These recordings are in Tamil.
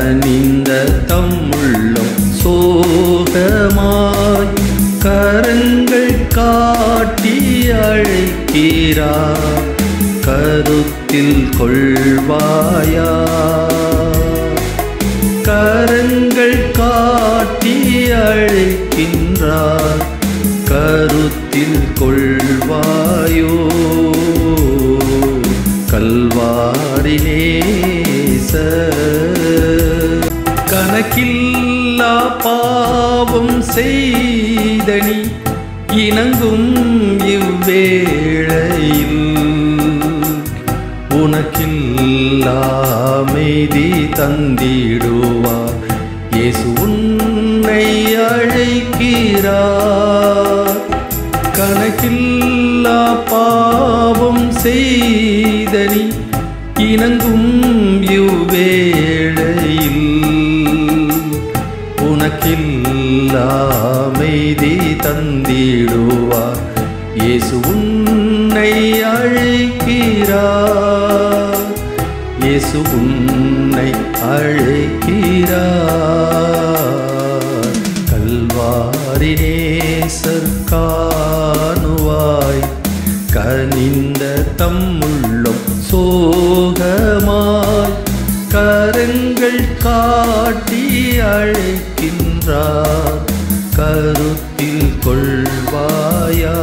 கனிந்த தம்முள்ளம் சோகமாய் கரங்கள் காட்டி அழைக்கிறார், கருத்தில் கொள்வாயா. கரங்கள் காட்டி அழைக்கின்றார், கருத்தில் கொள்வாயோ. கல்வாரி நேசர், கணக்கில்லா பாவம் செய்தனி இணங்கும் இவ்வேளையில், உனக்கில்லா அமைதி தந்திடுவார். இயேசு உன்னை அழைக்கிறார், கணக்கில்லா பாவம் செய்தனி இணங்கும் இவ்வேளையில், உனக்கில்லா அமைதி தந்திடுவார். இயேசு உன்னை அழைக்கிறார், இயேசு உன்னை அழைக்கிறார். கல்வாரி நேசர் காணுவாய், கனிந்த தம்முள்ளம் சோகமாய் கரங்கள் காட்டி அழைக்கின்றார், கருத்தில் கொள்வாயா.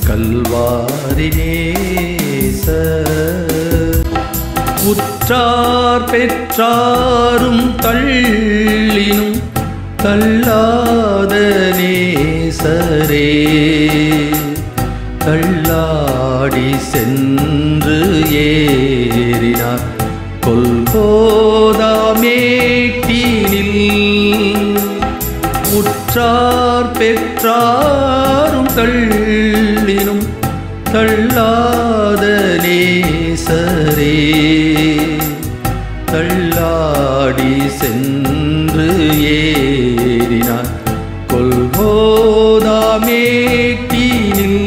கல்வாரி நேசர், உற்றார் பெற்றாரும் தள்ளினும் தள்ளாத நேசரே, தள்ளாடி சென்று ஏறினார் கொல்கோதா மேட்டினில். உற்றார் பெற்றாரும் தள்ளினும் தள்ளாத நேசரே, தள்ளாடி சென்று ஏறினார் கொல்கோதா மேட்டினில்,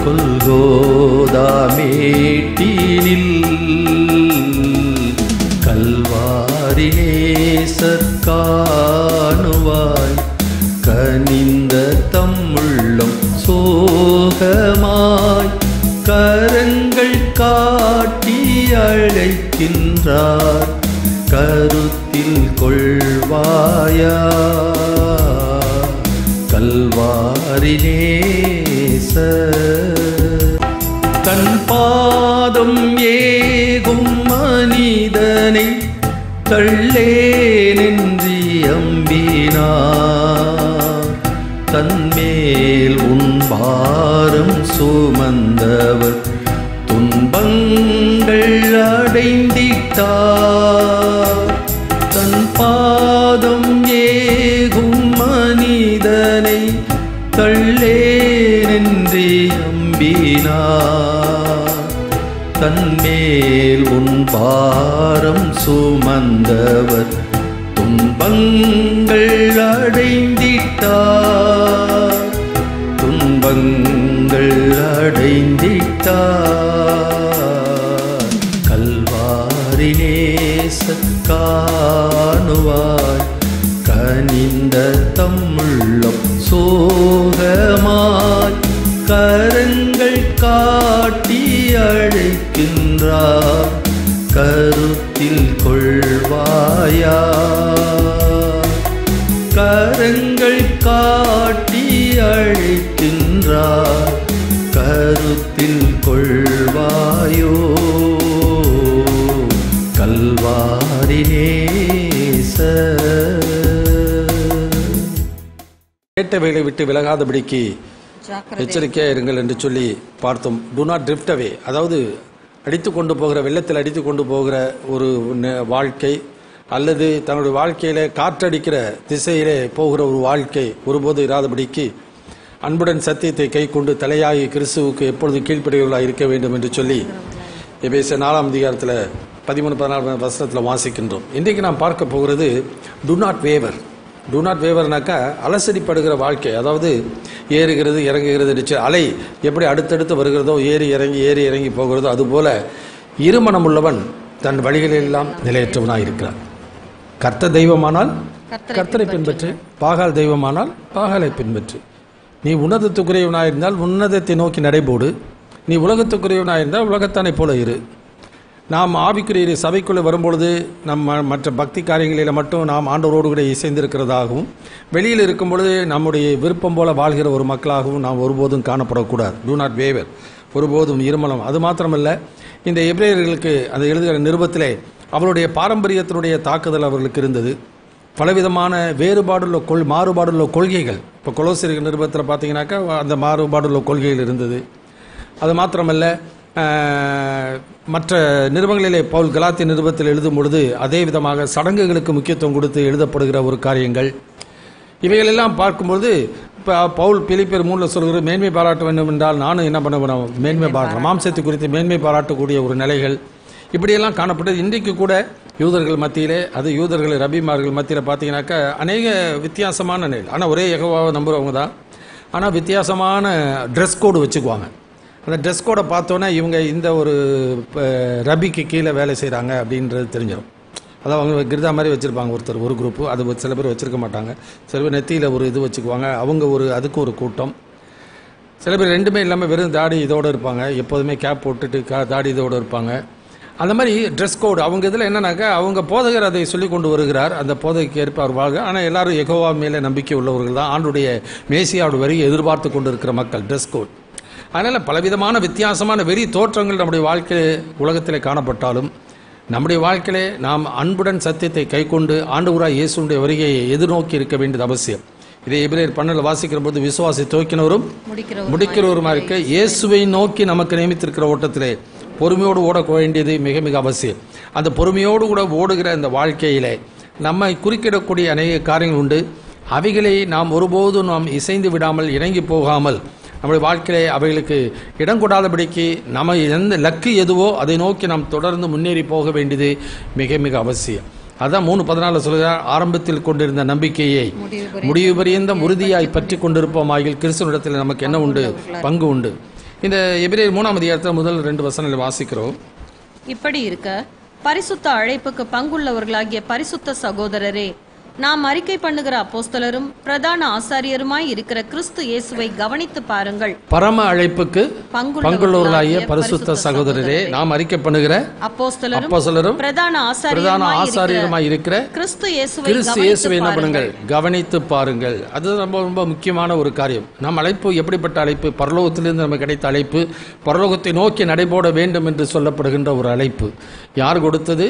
கொல்கோதா மேட்டினில். கல்வாரி நேசர் காணுவாய், கனிந்த தம்முள்ளம் சோகமாய் கரங்கள் காட்டி அழைக்கின்றார், கருத்தில் கொள்வாயா. கல்வாரி நேசர், தன் பாதம் ஏகும் மனிதனை தள்ளேனென்றி அம்பினார், தன்மேல் உன் பாரம் சுமந்தவர் துன்பங்கள் அடைந்திட்டார். தன் பாதம் ஏகும் மனிதனை தள்ளேனென்றே அம்பினார், தன்மேல் உன் பாரம் சுமந்தவர் துன்பங்கள் அடைந்திட்டார், துன்பங்கள் அடைந்திட்டார். கல்வாரி நேசர் காணுவாய், கனிந்த தம்முள்ளம் சோகமாய் கரங்கள் காட்டி அழைக்கின்றார், கருத்தில் கொள்வாயா. கரங்கள் காட்டி அழைக்கின்றார், கருத்தில் கொள்வாயோ. கல்வாரி நேசர், கேட்டவைகளை விட்டு விலகாதபடிக்கு எச்சரிக்கையாக இருங்கள் என்று சொல்லி பார்த்தோம். டு நாட் ட்ரிஃப்ட் அவே, அதாவது அடித்து கொண்டு போகிற, வெள்ளத்தில் அடித்து கொண்டு போகிற ஒரு வாழ்க்கை, அல்லது தன்னுடைய வாழ்க்கையில காற்றடிக்கிற திசையிலே போகிற ஒரு வாழ்க்கை ஒருபோது இராதபடிக்கு அன்புடன் சத்தியத்தை கை கொண்டு தலையாகி கிறிஸ்துவுக்கு எப்பொழுதும் கீழ்ப்படியவர்களாக இருக்க வேண்டும் என்று சொல்லி எபேசியர் 4ஆம் அதிகாரத்தில் 13-14 வசனத்தில் வாசிக்கின்றோம். இன்றைக்கு நாம் பார்க்க போகிறது do not waver. Do not வேவர்னாக்கா அலசடிப்படுகிற வாழ்க்கை, அதாவது ஏறுகிறது இறங்குகிறது, அலை எப்படி அடுத்தடுத்து வருகிறதோ ஏறி இறங்கி போகிறதோ அதுபோல இருமனம் உள்ளவன் தன் வழிகளெல்லாம் நிலையற்றவனாய் இருக்கிறான். கர்த்தர் தெய்வமானால் கர்த்தரை பின்பற்று, பாகால் தெய்வமானால் பாகாலை பின்பற்று. நீ உன்னதத்துக்குரியவனாயிருந்தால் உன்னதத்தை நோக்கி நடைபோடு, நீ உலகத்துக்குரியவனாயிருந்தால் உலகத்தானை போல இரு. நாம் ஆவிக்குரிய சபைக்குள்ளே வரும்பொழுது நம்ம மற்ற பக்தி காரியங்களில் மட்டும் நாம் ஆண்டவரோடு கூட இசைந்திருக்கிறதாகவும், வெளியில் இருக்கும் பொழுது நம்முடைய விருப்பம் போல வாழ்கிற ஒரு மக்களாகவும் நாம் ஒருபோதும் காணப்படக்கூடாது. டூ நாட் வேவர், ஒருபோதும் இருமலம். அது மாத்திரமல்ல, இந்த எபிரேயர்களுக்கு அந்த எழுதுகிற நிருபத்திலே அவருடைய பாரம்பரியத்தினுடைய தாக்குதல் அவர்களுக்கு இருந்தது. பலவிதமான மாறுபாடுள்ள கொள்கைகள். இப்போ கொலோசியர் நிருபத்தில் பார்த்தீங்கன்னாக்கா அந்த மாறுபாடுள்ள கொள்கைகள் இருந்தது. அது மாத்திரமல்ல, மற்ற நிருபங்களிலே பவுல் கலாத்திய நிருபத்தில் எழுதும் பொழுது அதே விதமாக சடங்குகளுக்கு முக்கியத்துவம் கொடுத்து எழுதப்படுகிற ஒரு காரியங்கள், இவைகளெல்லாம் பார்க்கும்பொழுது இப்போ பவுல் பிலிப்பியர் 3 சொல்கிற மேன்மை பாராட்ட வேண்டும் என்றால் நானும் என்ன பண்ண வேணும், மேன்மை பாராட்டுறேன். மாம்சத்தை குறித்து மேன்மை பாராட்டக்கூடிய ஒரு நிலைகள் இப்படியெல்லாம் காணப்பட்டது. இன்றைக்கு கூட யூதர்கள் மத்தியிலே, அது யூதர்கள் ரபிமார்கள் மத்தியில் பார்த்தீங்கன்னாக்கா அநேக வித்தியாசமான நிலை. ஆனால் ஒரே யெகோவாவை நம்புகிறவங்க தான், ஆனால் வித்தியாசமான ட்ரெஸ் கோடு வச்சுக்குவாங்க. அந்த ட்ரெஸ் கோடை பார்த்தோன்னே இவங்க இந்த ஒரு ரபிக்கு கீழே வேலை செய்கிறாங்க அப்படின்றது தெரிஞ்சிடும். அதாவது அவங்க கிருதா மாதிரி வச்சுருப்பாங்க ஒருத்தர், ஒரு குரூப்பு. அது சில பேர் வச்சுருக்க மாட்டாங்க. சில பேர் நெத்தியில் ஒரு இது வச்சுக்குவாங்க, அவங்க அதுக்கு ஒரு கூட்டம். சில பேர் ரெண்டுமே இல்லாமல் வெறும் தாடி இதோடு இருப்பாங்க, எப்போதுமே கேப் போட்டுட்டு தாடி இதோடு இருப்பாங்க. அந்த மாதிரி ட்ரெஸ் கோடு அவங்க இதில் என்னன்னாக்கா, அவங்க போதகர் அதை சொல்லி கொண்டு வருகிறார், அந்த போதகைக்கு ஏற்ப அவர் வாழ்க. ஆனால் எல்லாரும் யெகோவா மேலே நம்பிக்கை உள்ளவர்கள் தான், ஆண்டுடைய மேசியாவுடைய வரியை எதிர்பார்த்து கொண்டு இருக்கிற மக்கள். Dress code. அதனால் பலவிதமான வித்தியாசமான வெறி தோற்றங்கள் நம்முடைய வாழ்க்கை உலகத்தில் காணப்பட்டாலும், நம்முடைய வாழ்க்கையிலே நாம் அன்புடன் சத்தியத்தை கைக்கொண்டு ஆண்டவராய் இயேசுடைய வருகையை எதிர்நோக்கி இருக்க வேண்டியது அவசியம். இதை எபிரேயர் 12 வாசிக்கிற போது விசுவாசி துவக்கினவரும் முடிக்கிறவருமா இருக்க இயேசுவை நோக்கி நமக்கு நியமித்திருக்கிற ஓட்டத்திலே பொறுமையோடு ஓட வேண்டியது மிக மிக அவசியம். அந்த பொறுமையோடு கூட ஓடுகிற இந்த வாழ்க்கையிலே நம்மை குறுக்கிடக்கூடிய அநேக காரியங்கள் உண்டு. அவைகளை நாம் ஒருபோதும் நாம் இசைந்து விடாமல், இணங்கி போகாமல், நம்முடைய வாழ்க்கையிலே அவைகளுக்கு இடம் கொடாதபடிக்கு நம்ம எந்த லக்கு எதுவோ அதை நோக்கி நாம் தொடர்ந்து முன்னேறி போக வேண்டியது மிக மிக அவசியம். அதான் 3:14 சொல்கிறார், ஆரம்பத்தில் கொண்டிருந்த நம்பிக்கையை முடிவு பரியந்தம் உறுதியாய் பற்றி கொண்டிருப்போமாகில் கிறிஸ்துவனிடத்தில் நமக்கு என்ன உண்டு, பங்கு உண்டு. இந்த எபிரேயர் 3ஆம் அதிகாரத்தில் முதல் 2 வசனங்களை வாசிக்கிறோம். இப்படி இருக்க பரிசுத்த அழைப்புக்கு பங்குள்ளவர்களாகிய பரிசுத்த சகோதரரே, நாம் அறிக்கை பண்ணுகிற அப்போஸ்தலரும் பிரதான ஆசாரியருமாய் இருக்கிற கிறிஸ்து இயேசுவை கவனித்து பாருங்கள். பரம அழைப்புக்கு பங்குள்ளவர்களாகிய பரிசுத்த சகோதரரே, நாம் அறிக்கை பண்ணுகிற அப்போஸ்தலரும் பிரதான ஆசாரியருமாய் இருக்கிற கிறிஸ்து இயேசுவை என்ன பண்ணுங்கள், கவனித்து பாருங்கள். அது ரொம்ப ரொம்ப முக்கியமான ஒரு காரியம். நம் அழைப்பு எப்படிப்பட்ட அழைப்பு? பரலோகத்திலிருந்து நமக்கு கிடைத்த அழைப்பு, பரலோகத்தை நோக்கி நடைபோட வேண்டும் என்று சொல்லப்படுகின்ற ஒரு அழைப்பு. யார் கொடுத்தது,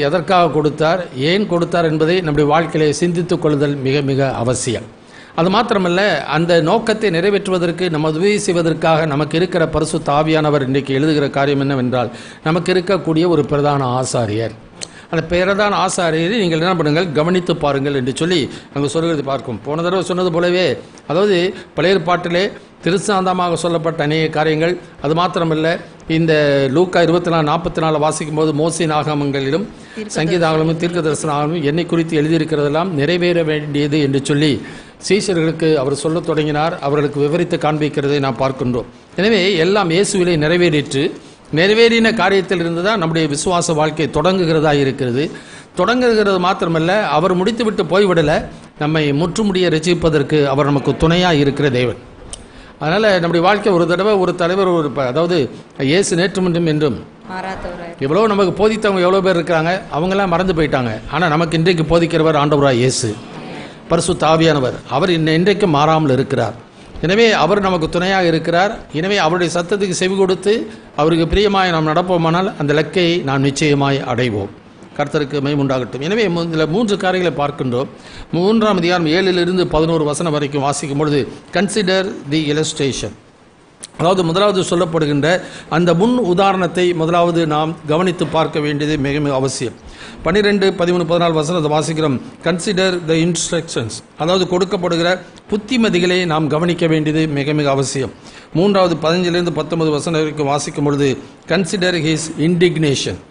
எதற்காக கொடுத்தார், ஏன் கொடுத்தார் என்பதை நம்முடைய வாழ்க்கையிலே சிந்தித்துக் கொள்ளுதல் மிக மிக அவசியம். அது மாத்திரமல்ல, அந்த நோக்கத்தை நிறைவேற்றுவதற்கு நம்ம உதவி செய்வதற்காக நமக்கு இருக்கிற பரிசுத்த ஆவியானவர் இன்றைக்கு எழுதுகிற காரியம் என்னவென்றால், நமக்கு இருக்கக்கூடிய ஒரு பிரதான ஆசாரியர். அந்த பிரதான ஆசாரியரை நீங்கள் என்ன பண்ணுங்கள், கவனித்து பாருங்கள் என்று சொல்லி அங்கே சொல்கிறது பார்க்கும். போன தடவை சொன்னது போலவே, அதாவது பழைய ஏற்பாட்டிலே திருச்சாந்தமாக சொல்லப்பட்ட அநேக காரியங்கள். அது மாத்திரமல்ல, இந்த லூக்கா 24:44 வாசிக்கும் போது மோசேயின் ஆகமங்களிலும் சங்கீதாகமும் தீர்க்க தரிசனமும் என்னை குறித்து எழுதியிருக்கிறதெல்லாம் நிறைவேற வேண்டியது என்று சொல்லி சீஷர்களுக்கு அவர் சொல்லத் தொடங்கினார். அவர்களுக்கு விவரித்து காண்பிக்கிறதை நாம் பார்க்கின்றோம். எனவே எல்லாம் இயேசுவிலே நிறைவேறின காரியத்தில் இருந்து தான் நம்முடைய விசுவாச வாழ்க்கை தொடங்குகிறதா இருக்கிறது. தொடங்குகிறது மாத்திரமல்ல, அவர் முடித்துவிட்டு போய்விடலை, நம்மை முற்றுமுடிய ரசிப்பதற்கு அவர் நமக்கு துணையாக இருக்கிற தேவன். அதனால் நம்முடைய வாழ்க்கை ஒரு தடவை ஒரு தலைவர் அதாவது இயேசு நேற்றும் என்றும் எவ்வளோ நமக்கு போதித்தவங்க எவ்வளோ பேர் இருக்கிறாங்க, அவங்கெல்லாம் மறந்து போயிட்டாங்க. ஆனால் நமக்கு இன்றைக்கு போதிக்கிறவர் ஆண்டவராய் இயேசு, பரிசுத்த ஆவியானவர். அவர் இன்றைக்கு மாறாமல் இருக்கிறார். எனவே அவர் நமக்கு துணையாக இருக்கிறார். எனவே அவருடைய சத்தத்துக்கு செவி கொடுத்து அவருக்கு பிரியமாய் நாம் நடப்போமானால் அந்த இலக்கையை நாம் நிச்சயமாய் அடைவோம். கர்த்தருக்கு மகிமை உண்டாகட்டும். எனவே இதில் 3 காரியங்களை பார்க்கின்றோம். 3ஆம் அதிகாரம் 7 to 11 வசனம் வரைக்கும் வாசிக்கும் பொழுது, கன்சிடர் தி இலஸ்ட்ரேஷன், அதாவது முதலாவது சொல்லப்படுகின்ற அந்த முன் உதாரணத்தை முதலாவது நாம் கவனித்து பார்க்க வேண்டியது மிக மிக அவசியம். 12, 13, 14 வசனத்தை வாசிக்கிறோம். கன்சிடர் த இன்ஸ்ட்ரக்ஷன்ஸ், அதாவது கொடுக்கப்படுகிற புத்திமதிகளை நாம் கவனிக்க வேண்டியது மிக மிக அவசியம். 3வது 15 to 19 வசனம் வரைக்கும் வாசிக்கும் பொழுது, கன்சிடர் ஹிஸ் இண்டிக்னேஷன்,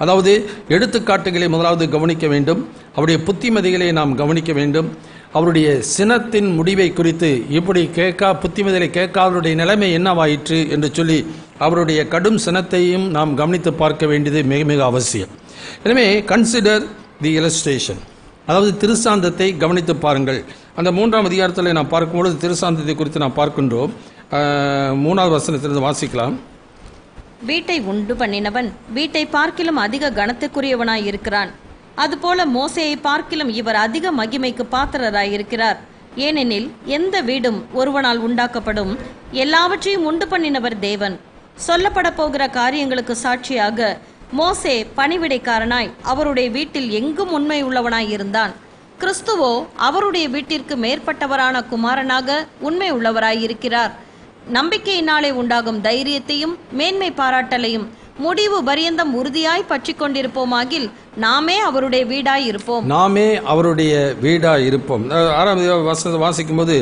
அதாவது எடுத்துக்காட்டுகளை முதலாவது கவனிக்க வேண்டும். அவருடைய புத்திமதிகளை நாம் கவனிக்க வேண்டும். அவருடைய சினத்தின் முடிவை குறித்து இப்படி புத்திமதிகளை கேட்காதவருடைய நிலைமை என்னவாயிற்று என்று சொல்லி அவருடைய கடும் சினத்தையும் நாம் கவனித்து பார்க்க வேண்டியது மிக மிக அவசியம். எனவே கன்சிடர் தி இல்லஸ்ட்ரேஷன், அதாவது திருசாந்தத்தை கவனித்து பாருங்கள். அந்த 3ஆம் அதிகாரத்தில் நாம் பார்க்கும்பொழுது திருசாந்தத்தை குறித்து நாம் பார்க்கின்றோம். 3வது வசனத்திலிருந்து வாசிக்கலாம். வீட்டை உண்டு பண்ணினவன் வீட்டை பார்க்கிலும் அதிக கனத்துக்குரியவனாய் இருக்கிறான். அதுபோல மோசேயை பார்க்கிலும் இவர் அதிக மகிமைக்கு பாத்திரராயிருக்கிறார். ஏனெனில் எந்த வீடும் ஒருவனால் உண்டாக்கப்படும், எல்லாவற்றையும் உண்டு பண்ணினவர் தேவன். சொல்லப்பட போகிற காரியங்களுக்கு சாட்சியாக மோசே பணிவிடைக்காரனாய் அவருடைய வீட்டில் எங்கும் உண்மை உள்ளவனாய் இருந்தான். கிறிஸ்துவோ அவருடைய வீட்டிற்கு மேற்பட்டவரான குமாரனாக உண்மை உள்ளவராய் இருக்கிறார். நம்பிக்கையினாலே உண்டாகும் தைரியத்தையும் மேன்மை பாராட்டலையும் முடிவு பரியந்தம் உறுதியாய் பற்றி கொண்டிருப்போமாகில் நாமே அவருடைய வீடாய் இருப்போம். நாமே அவருடைய வீடாய் இருப்போம். 6ஆம் வசனத்தை வாசிக்கும் போது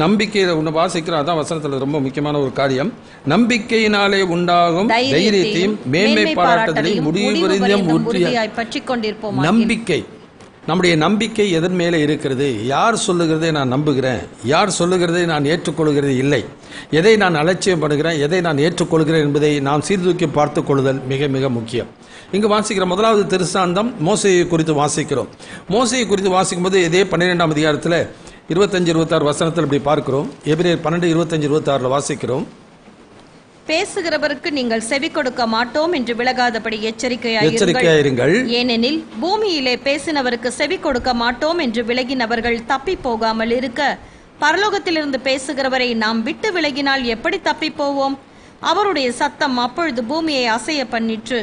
நம்பிக்கை வாசிக்கிறோம். அதான் வசனத்தில் ரொம்ப முக்கியமான ஒரு காரியம். நம்பிக்கையினாலே உண்டாகும் தைரியத்தையும் மேன்மை பாராட்டலையும் முடிவு பரியந்தம் உறுதியாய் பற்றி கொண்டிருப்போம். நம்பிக்கை, நம்முடைய நம்பிக்கை எதன் மேலே இருக்கிறது? யார் சொல்லுகிறதை நான் நம்புகிறேன், யார் சொல்லுகிறதை நான் ஏற்றுக்கொள்கிறது இல்லை, எதை நான் அலட்சியம் பண்ணுகிறேன், எதை நான் ஏற்றுக்கொள்கிறேன் என்பதை நாம் சீர்தூக்கி பார்த்து கொள்ளுதல் மிக மிக முக்கியம். இங்கு வாசிக்கிற முதலாவது திருசாந்தம் மோசேயை குறித்து வாசிக்கிறோம். மோசேயை குறித்து வாசிக்கும் போது இதே 12ஆம் அதிகாரத்தில் 25-26 வசனத்தில் இப்படி பார்க்கிறோம். எபிரேயர் 12:25-26 வாசிக்கிறோம். பேசுகிறவருக்கு நீங்கள் செவி கொடுக்க மாட்டோம் என்று விலகாதபடி எச்சரிக்கையாயிருங்கள். ஏனெனில் பூமியிலே பேசினவருக்கு செவி கொடுக்க மாட்டோம் என்று விலகினவர்கள் தப்பி போகாமல் இருக்க, பரலோகத்திலிருந்து பேசுகிறவரை நாம் விட்டு விலகினால் எப்படி தப்பி போவோம்? அவருடைய சத்தம் அப்பொழுது பூமியை அசைய பண்ணிற்று.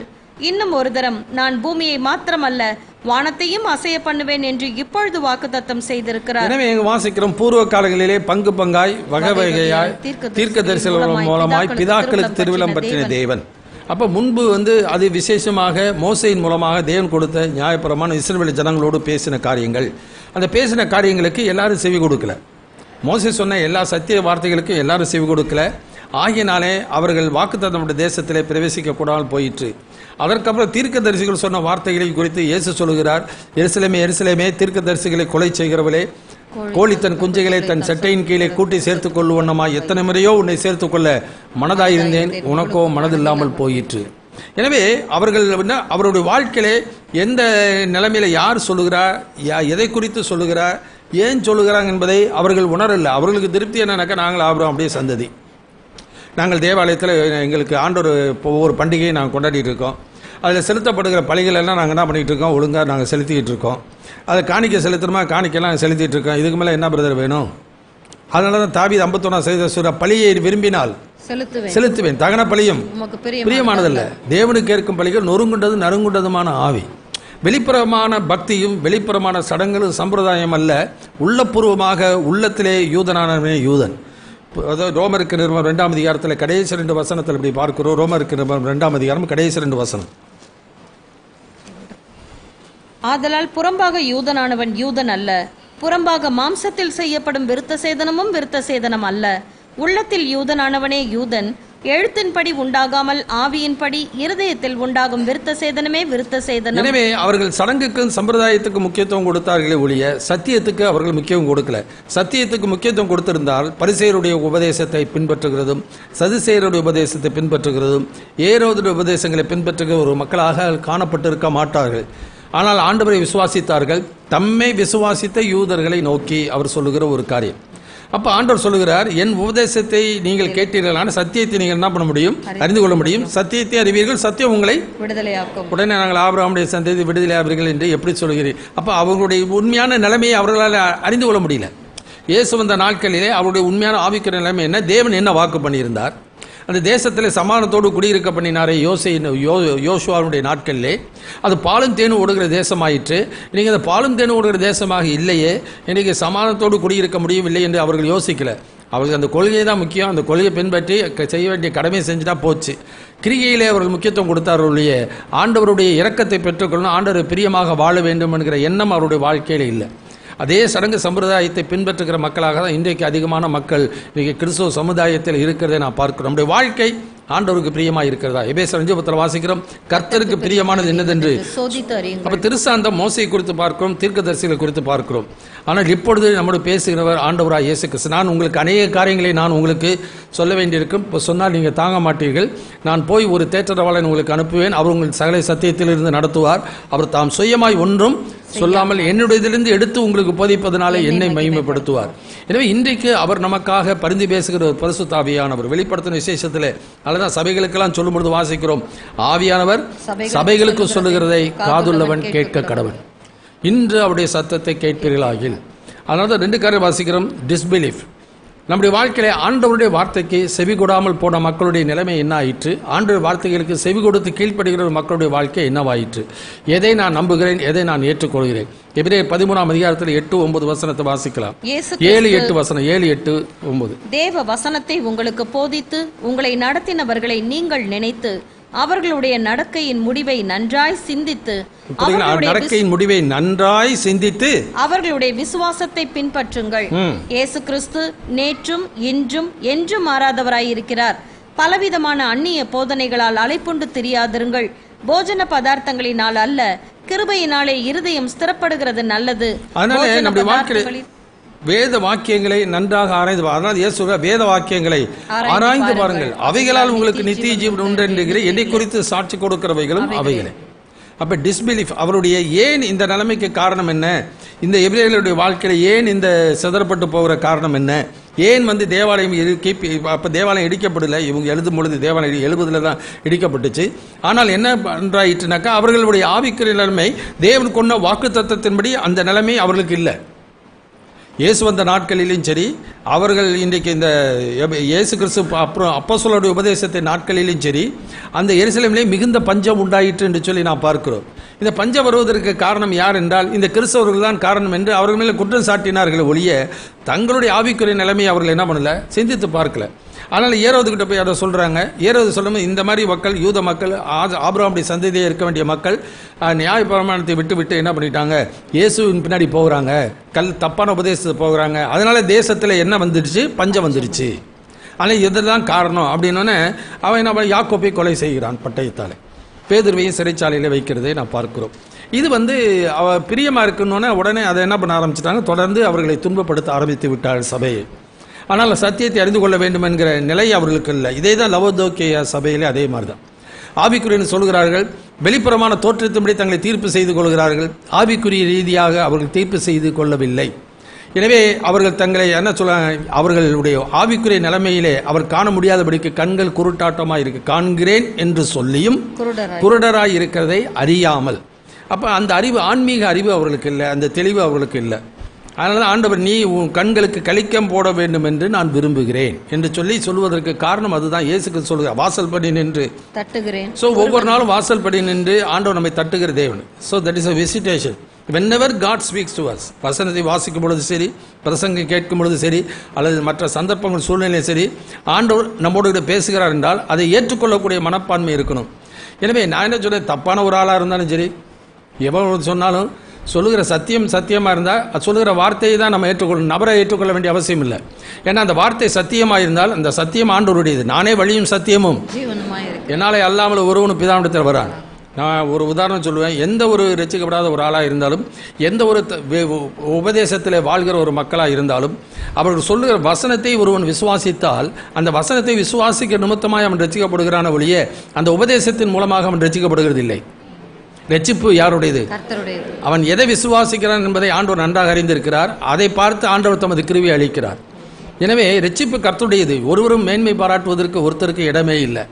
இன்னும் ஒரு தரம் நான் பூமியை மாத்திரமல்ல வானத்தையும் அசைய பண்ணுவேன் என்று இப்பொழுது வாக்குத்தத்தம் செய்திருக்கிறார். எனவே வாசிக்கிறோம், பூர்வ காலங்களிலே பங்கு பங்காய் வகை வகையாய் தீர்க்கதரிசிகள் மூலமாய் பிதாக்களுக்கு திருவிழம் பற்றின தேவன். அப்ப முன்பு அது விசேஷமாக மோசையின் மூலமாக தேவன் கொடுத்த நியாயப்பிரமாணம் இஸ்ரவேல் ஜனங்களோடு பேசின காரியங்கள். அந்த பேசின காரியங்களுக்கு எல்லாரும் செவி கொடுக்கல. மோசே சொன்ன எல்லா சத்திய வார்த்தைகளுக்கும் எல்லாரும் செவி கொடுக்கல. ஆகியனாலே அவர்கள் வாக்குத்தத்தம் தேசத்திலே பிரவேசிக்க கூடாமல் போயிற்று. அதற்கப்புறம் தீர்க்கதரிசிகள் சொன்ன வார்த்தைகளை குறித்து இயேசு சொல்கிறார், எருசலேமே எருசலேமே தீர்க்கதரிசிகளை கொலை செய்கிறவளே, கோழி தன் குஞ்சைகளை தன் சட்டையின் கீழே கூட்டி சேர்த்துக் கொள்ளுவண்ணமா எத்தனை முறையோ உன்னை சேர்த்துக் கொள்ள மனதாயிருந்தேன், உனக்கோ மனதில்லாமல் போயிற்று. எனவே அவர்கள் அவருடைய வாழ்க்கையிலே எந்த நிலைமையில யார் சொல்லுகிறார், எதை குறித்து சொல்லுகிறார், ஏன் சொல்லுகிறாங்க என்பதை அவர்கள் உணரல. அவர்களுக்கு திருப்தி என்னன்னாக்கா, நாங்கள் ஆபரம் அப்படியே சந்ததி, நாங்கள் தேவாலயத்தில் எங்களுக்கு ஆண்டவர் ஒவ்வொரு பண்டிகையை நாங்கள் கொண்டாடிட்டு இருக்கோம். அதில் செலுத்தப்படுகிற பலிகள் எல்லாம் நாங்கள் என்ன பண்ணிகிட்டு இருக்கோம், ஒழுங்காக நாங்கள் செலுத்திக்கிட்டு இருக்கோம். அதை காணிக்கை செலுத்துறோமா, காணிக்கையெல்லாம் செலுத்திட்டு இருக்கோம். இதுக்கு மேலே என்ன பிரதர் வேணும்? அதனால தான் தாவீது 51 பலியை விரும்பினால் செலுத்துவேன், தகன பலியும் பிரியமானதல்ல, தேவனுக்கு ஏற்கும் பலிகள் நொறுங்குண்டது நறுங்குண்டதுமான ஆவி. வெளிப்புறமான பக்தியும் வெளிப்புறமான சடங்குகளும் சம்பிரதாயம் அல்ல, உள்ளபூர்வமாக உள்ளத்திலே யூதனானவனே யூதன். அதாவது ரோமருக்கு நிருபம் 2ஆம் அதிகாரத்தில் கடைசி 2 வசனத்தில் இப்படி பார்க்கிறோம். ரோமருக்கு நிருபம் 2ஆம் அதிகாரம் கடைசி 2 வசனம். ஆதலால் புறம்பாக யூதனானவன் யூதன் அல்ல, புறம்பாக மாம்சத்தில் செய்யப்படும் விருத்த சேதனமும் விருத்த சேதனம் அல்ல. உள்ளத்தில் யூதனானவனே யூதன், எழுத்தின்படி உண்டாகாமல் ஆவியின்படி இருதயத்தில் உண்டாகும் விருத்த சேதனமே விருத்த சேதனம். எனவே அவர்கள் சடங்குக்கும் சம்பிரதாயத்துக்கு முக்கியத்துவம் கொடுத்தார்களே ஒழிய சத்தியத்துக்கு அவர்கள் முக்கியம் கொடுக்கல. சத்தியத்துக்கு முக்கியத்துவம் கொடுத்திருந்தால் பரிசேயருடைய உபதேசத்தை பின்பற்றுகிறதும் சதுசேயருடைய உபதேசத்தை பின்பற்றுகிறதும் ஏரோதுடைய உபதேசங்களை பின்பற்றுகிற ஒரு மக்களாக காணப்பட்டிருக்க மாட்டார்கள். ஆனால் ஆண்டவரை விசுவாசித்தார்கள். தம்மை விசுவாசித்த யூதர்களை நோக்கி அவர் சொல்லுகிற ஒரு காரியம். அப்ப ஆண்டவர் சொல்லுகிறார், என் உபதேசத்தை நீங்கள் கேட்டீர்களான சத்தியத்தை நீங்கள் என்ன பண்ண முடியும், அறிந்து கொள்ள முடியும். சத்தியத்தை அறிவீர்கள், சத்தியம் உங்களை விடுதலையாக்கும். உடனே நாங்கள் ஆபிரகாமுடைய சந்ததி விடுதலை ஆவீர்கள் என்று எப்படி சொல்கிறீர்கள்? அப்ப அவர்களுடைய உண்மையான நிலைமையை அவர்களால் அறிந்து கொள்ள முடியல. இயேசு வந்த நாட்களிலே அவருடைய உண்மையான ஆவிக்கிற நிலைமை என்ன, தேவன் என்ன வாக்கு பண்ணியிருந்தார், அந்த தேசத்தில் சமாதானத்தோடு குடியிருக்க பண்ணினாரே யோசுவாவுடைய நாட்களிலே அது பாலும் தேனும் ஓடுகிற தேசமாயிற்று. இன்றைக்கி அந்த பாலும் தேனும் ஓடுகிற தேசமாக இல்லையே, இன்றைக்கி சமாதானத்தோடு குடியிருக்க முடியவில்லை என்று அவர்கள் யோசிக்கல. அவர்களுக்கு அந்த கொள்கையை தான் முக்கியம். அந்த கொள்கையை பின்பற்றி செய்ய வேண்டிய கடமையை செஞ்சுட்டா போச்சு. கிரிகையிலே அவர்கள் முக்கியத்துவம் கொடுத்தார்களுடைய ஆண்டவருடைய இரக்கத்தை பெற்றுக்கொள்ளணும், ஆண்டவர் பிரியமாக வாழ வேண்டும் என்கிற எண்ணம் அவருடைய வாழ்க்கையில் இல்லை. அதே சடங்கு சம்பிரதாயத்தை பின்பற்றுகிற மக்களாக தான் இன்றைக்கு அதிகமான மக்கள் இன்றைக்கு கிறிஸ்துவ சமுதாயத்தில் இருக்கிறதை நான் பார்க்கிறோம். நம்முடைய வாழ்க்கை ஆண்டவருக்கு பிரியமா இருக்கிறதா? எபேசியர் 5:10 வாசிக்கிறோம், கர்த்தருக்கு பிரியமானது என்னதென்று சோதித்து அறியுங்கள். அப்ப திருசாந்தம் மோசையை குறித்து பார்க்கிறோம், தீர்க்கதரிசிகளை குறித்து பார்க்கிறோம். ஆனால் இப்பொழுது நம்முடைய பேசுகிறவர் ஆண்டவராய் இயேசு கிறிஸ்து. நான் உங்களுக்கு அநேக காரியங்களை நான் உங்களுக்கு சொல்ல வேண்டியிருக்கும். இப்போ சொன்னால் நீங்கள் தாங்க மாட்டீர்கள். நான் போய் ஒரு தேற்றரவாளன் உங்களுக்கு அனுப்புவேன், அவர் உங்கள் சகல சத்தியத்திலிருந்து நடத்துவார். அவர் தாம் சுயமாய் ஒன்றும் சொல்லாமல் என்னுடையதிலிருந்து எடுத்து உங்களுக்கு போதிப்பதனாலே என்னை மகிமைப்படுத்துவார். எனவே இன்றைக்கு அவர் நமக்காக பரிந்து பேசுகிற ஒரு பரிசுத்த ஆவியானவர் வெளிப்படுத்தின விசேஷத்திலே அல்லதான் சபைகளுக்கெல்லாம் சொல்லும் பொழுது வாசிக்கிறோம், ஆவியானவர் சபைகளுக்கு சொல்லுகிறதை காதுள்ளவன் கேட்க கடவன். இன்று அவருடைய சத்தத்தை கேட்பீர்களாகில். அதனால தான் 2 காரியம் வாசிக்கிறோம். டிஸ்பிலீஃப். நம்முடைய வாழ்க்கையில ஆண்டவருடைய வார்த்தைக்கு செவி கொடாமல் போன மக்களுடைய நிலைமை என்ன ஆயிற்று? ஆண்டவருடைய வார்த்தைகளுக்கு செவி கொடுத்து கீழ்ப்படுகிற மக்களுடைய வாழ்க்கை என்னவாயிற்று? எதை நான் நம்புகிறேன், எதை நான் ஏற்றுக்கொள்கிறேன்? எபிரேயர் 13ஆம் அதிகாரத்தில் 8-9 வசனத்தை வாசிக்கலாம். 7-8 வசனம். 7-8-9. தேவ வசனத்தை உங்களுக்கு போதித்து உங்களை நடத்தினவர்களை நீங்கள் நினைத்து அவர்களுடைய நடக்கையின் முடிவை நன்றாய் சிந்தித்து அவர்களுடைய விசுவாசத்தை பின்பற்றுங்கள். இயேசு கிறிஸ்து நேற்றும் இன்றும் என்றும் மாறாதவராய் இருக்கிறார். பலவிதமான அந்நிய போதனைகளால் அலைப்புண்டு திரியாதிருங்கள். போஜன பதார்த்தங்களினால் அல்ல, கிருபையினாலே இருதயம் ஸ்திரப்படுகிறது நல்லது. வேத வாக்கியங்களை நன்றாக ஆராய்ந்து, அதனால் இயேசு வேத வாக்கியங்களை ஆராய்ந்து பாருங்கள், அவைகளால் உங்களுக்கு நித்திய ஜீவன் உண்டு என்கிற என்னை குறித்து சாட்சி கொடுக்கிறவைகளும் அவைகளே. அப்ப டிஸ்பிலீஃப் அவருடைய ஏன் இந்த நிலைமைக்கு காரணம் என்ன? இந்த எபிரேயர்களுடைய வாழ்க்கையில ஏன் இந்த சிதறப்பட்டு போகிற காரணம் என்ன? ஏன் தேவாலயம் அப்ப தேவாலயம் இடிக்கப்படல? இவங்க எழுதும் பொழுது தேவாலயம் 70 தான் இடிக்கப்பட்டுச்சு. ஆனால் என்ன பண்றாயிட்டுனாக்கா, அவர்களுடைய ஆவிக்குரிய நிலைமை தேவன் கொண்ட வாக்கு தத்தத்தின்படி அந்த நிலைமை அவர்களுக்கு இல்லை. இயேசு வந்த நாட்களிலும் சரி, அவர்கள் இன்றைக்கு இந்த இயேசு கிறிஸ்து அப்புறம் அப்போஸ்தலருடைய உபதேசத்தை நாட்களிலும் சரி, அந்த எருசலேமிலே மிகுந்த பஞ்சம் உண்டாயிற்று என்று சொல்லி நாம் பார்க்கிறோம். இந்த பஞ்சம் வருவதற்கு காரணம் யார் என்றால் இந்த கிறிஸ்தவர்கள் தான் காரணம் என்று அவர்கள் மேலே குற்றம் சாட்டினார்கள் ஒழிய தங்களுடைய ஆவிக்குரிய நிலைமையை அவர்கள் என்ன பண்ணல, சிந்தித்து பார்க்கல. அதனால் ஏரோது கிட்ட போய் அதை சொல்கிறாங்க. ஏரோது சொல்லும், இந்த மாதிரி மக்கள், யூத மக்கள், ஆபிரகாமுடைய சந்ததியாக இருக்க வேண்டிய மக்கள் நியாய பிரமாணத்தை விட்டு என்ன பண்ணிட்டாங்க, இயேசுவின் பின்னாடி போகிறாங்க, தப்பான உபதேசத்தை போகிறாங்க. அதனால தேசத்தில் என்ன வந்துடுச்சு, பஞ்சம் வந்துடுச்சு. ஆனால் இதெல்லாம் காரணம் அப்படின்னோடனே அவன் என்ன, யாக்கோப்பை கொலை செய்கிறான் பட்டயத்தால். பேதுருவையும் சிறைச்சாலையில் வைக்கிறதை நான் பார்க்கிறோம். இது அவ பிரியமாக இருக்குன்னொன்னே உடனே அதை என்ன பண்ண ஆரம்பிச்சிட்டாங்க, தொடர்ந்து அவர்களை துன்பப்படுத்த ஆரம்பித்து விட்டாள் சபையை. ஆனால் சத்தியத்தை அறிந்து கொள்ள வேண்டும் என்கிற நிலை அவர்களுக்கு இல்லை. இதே தான் லவோதோக்கியா சபையிலே அதே மாதிரி தான். ஆவிக்குரியன்னு சொல்கிறார்கள், வெளிப்புறமான தோற்றத்தின்படி தங்களை தீர்ப்பு செய்து கொள்கிறார்கள். ஆவிக்குரிய ரீதியாக அவர்கள் தீர்ப்பு செய்து கொள்ளவில்லை. எனவே அவர்கள் தங்களை என்ன சொல்றாங்க, அவர்களுடைய ஆவிக்குரிய நிலைமையிலே அவர் காண முடியாதபடிக்கு கண்கள் குருட்டாட்டமாக இருக்கு, காண்கிறேன் என்று சொல்லியும் குருடராய் இருக்கிறதை அறியாமல். அப்போ அந்த அறிவு, ஆன்மீக அறிவு அவர்களுக்கு இல்லை, அந்த தெளிவு அவர்களுக்கு இல்லை. அதனால ஆண்டவர், நீ உன் கண்களுக்கு கலிக்கம் போட வேண்டும் என்று நான் விரும்புகிறேன் என்று சொல்வதற்கு காரணம் அதுதான். இயேசுக்கு சொல்கிறார், வாசல் படி நின்று தட்டுகிறேன். ஸோ ஒவ்வொரு நாளும் வாசல் படி நின்று ஆண்டவர் நம்மை தட்டுகிற தேவன். So that is a visitation. whenever God speaks to us, வசனத்தை வாசிக்கும் பொழுது சரி, பிரசங்கம் கேட்கும் பொழுது சரி, அல்லது மற்ற சந்தர்ப்பங்கள் சூழ்நிலை சரி, ஆண்டவர் நம்மோடு பேசுகிறார் என்றால் அதை ஏற்றுக்கொள்ளக்கூடிய மனப்பான்மை இருக்கணும். எனவே நான் என்ன சொல்றேன், தப்பான ஒரு ஆளாக இருந்தாலும் சரி, எவ்வளவு சொன்னாலும் சொல்லுகிற சத்தியமாக இருந்தால் அது சொல்லுகிற வார்த்தையை தான் நம்ம ஏற்றுக்கொள்ளணும், நபரை ஏற்றுக்கொள்ள வேண்டிய அவசியம் இல்லை. ஏன்னா அந்த வார்த்தை சத்தியமாக இருந்தால் அந்த சத்தியம் ஆண்டவருடையது. நானே வழியும் சத்தியமும் என்னாலே அல்லாமல் ஒருவனும் பிதாவிடத்தில் வரான். நான் ஒரு உதாரணம் சொல்லுவேன். எந்த ஒரு ரட்சிக்கப்படாத ஒரு ஆளாக இருந்தாலும், எந்த ஒரு உபதேசத்தில் வாழ்கிற ஒரு மக்களாக இருந்தாலும், அவர்கள் சொல்லுகிற வசனத்தை ஒருவன் விசுவாசித்தால் அந்த வசனத்தை விசுவாசிக்க நிமித்தமாக அவன் ரட்சிக்கப்படுகிறான ஒழிய அந்த உபதேசத்தின் மூலமாக அவன் ரட்சிக்கப்படுகிறது இல்லை. ரட்சிப்பு யாருடையது? அவன் எதை விசுவாசிக்கிறான் என்பதை ஆண்டவர் நன்றாக அறிந்திருக்கிறார். அதை பார்த்து ஆண்டவர் தமது கிருபையை அளிக்கிறார். எனவே ரட்சிப்பு கர்த்தருடையது. ஒருவரும் மேன்மை பாராட்டுவதற்கு ஒருத்தருக்கு இடமே இல்லை.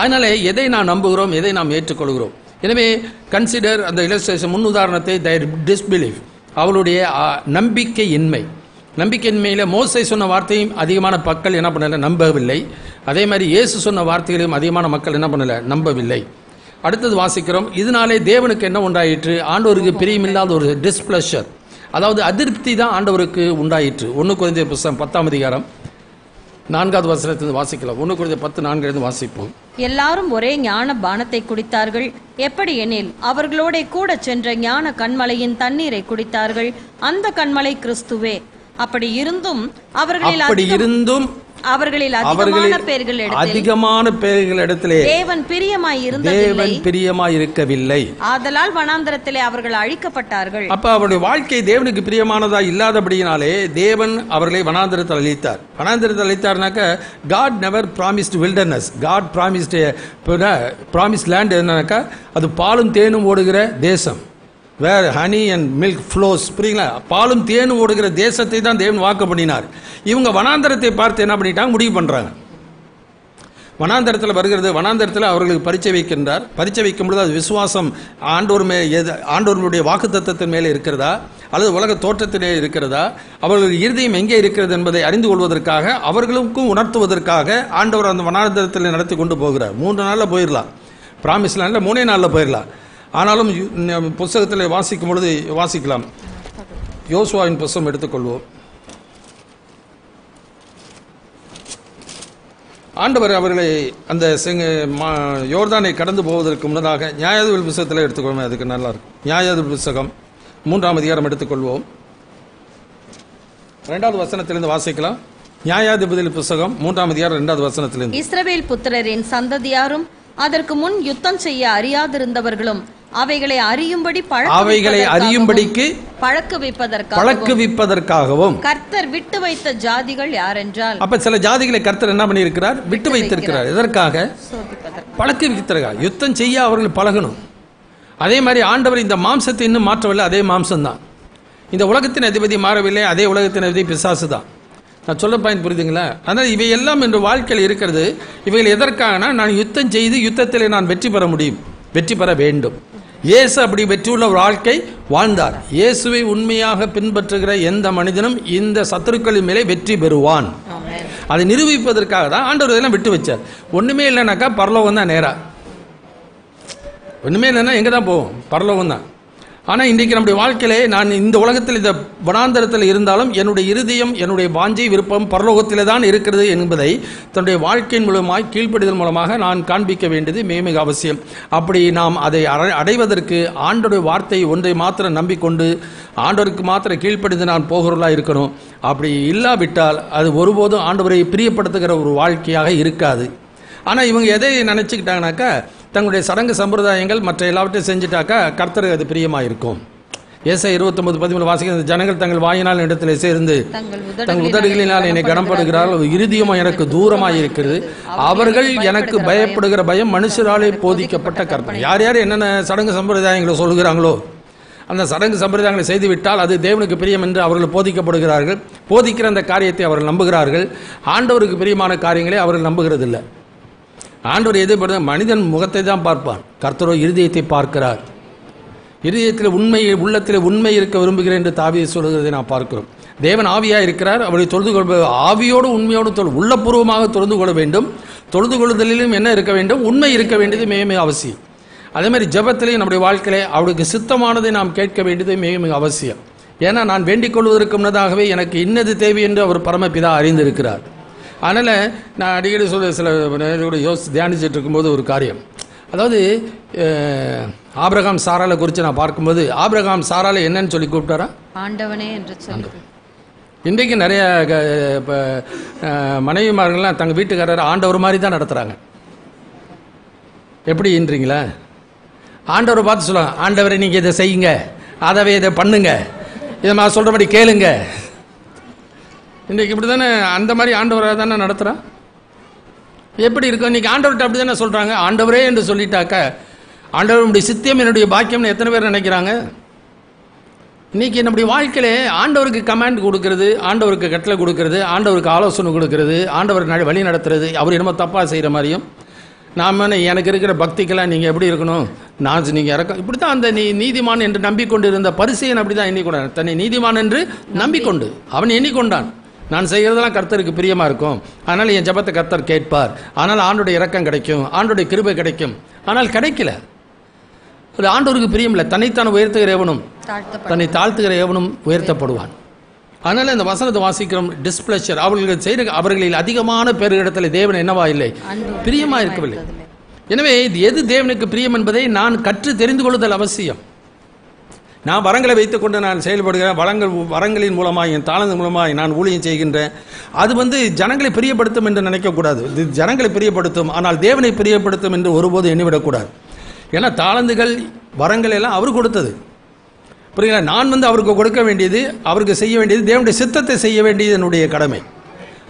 அதனால எதை நாம் நம்புகிறோம், எதை நாம் ஏற்றுக்கொள்கிறோம். எனவே கன்சிடர் அந்த இல்லஸ்ட்ரேஷன் முன் உதாரணத்தை, டிஸ்பிலீஃப், அவளுடைய நம்பிக்கையின்மை. நம்பிக்கையின்மையில் மோசே சொன்ன வார்த்தையும் அதிகமான மக்கள் என்ன பண்ணல, நம்பவில்லை. அதே மாதிரி இயேசு சொன்ன வார்த்தைகளையும் அதிகமான மக்கள் என்ன பண்ணல, நம்பவில்லை. அடுத்தது வாசிக்கிறோம், இதனாலே தேவனுக்கு என்ன உண்டாயிற்று, ஆண்டவருக்கு பிரியமில்லாத ஒரு டிஸ்பிளஷர், அதாவது அதிருப்தி தான் ஆண்டவருக்கு உண்டாயிற்று. 1 கொரிந்தியர் புத்தகம் 10ஆம் அதிகாரம் 4வது வசனத்திலிருந்து வாசிக்கலாம். 1 கொரிந்தியர் 10:4 வாசிப்போம். எல்லாரும் ஒரே ஞான பானத்தை குடித்தார்கள். எப்படி எனில் அவர்களோட கூட சென்ற ஞான கண்மலையின் தண்ணீரை குடித்தார்கள். அந்த கண்மலை கிறிஸ்துவே. அப்படி இருந்தும் அவர்களில் அதிகமான பேர்களிடத்திலே தேவன் பிரியமாய் இருக்கவில்லை. ஆதலால் வனாந்தரத்திலே அவர்கள் அழிக்கப்பட்டார்கள். அப்ப அவருடைய வாழ்க்கை தேவனுக்கு பிரியமானதா இல்லாதபடியினாலே தேவன் அவர்களை வனாந்தரத்தில் அழித்தார். வனாந்தரத்தில் அழித்தார்னாக்க God never promised wilderness. God promised land. என்னன்னாக்கா அது பாலும் தேனும் ஓடுகிற தேசம், வேர் ஹனி அண்ட் மில்க் ஃப்ளோஸ். புரியுங்களா? பாலும் தேனும் ஓடுகிற தேசத்தை தான் தேவன் வாக்கு பண்ணினார். இவங்க வனாந்தரத்தை பார்த்து என்ன பண்ணிட்டாங்க, முடிவு பண்றாங்க. வனாந்தரத்தில் வருகிறது, வனாந்தரத்தில் அவர்களுக்கு பரீட்சை வைக்கின்றார். பரீட்சை வைக்கும் பொழுது அது விசுவாசம் ஆண்டவர்களுடைய வாக்குத்தத்தத்தின் மேலே இருக்கிறதா அல்லது உலக தோற்றத்திலே இருக்கிறதா, அவர்களுடைய இருதயம் எங்கே இருக்கிறது என்பதை அறிந்து கொள்வதற்காக, அவர்களுக்கும் உணர்த்துவதற்காக ஆண்டவர் அந்த வனாந்தரத்தில் நடத்தி கொண்டு போகிறார். 3 நாளில் போயிடலாம், பிராமிஸ் லேண்டில் 3 நாளில் போயிடலாம். ஆனாலும் புஸ்தகத்தில் வாசிக்கும் பொழுது வாசிக்கலாம். யோசுவாவின் புஸ்தகம் எடுத்துக்கொள்வோம். ஆண்டவர் அவர்களை அந்த யோர்தானை கடந்து போவதற்கு முன்னதாக நியாயாதிபதி புஸ்தகத்தில் எடுத்துக்கொள்வோம், அதுக்கு நல்லா இருக்கும். நியாயாதிபதி புஸ்தகம் 3ஆம் அதிகாரம் எடுத்துக்கொள்வோம். 2வது வசனத்திலிருந்து வாசிக்கலாம். நியாயாதிபதி புஸ்தகம் 3ஆம் அதிகாரம் 2வது வசனத்திலிருந்து. இஸ்ரவேல் புத்திரரின் சந்ததியாரும் அதற்கு முன் யுத்தம் செய்ய அறியாதிருந்தவர்களும் அவைகளை அறியும்படிக்கு பழக்குவிப்பதற்காகவும் கர்த்தர் விட்டு வைத்த ஜாதிகள் யாரென்றால், அப்ப சில ஜாதிகளை கர்த்தர் என்ன பண்ணியிருக்கிறார், விட்டு வைத்திருக்கிறார். எதற்காக? பழக்குவித்திருக்கார். யுத்தம் செய்ய அவர்கள் பழகணும். அதே மாதிரி ஆண்டவர் இந்த மாம்சத்தை இன்னும் மாற்றவில்லை, அதே மாம்சம்தான். இந்த உலகத்தின் அதிபதி மாறவில்லை, அதே உலகத்தின் அதிபதி பிசாசு தான். நான் சொல்ல பாயிண்ட் புரியுதுங்களா? அதனால் இவை எல்லாம் என்று வாழ்க்கையில் இருக்கிறது. இவைகள் எதற்காகனா, நான் யுத்தம் செய்து யுத்தத்தில் நான் வெற்றி பெற முடியும், வெற்றி பெற வேண்டும். இயேசு அப்படி வெற்றியுள்ள ஒரு வாழ்க்கை வாழ்ந்தார். இயேசுவை உண்மையாக பின்பற்றுகிற எந்த மனிதனும் இந்த சத்துருக்களின் மேலே வெற்றி பெறுவான். அதை நிரூபிப்பதற்காக தான் ஆண்டவர் இதெல்லாம் விட்டு வச்சார். ஒண்ணுமே இல்லைனாக்கா பரலோகம் தான் நேரா. ஒண்ணுமே இல்லைன்னா எங்கே தான் போவோம்? பரலோகம் தான். ஆனால் இன்றைக்கு நம்முடைய வாழ்க்கையிலே நான் இந்த உலகத்தில் இந்த வனாந்தரத்தில் இருந்தாலும் என்னுடைய இருதயம், என்னுடைய வாஞ்சை, விருப்பம் பரலோகத்திலே தான் இருக்கிறது என்பதை தன்னுடைய வாழ்க்கையின் மூலமாய் கீழ்ப்படிதல் மூலமாக நான் காண்பிக்க வேண்டியது மிக அவசியம். அப்படி நாம் அதை அடைவதற்கு ஆண்டோடைய வார்த்தை ஒன்றை மாத்திரம் நம்பிக்கொண்டு ஆண்டவருக்கு மாத்திரம் கீழ்ப்படிந்து நான் போகிறவர்களாக இருக்கணும். அப்படி இல்லாவிட்டால் அது ஒருபோதும் ஆண்டவரை பிரியப்படுத்துகிற ஒரு வாழ்க்கையாக இருக்காது. ஆனால் இவங்க எதை நினச்சிக்கிட்டாங்கனாக்கா, தங்களுடைய சடங்கு சம்பிரதாயங்கள் மற்ற எல்லாவற்றையும் செஞ்சுட்டாக்கா கர்த்தர் அது பிரியமாக இருக்கும். ஏசாயா 29:13 வாசிக்கிற, ஜனங்கள் தங்கள் வாயினால் இடத்துல சேர்ந்து தங்கள் உதடுகளினால் என்னை கனப்படுகிறார்கள், இருதயமும் எனக்கு தூரமாக இருக்கிறது, அவர்கள் எனக்கு பயப்படுகிற பயம் மனுஷராலே போதிக்கப்பட்ட கற்பனை. யார் யார் என்னென்ன சடங்கு சம்பிரதாயங்களை சொல்கிறாங்களோ அந்த சடங்கு சம்பிரதாயங்களை செய்துவிட்டால் அது தேவனுக்கு பிரியம் என்று அவர்கள் போதிக்கப்படுகிறார்கள். போதிக்கிற அந்த காரியத்தை அவர்கள் நம்புகிறார்கள். ஆண்டவருக்கு பிரியமான காரியங்களை அவர்கள் நம்புகிறதில்லை. ஆண்டவர் எதை மனிதன் முகத்தை தான் பார்ப்பான், கர்த்தரோ இருதயத்தை பார்க்கிறார். இருதயத்தில் உண்மை, உள்ளத்தில் உண்மை இருக்க விரும்புகிறேன் என்று தாவீது சொல்கிறதை நாம் பார்க்கிறோம். தேவன் ஆவியாக இருக்கிறார். அவரை தொழுது கொள்ள ஆவியோடு உண்மையோடு உள்ளபூர்வமாக தொழுது கொள்ள வேண்டும். தொழுது கொள்ளுதலிலும் என்ன இருக்க வேண்டும்? உண்மை இருக்க வேண்டியது மிக அவசியம். அதே மாதிரி ஜெபத்திலையும் நம்முடைய வாழ்க்கையிலே அவருக்கு சித்தமானதை நாம் கேட்க வேண்டியது மிக அவசியம். ஏன்னா நான் வேண்டிக் கொள்வதற்கு முன்னதாகவே எனக்கு இன்னது தேவை என்று அவர் பரமபிதா அறிந்திருக்கிறார். அதனால் நான் அடிக்கடி சில தியானிச்சுட்டு இருக்கும்போது ஒரு காரியம், அதாவது ஆபிரகாம் சாராலை குறித்து நான் பார்க்கும்போது, ஆபிரகாம் சாராலை என்னன்னு சொல்லி கூப்பிட்டாரா? ஆண்டவனே என்று சொல்லி. இன்றைக்கு நிறைய மனைவிமார்கள்லாம் தங்கள் வீட்டுக்காரர் ஆண்டவர் மாதிரி தான் நடத்துகிறாங்க. எப்படின்றீங்களா? ஆண்டவரை பார்த்து சொல்லுவாங்க, ஆண்டவரை நீங்கள் இதை செய்யுங்க, அதவே இதை பண்ணுங்க, இதை நான் சொல்கிறபடி கேளுங்க. இன்றைக்கு இப்படி தானே, அந்த மாதிரி ஆண்டவராக தானே நடத்துகிறான். எப்படி இருக்கும்? இன்றைக்கி ஆண்டவர்கிட்ட அப்படி தானே சொல்கிறாங்க. ஆண்டவரே என்று சொல்லிட்டாக்க ஆண்டவருடைய சித்தியம் என்னுடைய பாக்கியம்னு எத்தனை பேர் நினைக்கிறாங்க? இன்றைக்கி நம்முடைய வாழ்க்கையிலே ஆண்டவருக்கு கமாண்ட் கொடுக்கறது, ஆண்டவருக்கு கட்டளை கொடுக்கறது, ஆண்டவருக்கு ஆலோசனை கொடுக்கறது, ஆண்டவர் வழி நடத்துறது, அவர் என்னமோ தப்பாக செய்கிற மாதிரியும், நாம் எனக்கு இருக்கிற பக்திக்கெல்லாம் நீங்கள் எப்படி இருக்கணும், நான் நீங்கள் இறக்க இப்படி தான் அந்த நீதிமான் என்று நம்பிக்கொண்டு இருந்த பரிசேயன் அப்படி தான் எண்ணிக்கொண்டான். தன்னை நீதிமான் என்று நம்பிக்கொண்டு அவன் எண்ணிக்கொண்டான், நான் செய்கிறதெல்லாம் கர்த்தருக்கு பிரியமாக இருக்கும், அதனால் என் ஜெபத்தை கர்த்தர் கேட்பார், ஆனால் ஆண்டோடைய இரக்கம் கிடைக்கும், ஆண்டோடைய கிருபை கிடைக்கும். ஆனால் கிடைக்கல. அது ஆண்டவருக்கு பிரியம் இல்லை. தன்னைத்தான உயர்த்துகிற எவனும் தன்னை தாழ்த்துகிற எவனும் உயர்த்தப்படுவான். அதனால் இந்த வசனத்தை வாசிக்கிறோம். டிஸ்பிளஷர், அவர்கள் செய்கிற அவர்களில் அதிகமான பேரிடத்தில் தேவன் என்னவா இல்லை, பிரியமாக இருக்கவில்லை. எனவே இது எது தேவனுக்கு பிரியம் என்பதை நான் கற்று தெரிந்து கொள்ளுதல் அவசியம். நான் வரங்களை வைத்துக்கொண்டு நான் செயல்படுகிறேன், வரங்களின் மூலமாக என் தாளந்து மூலமாக நான் ஊழியம் செய்கின்றேன். அது ஜனங்களை பிரியப்படுத்தும் என்று நினைக்கக்கூடாது. இது ஜனங்களை பிரியப்படுத்தும், ஆனால் தேவனை பிரியப்படுத்தும் என்று ஒருபோது எண்ணிவிடக்கூடாது. ஏன்னா தாளந்துகள் வரங்கள் எல்லாம் அவர் கொடுத்தது. புரியுங்களா? நான் அவருக்கு கொடுக்க வேண்டியது, அவருக்கு செய்ய வேண்டியது, தேவனுடைய சித்தத்தை செய்ய வேண்டியது என்னுடைய கடமை.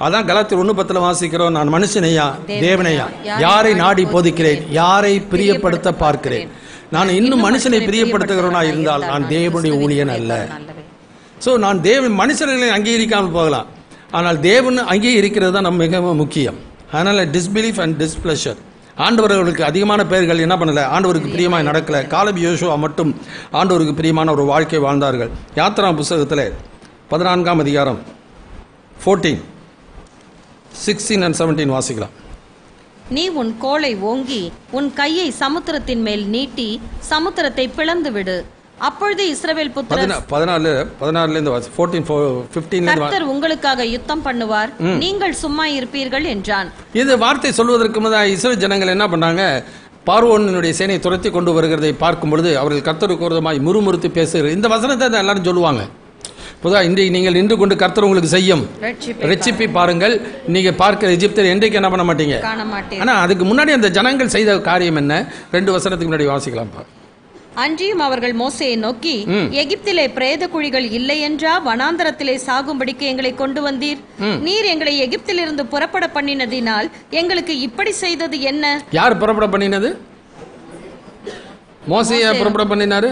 அதான் கலாத்தியர் 1:10 வாசிக்கிறோம், நான் மனுஷனையா தேவனையா யாரை நாடி போதிக்கிறேன், யாரை பிரியப்படுத்த பார்க்கிறேன். நான் இன்னும் மனுஷனை பிரியப்படுத்துகிறவனா இருந்தால் நான் தேவனுடைய ஊழியன் அல்ல. ஸோ நான் மனுஷர்களை அங்கீகரிக்காமல் போகலாம், ஆனால் தேவன் அங்கீகரிக்கிறது தான் நம்ம மிக முக்கியம். அதனால் டிஸ்பிலீஃப் அண்ட் டிஸ்பிளஷர். ஆண்டவர்களுக்கு அதிகமான பேர்கள் என்ன பண்ணலை, ஆண்டவருக்கு பிரியமாக நடக்கலை. காலேப் யோசுவா மட்டும் ஆண்டவருக்கு பிரியமான ஒரு வாழ்க்கை வாழ்ந்தார்கள். யாத்திரா புஸ்தகத்தில் 14ஆம் அதிகாரம் 14, 16 and 17 வாசிக்கலாம். நீ உன் கோலை ஓங்கி உன் கையை சமுத்திரத்தின் மேல் நீட்டி சமுத்திரத்தை பிளந்து விடு. அப்பொழுது இஸ்ரவேல் புத்திரர் 14 கர்த்தர் உங்களுக்காக யுத்தம் பண்ணுவார், நீங்கள் சும்மா இருப்பீர்கள் என்றான். இது வார்த்தை சொல்வதற்கு முன்னாடி இஸ்ரவேல் ஜனங்கள் என்ன பண்ணாங்க, பார்வோனுடைய சேனையை துரத்தி கொண்டு வருகிறதை பார்க்கும் பொழுது அவர்கள் கர்த்தருக்கு விரோதமாய் முறுமுறுத்து பேசுகிறார். இந்த வசனத்தை தான் எல்லாரும் சொல்லுவாங்க. புதா இன்றைக்கு நீங்கள் நின்று கொண்டு கர்த்தர் உங்களுக்கு செய்யும் ரெச்சிப்பி பாருங்கள், நீங்க பார்க்கிற எகிப்தியர் என்றைக்கு என்ன பண்ண மாட்டீங்க. ஆனா அதுக்கு முன்னாடி அந்த ஜனங்கள் செய்த காரியம் என்ன, 2 வசனத்துக்கு முன்னாடி வாசிக்கலாம். அன்றியும் அவர்கள் மோசேயை நோக்கி, எகிப்திலே பிரேத குழிகள் இல்லை என்றா வனாந்தரத்திலே சாகும்படிக்கு எங்களை கொண்டு வந்தீர்? நீர் எங்களை எகிப்திலிருந்து புறப்பட பண்ணினதினால் எங்களுக்கு இப்படி செய்தது என்ன? யார் புறப்பட பண்ணினது? மோசையா புறப்பட பண்ணினாரு.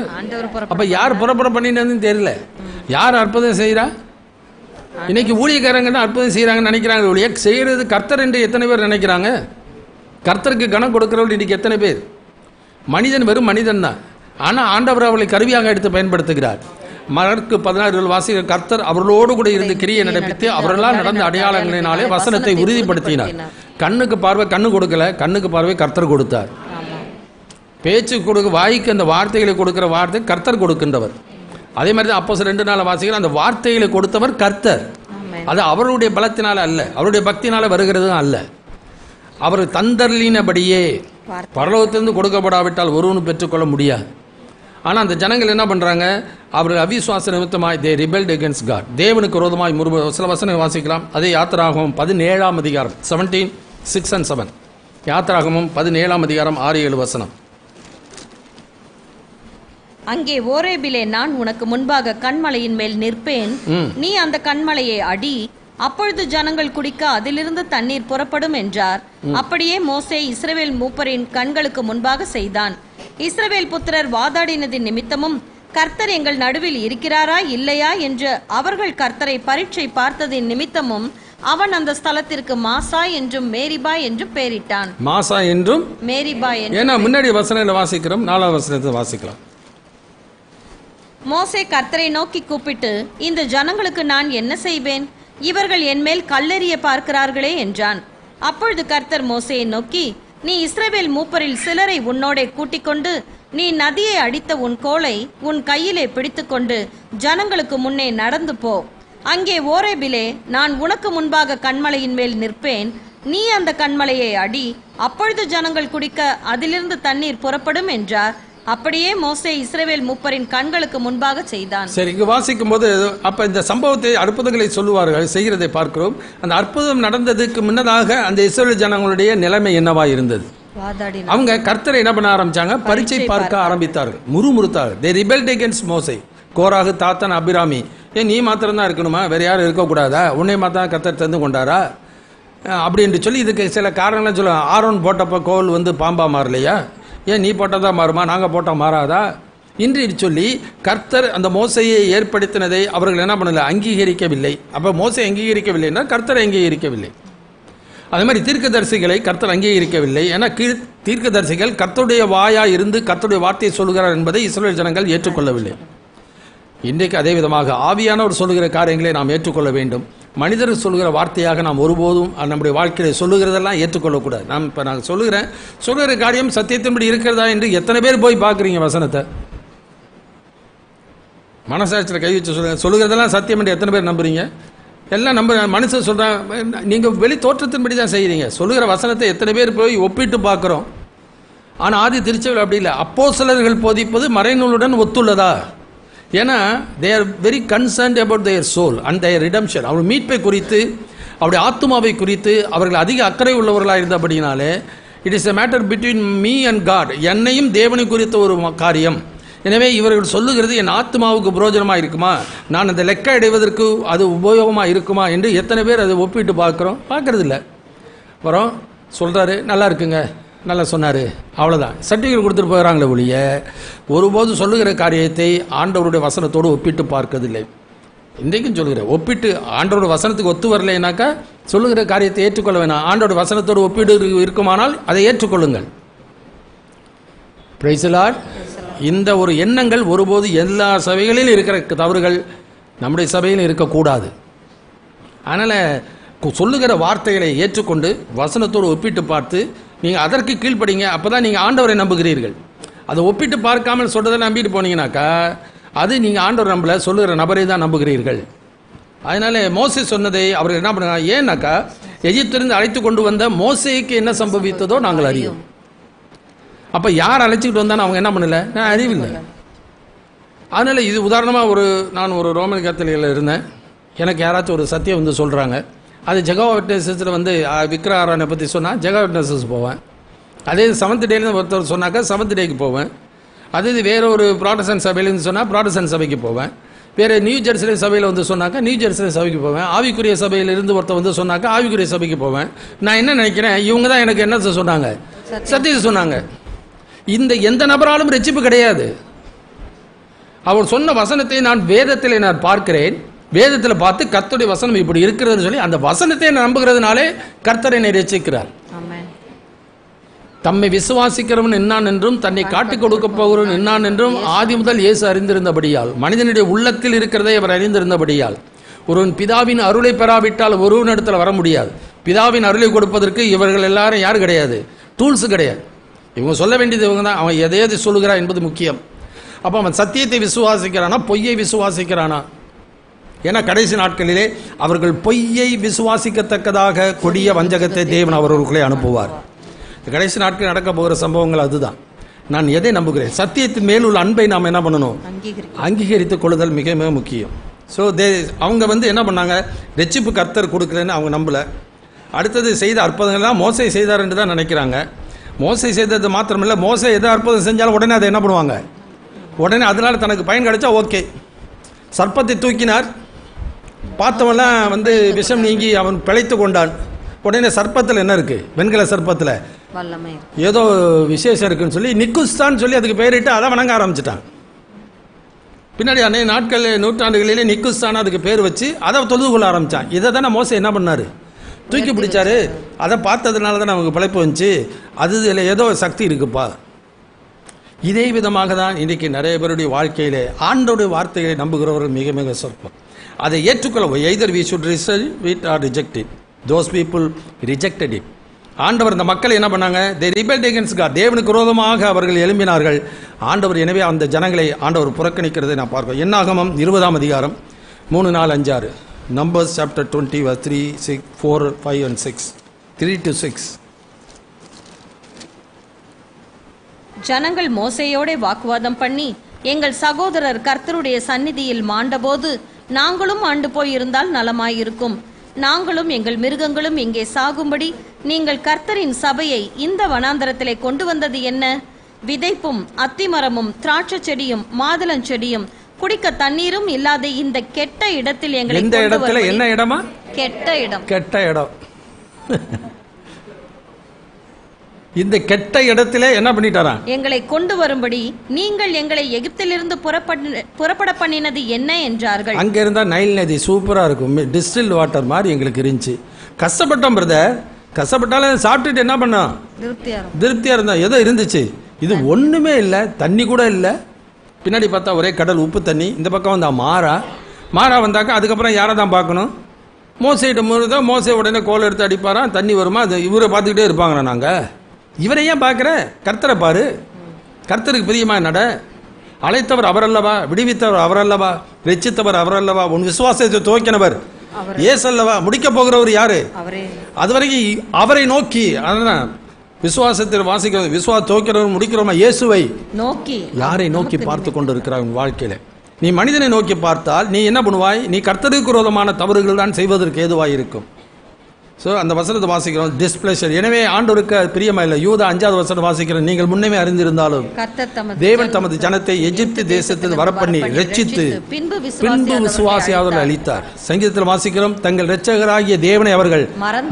அப்ப யார் புறப்பட பண்ணினதுன்னு தெரியல. யார் அற்புதம் செய்யறா? இன்னைக்கு ஊழியக்காரங்க தான் அற்புதம் செய்யறாங்கன்னு நினைக்கிறாங்க. ஊழிய செய்யறது கர்த்தர் என்று எத்தனை பேர் நினைக்கிறாங்க? கர்த்தருக்கு கணம் கொடுக்கிறவர்கள் இன்னைக்கு எத்தனை பேர்? மனிதன் வெறும் மனிதன் தான், ஆனா ஆண்டவர் அவர்களை கருவியாக எடுத்து பயன்படுத்துகிறார். மார்க்கு 16 வாசிக்கிற கர்த்தர் அவர்களோடு கூட இருந்து கிரியை நடப்பித்து அவர்களால் நடந்த அடையாளங்களினாலே வசனத்தை உறுதிப்படுத்தினார். கண்ணுக்கு பார்வை கண்ணு கொடுக்கல, கண்ணுக்கு பார்வை கர்த்தர் கொடுத்தார். பேச்சு கொடுக்க வாய்க்கு அந்த வார்த்தைகளை கொடுக்கிற வார்த்தை கர்த்தர் கொடுக்கின்றவர். அதே மாதிரி தான் அப்போஸ்தலர் 2:4 வாசிக்கிற அந்த வார்த்தைகளை கொடுத்தவர் கர்த்தர். அது அவருடைய பலத்தினால அல்ல, அவருடைய பக்தினால வருகிறதும் அல்ல. அவர் தந்தர்லினபடியே பரலோகத்திலிருந்து கொடுக்கப்படாவிட்டால் ஒருவனும் பெற்றுக்கொள்ள முடியாது. ஆனால் அந்த ஜனங்கள் என்ன பண்ணுறாங்க, அவர்கள் அவிசுவாச நிமித்தமாய் தே ரிபெல்ட் அகேன்ஸ்ட் காட், தேவனுக்கு விரோதமாய் சில வசனம் வாசிக்கலாம். அதே யாத்திராகமம் 17ஆம் அதிகாரம் 17, 6 and 7. யாத்திராகமம் 17ஆம் அதிகாரம் 6-7 வசனம். அங்கே ஓரேபிலே நான் உனக்கு முன்பாக கண்மலையின் மேல் நிற்பேன், நீ அந்த கண்மலையை அடி, அப்பொழுது ஜனங்கள் குடிக்க அதிலிருந்து தண்ணீர் புறப்படும் என்றார். அப்படியே மோசே இஸ்ரவேல் மூப்பரின் கண்களுக்கு முன்பாக செய்தான். இஸ்ரவேல் புத்திரர் வாதாடினதின் நிமித்தமும் கர்த்தர் எங்கள் நடுவில் இருக்கிறாரா இல்லையா என்று அவர்கள் கர்த்தரை பரீட்சை பார்த்ததின் நிமித்தமும் அவன் அந்த ஸ்தலத்திற்கு மாசா என்றும் மேரிபா என்றும் பெயரிட்டான். மாசா என்றும் மேரிபா என்றும். ஏன்னா முன்னாடி வசனத்தை வாசிக்கிறோம், 4ஆம் வசனத்தை வாசிக்கலாம். மோசே கர்த்தரை நோக்கி கூப்பிட்டு, இந்த ஜனங்களுக்கு நான் என்ன செய்வேன்? இவர்கள் என் மேல் கல்லெறிய பார்க்கிறார்களே என்றான். அப்பொழுது கர்த்தர் மோசேயை நோக்கி, நீ இஸ்ரவேல் மூப்பரில் சிலரை உன்னோடே கூட்டிக் கொண்டு நீ நதியை அடித்த உன் கோலை உன் கையிலே பிடித்துக்கொண்டு ஜனங்களுக்கு முன்னே நடந்து போ. அங்கே ஓரேபிலே நான் உனக்கு முன்பாக கண்மலையின் மேல் நிற்பேன், நீ அந்த கண்மலையை அடி, அப்பொழுது ஜனங்கள் குடிக்க அதிலிருந்து தண்ணீர் புறப்படும் என்றார். அப்படியே மோசே இஸ்ரவேல் மூப்பரின் கண்களுக்கு முன்பாக செய்தான். சரி, இங்கு வாசிக்கும் போது அப்ப இந்த சம்பவத்தை அற்புதங்களை சொல்லுவார்கள், செய்கிறதை பார்க்கிறோம். அந்த அற்புதம் நடந்ததுக்கு முன்னதாக அந்த இஸ்ரவேல் ஜனங்களுடைய நிலைமை என்னவா இருந்தது? அவங்க கர்த்தரை என்ன பண்ண ஆரம்பிச்சாங்க, பரீட்சை பார்க்க ஆரம்பித்தார்கள், முறுமுறுத்தார்கள். they rebelled against மோசே. கோராகு, தாத்தன், அபிராமி, நீ மாத்திரம் தான் இருக்கணுமா, வேற யாரும் இருக்கக்கூடாதா, உன்னை மாத்திரம் கர்த்தர் தந்து கொண்டாரா அப்படின்னு சொல்லி இதுக்கு சில காரணங்கள்லாம் சொல்லுவாங்க. ஆரோன் போட்டப்ப கோல் பாம்பா மாறலையா, ஏன் நீ போட்டால் தான் மாறுமா, நாங்கள் போட்டால் மாறாதா இன்று சொல்லி கர்த்தர் அந்த மோசையை ஏற்படுத்தினதை அவர்கள் என்ன பண்ணல, அங்கீகரிக்கவில்லை. அப்போ மோசை அங்கீகரிக்கவில்லைன்னா கர்த்தரை அங்கீகரிக்கவில்லை. அதே மாதிரி தீர்க்கதரிசிகளை கர்த்தர் அங்கீகரிக்கவில்லை. ஏன்னா தீர்க்கதரிசிகள் கர்த்தருடைய வாயா இருந்து கர்த்தருடைய வார்த்தையை சொல்கிறார் என்பதை இஸ்ரவேல் ஜனங்கள் ஏற்றுக்கொள்ளவில்லை. இன்றைக்கு அதே விதமாக ஆவியானவர் சொல்லுகிற காரியங்களை நாம் ஏற்றுக்கொள்ள வேண்டும். மனிதர் சொல்லுகிற வார்த்தையாக நாம் ஒருபோதும் நம்முடைய வாழ்க்கையை சொல்லுகிறதெல்லாம் ஏற்றுக்கொள்ளக்கூடாது. இப்போ நான் சொல்லுகிற காரியம் சத்தியத்தின்படி இருக்கிறதா என்று எத்தனை பேர் போய் பார்க்குறீங்க வசனத்தை? மனசாட்சியில் கை வச்சு சொல்லுகிறதெல்லாம் சத்தியம் என்று எத்தனை பேர் நம்புறீங்க? எல்லாம் மனுஷன் சொல்கிறான், நீங்கள் வெளி தோற்றத்தின்படி தான் செய்கிறீங்க. சொல்லுகிற வசனத்தை எத்தனை பேர் போய் ஒப்பிட்டு பார்க்குறோம். ஆனால் ஆதி திருச்சபையில் அப்படி இல்லை. அப்போஸ்தலர்கள் போதிப்பது மறைநூலுடன் ஒத்துள்ளதா? ஏன்னா they are very concerned about their soul and their redemption. அவர் மீட்பை குறித்து, அவருடைய ஆத்மாவை குறித்து அவர்கள் அதிக அக்கறை உள்ளவர்களாக இருந்தபடினாலே it is a matter between me and God, என்னையும் தேவனை குறித்த ஒரு காரியம். எனவே இவர்கள் சொல்லுகிறது என் ஆத்மாவுக்கு புரோஜனமாக இருக்குமா, நான் அந்த லெக்க அடைவதற்கு அது உபயோகமாக இருக்குமா என்று எத்தனை பேர் அதை ஒப்பிட்டு பார்க்கறது இல்லை. அப்புறம் சொல்கிறாரு, நல்லா இருக்குங்க, நல்லா சொன்னார், அவ்வளோதான், சர்டிஃபிகேட் கொடுத்துட்டு போகிறாங்களே ஒழிய ஒருபோது சொல்லுகிற காரியத்தை ஆண்டவருடைய வசனத்தோடு ஒப்பிட்டு பார்க்கறதில்லை. இன்றைக்கும் சொல்லுகிறேன், ஒப்பிட்டு ஆண்டோட வசனத்துக்கு ஒத்து வரலைனாக்கா சொல்லுகிற காரியத்தை ஏற்றுக்கொள்ள வேணாம். ஆண்டோட வசனத்தோடு ஒப்பீடு இருக்குமானால் அதை ஏற்றுக்கொள்ளுங்கள். Praise the Lord. இந்த ஒரு எண்ணங்கள் ஒருபோது எல்லா சபைகளிலும் இருக்கிற தவறுகள் நம்முடைய சபையில் இருக்கக்கூடாது. அதனால் சொல்லுகிற வார்த்தைகளை ஏற்றுக்கொண்டு வசனத்தோடு ஒப்பிட்டு பார்த்து நீங்கள் அதற்கு கீழ்ப்படிங்க. அப்போ தான் நீங்கள் ஆண்டவரை நம்புகிறீர்கள். அதை ஒப்பிட்டு பார்க்காமல் சொல்கிறத நம்பிட்டு போனீங்கன்னாக்கா அது நீங்கள் ஆண்டவர் நம்பல, சொல்லுகிற நபரை தான் நம்புகிறீர்கள். அதனால் மோசே சொன்னதை அவர்கள் என்ன பண்ணுறாங்க, ஏன்னாக்கா எகிப்திலிருந்து அழைத்து கொண்டு வந்த மோசேக்கு என்ன சம்பவித்ததோ நாங்கள் அறிவோம். அப்போ யார் அழைச்சிக்கிட்டு வந்தாலும் அவங்க என்ன பண்ணலை, நான் அறிவில்லை. அதனால் இது உதாரணமாக நான் ஒரு ரோமன் கத்தோலிக்கில் இருந்தேன். எனக்கு யாராச்சும் ஒரு சத்தியம் வந்து சொல்கிறாங்க, அது ஜெகோவா விட்னஸஸில் வந்து விக்கிர ஆராதனை பற்றி சொன்னால் ஜெகோவா விட்னஸஸ் போவேன். அதே செவன்த் டேலேருந்து ஒருத்தர் சொன்னாக்கா செவன்த் டேக்கு போவேன். அதே இது வேற ஒரு ப்ராட்டஸ்டன்ட் சபையிலேருந்து சொன்னால் ப்ராட்டஸ்டன்ட் சபைக்கு போவேன். வேறு நியூ ஜெர்சிலே சபையில் வந்து சொன்னாக்கா நியூ ஜெர்சிலே சபைக்கு போவேன். ஆவிக்குரிய சபையிலிருந்து ஒருத்தர் வந்து சொன்னாக்கா ஆவிக்குரிய சபைக்கு போவேன். நான் என்ன நினைக்கிறேன், இவங்க தான் எனக்கு என்ன சொன்னாங்க, சத்தியத்தை சொன்னாங்க. இந்த எந்த நபராலும் ரட்சிப்பு கிடையாது. அவர் சொன்ன வசனத்தை நான் வேதத்தில் நான் பார்க்கிறேன். வேதத்தில் பார்த்து கர்த்தருடைய வசனம் இப்படி இருக்கிறதுன்னு சொல்லி அந்த வசனத்தை நம்புகிறதுனாலே கர்த்தர் என்னை ரட்சிக்கிறார். தம்மை விசுவாசிக்கிறவன் என்னான் என்றும் தன்னை காட்டிக் கொடுக்க போகிறவன் என்னான் என்றும் ஆதி முதல் இயேசு அறிந்திருந்தபடியால், மனிதனுடைய உள்ளத்தில் இருக்கிறதை அவர் அறிந்திருந்தபடியால், ஒருவன் பிதாவின் அருளை பெறாவிட்டால் ஒருவனிடத்தில் வர முடியாது. பிதாவின் அருளை கொடுப்பதற்கு இவர்கள் எல்லாரும் யாரும் கிடையாது, டூல்ஸ் கிடையாது. இவங்க சொல்ல வேண்டியது இவங்க தான். அவன் எதையது சொல்லுகிறான் என்பது முக்கியம். அப்போ அவன் சத்தியத்தை விசுவாசிக்கிறானா பொய்யை விசுவாசிக்கிறானா? ஏன்னா கடைசி நாட்களிலே அவர்கள் பொய்யை விசுவாசிக்கத்தக்கதாக கொடிய வஞ்சகத்தை தேவன் அவர்களுக்குள்ளே அனுப்புவார். கடைசி நாட்கள் நடக்க போகிற சம்பவங்கள் அதுதான். நான் எதை நம்புகிறேன், சத்தியத்தின் மேல் உள்ள அன்பை நாம் என்ன பண்ணணும், அங்கீகரித்துக் கொள்ளுதல் மிக மிக முக்கியம். ஸோ அவங்க வந்து என்ன பண்ணாங்க, ரட்சிப்பு கர்த்தர் கொடுக்குறேன்னு அவங்க நம்பலை. அடுத்தது செய்த அற்புதங்கள்லாம் மோசே செய்தார் என்று தான் நினைக்கிறாங்க. மோசை செய்தது மாத்திரமில்லை, மோசை எதை அற்புதம் செஞ்சாலும் உடனே அதை என்ன பண்ணுவாங்க, உடனே அதனால் தனக்கு பயன் கிடைச்சா ஓகே. சர்ப்பத்தை தூக்கினார், பார்த்தவெல்லாம் வந்து விஷம் நீங்கி அவன் பிழைத்து கொண்டான். உடனே சர்ப்பத்தில் என்ன இருக்குது, வெண்கல சர்ப்பத்தில் ஏதோ விசேஷம் இருக்குன்னு சொல்லி நிக்குஸ்தான் சொல்லி அதுக்கு பெயரிட்டு அதை வணங்க ஆரம்பிச்சிட்டான். பின்னாடி அன்றைய நாட்கள் நூற்றாண்டுகளிலே நிக்குஸ்தான் அதுக்கு பேர் வச்சு அதை தொழுது கொள்ள ஆரம்பித்தான். இதை தானே மோசை என்ன பண்ணார், தூக்கி பிடிச்சாரு. அதை பார்த்ததுனால தான் நமக்கு பிழைப்பு வந்துச்சு, அது இதில் ஏதோ சக்தி இருக்குப்பா. இதே விதமாக தான் இன்றைக்கி நிறைய பேருடைய வாழ்க்கையிலே ஆண்டோடைய வார்த்தைகளை நம்புகிறவர்கள் மிக மிக சொற்பம். அதை ஏற்றுக்கொள்ள either we should receive it or reject it. Those people rejected it. ஆண்டவர் இந்த மக்கள் என்ன பண்ணாங்க, தே ரிபெல்ட் அகைன்ஸ்ட் காட். தேவனுக்கு விரோதமாக அவர்கள் எழும்பினார்கள். ஆண்டவர் எனவே அந்த ஜனங்களை ஆண்டவர் புறக்கணிக்கிறதை நான் பார்க்கிறோம். என்னாகமம் 20ஆம் அதிகாரம் 3, 4, 5, 6. Numbers chapter 20 verse 3, 6, 4, 5 and 6. 3 to 6. ஜனங்கள் மோசேயோட வாக்குவாதம் பண்ணி, எங்கள் சகோதரர் கர்த்தருடைய சந்நிதியில் மாண்டபோது நாங்களும் ஆண்டு போயிருந்தால் நலமாயிருக்கும். நாங்களும் எங்கள் மிருகங்களும் இங்கே சாகும்படி நீங்கள் கர்த்தரின் சபையை இந்த வனாந்தரத்திலே கொண்டு வந்தது என்ன? விதைப்பும் அத்திமரமும் திராட்சை செடியும் மாதுளஞ்செடியும் குடிக்க தண்ணீரும் இல்லாத இந்த கெட்ட இடத்தில் எங்களை இந்த இடத்துல என்ன இடமா, கெட்ட இடம், கெட்ட இடம். இந்த கெட்ட இடத்துல என்ன பண்ணிட்டாரா, எங்களை கொண்டு வரும்படி நீங்கள் எங்களை எகிப்திலிருந்து புறப்பட பண்ணினது என்ன என்றார்கள். அங்க இருந்தா நைல் நதி சூப்பரா இருக்கும், டிஸ்டில் வாட்டர் மாதிரி எங்களுக்கு இருந்துச்சு. கஷ்டப்பட்டோம் பிரதர், கஷ்டப்பட்டாலும் சாப்பிட்டுட்டு என்ன பண்ணோம், திருப்தியா இருந்தோம். ஏதோ இருந்துச்சு. இது ஒண்ணுமே இல்லை, தண்ணி கூட இல்லை. பின்னாடி பார்த்தா ஒரே கடல், உப்பு தண்ணி. இந்த பக்கம் வந்தா மாறா வந்தாக்கா அதுக்கப்புறம் யாரை தான் பார்க்கணும், மோசையிட்ட முழுதான். மோசை உடனே கோல் எடுத்து அடிப்பாராம், தண்ணி வருமா, அது இவரை பார்த்துக்கிட்டே இருப்பாங்களா. நாங்கள் இவரை ஏன் பார்க்குற, கர்த்தரை பாரு, கர்த்தருக்கு பிரியமா நட. அழைத்தவர் அவரல்லவா, விடுவித்தவர் அவரல்லவா, வெச்சித்தவர் அவரல்லவா, உன் விசுவாசத்தை துவக்கினவர் ஏசல்லவா, முடிக்க போகிறவர் யாரு, அது வரைக்கும் அவரை நோக்கி. அதுதான் விசுவாசத்தில் வாசிக்கிறது. விசுவாச துவக்கிறவர் முடிக்கிறோமா, இயேசுவை நோக்கி. யாரை நோக்கி பார்த்து கொண்டு இருக்கிறார் வாழ்க்கையில. நீ மனிதனை நோக்கி பார்த்தால் நீ என்ன பண்ணுவாய்? நீ கர்த்தருக்கு விரோதமான தவறுகள் தான் செய்வதற்கு ஏதுவாய் இருக்கும். ஸோ அந்த வசனத்தை வாசிக்கிறோம், டிஸ்பிளஷர். எனவே ஆண்டவருக்கு பிரியமா இல்லை. யூதா 5வது வசனம் வாசிக்கிறோம், நீங்கள் முன்னமே அறிந்திருந்தாலும் தேவன் தமது ஜனத்தை எகிப்து தேசத்தில் வரப்பண்ணி ரட்சித்து பின்பு விசுவாசியாளர்கள் அளித்தார். சங்கீதத்தில் வாசிக்கிறோம், தங்கள் இரட்சகராகிய தேவனை அவர்கள்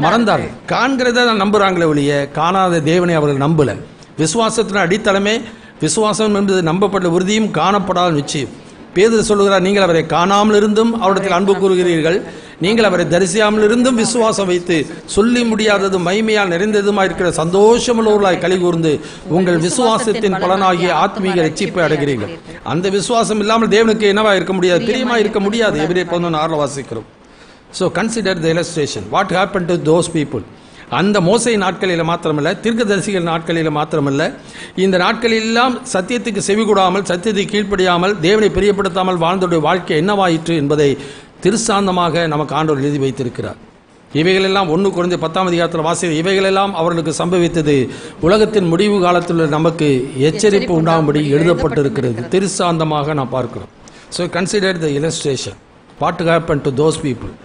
மறந்தார்கள். காண்கிறத நம்புறாங்களே ஒழிய காணாத தேவனை அவர்கள் நம்பல. விசுவாசத்தின் அடித்தளமே விசுவாசம் என்பது நம்பப்பட்ட உறுதியும் காணப்படாத நிச்சயம். பேதுரு சொல்லுகிறார், நீங்கள் அவரை காணாமல் இருந்தும் அவரிடத்தில் அன்பு கூறுகிறீர்கள், நீங்கள் அவரை தரிசியாமல் இருந்தும் விசுவாசம் வைத்து சொல்லி முடியாததும் மகிமையால் நிறைந்ததுமா இருக்கிற சந்தோஷமுள்ளவர்களாய் களி கூர்ந்து உங்கள் விசுவாசத்தின் பலனாகிய ஆத்மீக ரட்சிப்பை அடைகிறீர்கள். அந்த விசுவாசம் இல்லாமல் தேவனுக்கு என்னவா இருக்க முடியாது? பிரியமா இருக்க முடியாது. எபிரேயர் 11:6 வாசிக்கிறோம். So consider the illustration. What happen to those people? அந்த மோசை நாட்களில் மாத்திரமல்ல, தீர்க்கதரிசிகள் நாட்களில் மாத்திரமல்ல, இந்த நாட்களெல்லாம் சத்தியத்துக்கு செவிகூடாமல், சத்தியத்தை கீழ்ப்படியாமல், தேவனை பிரியப்படுத்தாமல் வாழ்ந்தோடைய வாழ்க்கை என்னவாயிற்று என்பதை திருசாந்தமாக நமக்கு ஆண்டவர் எழுதி வைத்திருக்கிறார். இவைகளெல்லாம் 1 கொரிந்தியர் 10ஆம் அதிகாரத்தில் வாசிக்கிற இவைகளெல்லாம் அவர்களுக்கு சம்பவித்தது உலகத்தின் முடிவு காலத்தில் நமக்கு எச்சரிப்பு உண்டாகும்படி எழுதப்பட்டிருக்கிறது. திருசாந்தமாக நாம் பார்க்கிறோம். So consider the illustration. What happen to those people?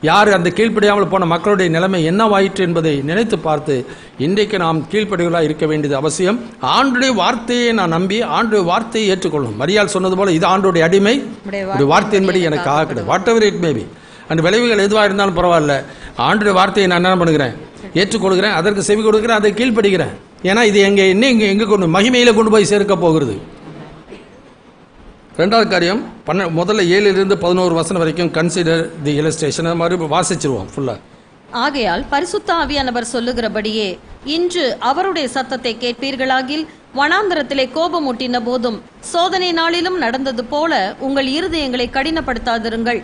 யார் அந்த கீழ்ப்படியாமல் போன மக்களுடைய நிலைமை என்னவாயிற்று என்பதை நினைத்து பார்த்து இன்றைக்கு நாம் கீழ்ப்படிகளாக இருக்க வேண்டியது அவசியம். ஆண்டுடைய வார்த்தையை நான் நம்பி ஆண்டுடைய வார்த்தையை ஏற்றுக்கொள்ளும். மரியாள் சொன்னது போல, இது ஆண்டுடைய அடிமை, வார்த்தையின்படி எனக்கு ஆகக்கூடாது. வாட் எவர் இட் மேபி, அந்த விளைவுகள் எதுவாக இருந்தாலும் பரவாயில்ல, ஆண்டுடைய வார்த்தையை நான் என்ன பண்ணுகிறேன்? ஏற்றுக்கொள்கிறேன், அதற்கு செவி கொடுக்கிறேன், அதை கீழ்ப்படுகிறேன். ஏன்னா இது எங்கே கொண்டு மகிமையில கொண்டு போய் சேர்க்க போகிறது. 2வது காரியம், முதல்ல 7 - 11 வசனம் வரைக்கும் கன்சிடர் தி illustration. மறுபடியும் வாசிச்சிருவோம் ஃபுல்லா. ஆகையால் பரிசுத்த ஆவியானவர் சொல்லுகிறபடியே இன்று அவருடைய சத்தத்தை கேட்பீர்களாகில், வனாந்தரத்திலே கோபமூட்டின போதும் சோதனை நாளிலும் நடந்தது போல உங்கள் இருதயங்களை கடினப்படுத்தாதிருங்கள்.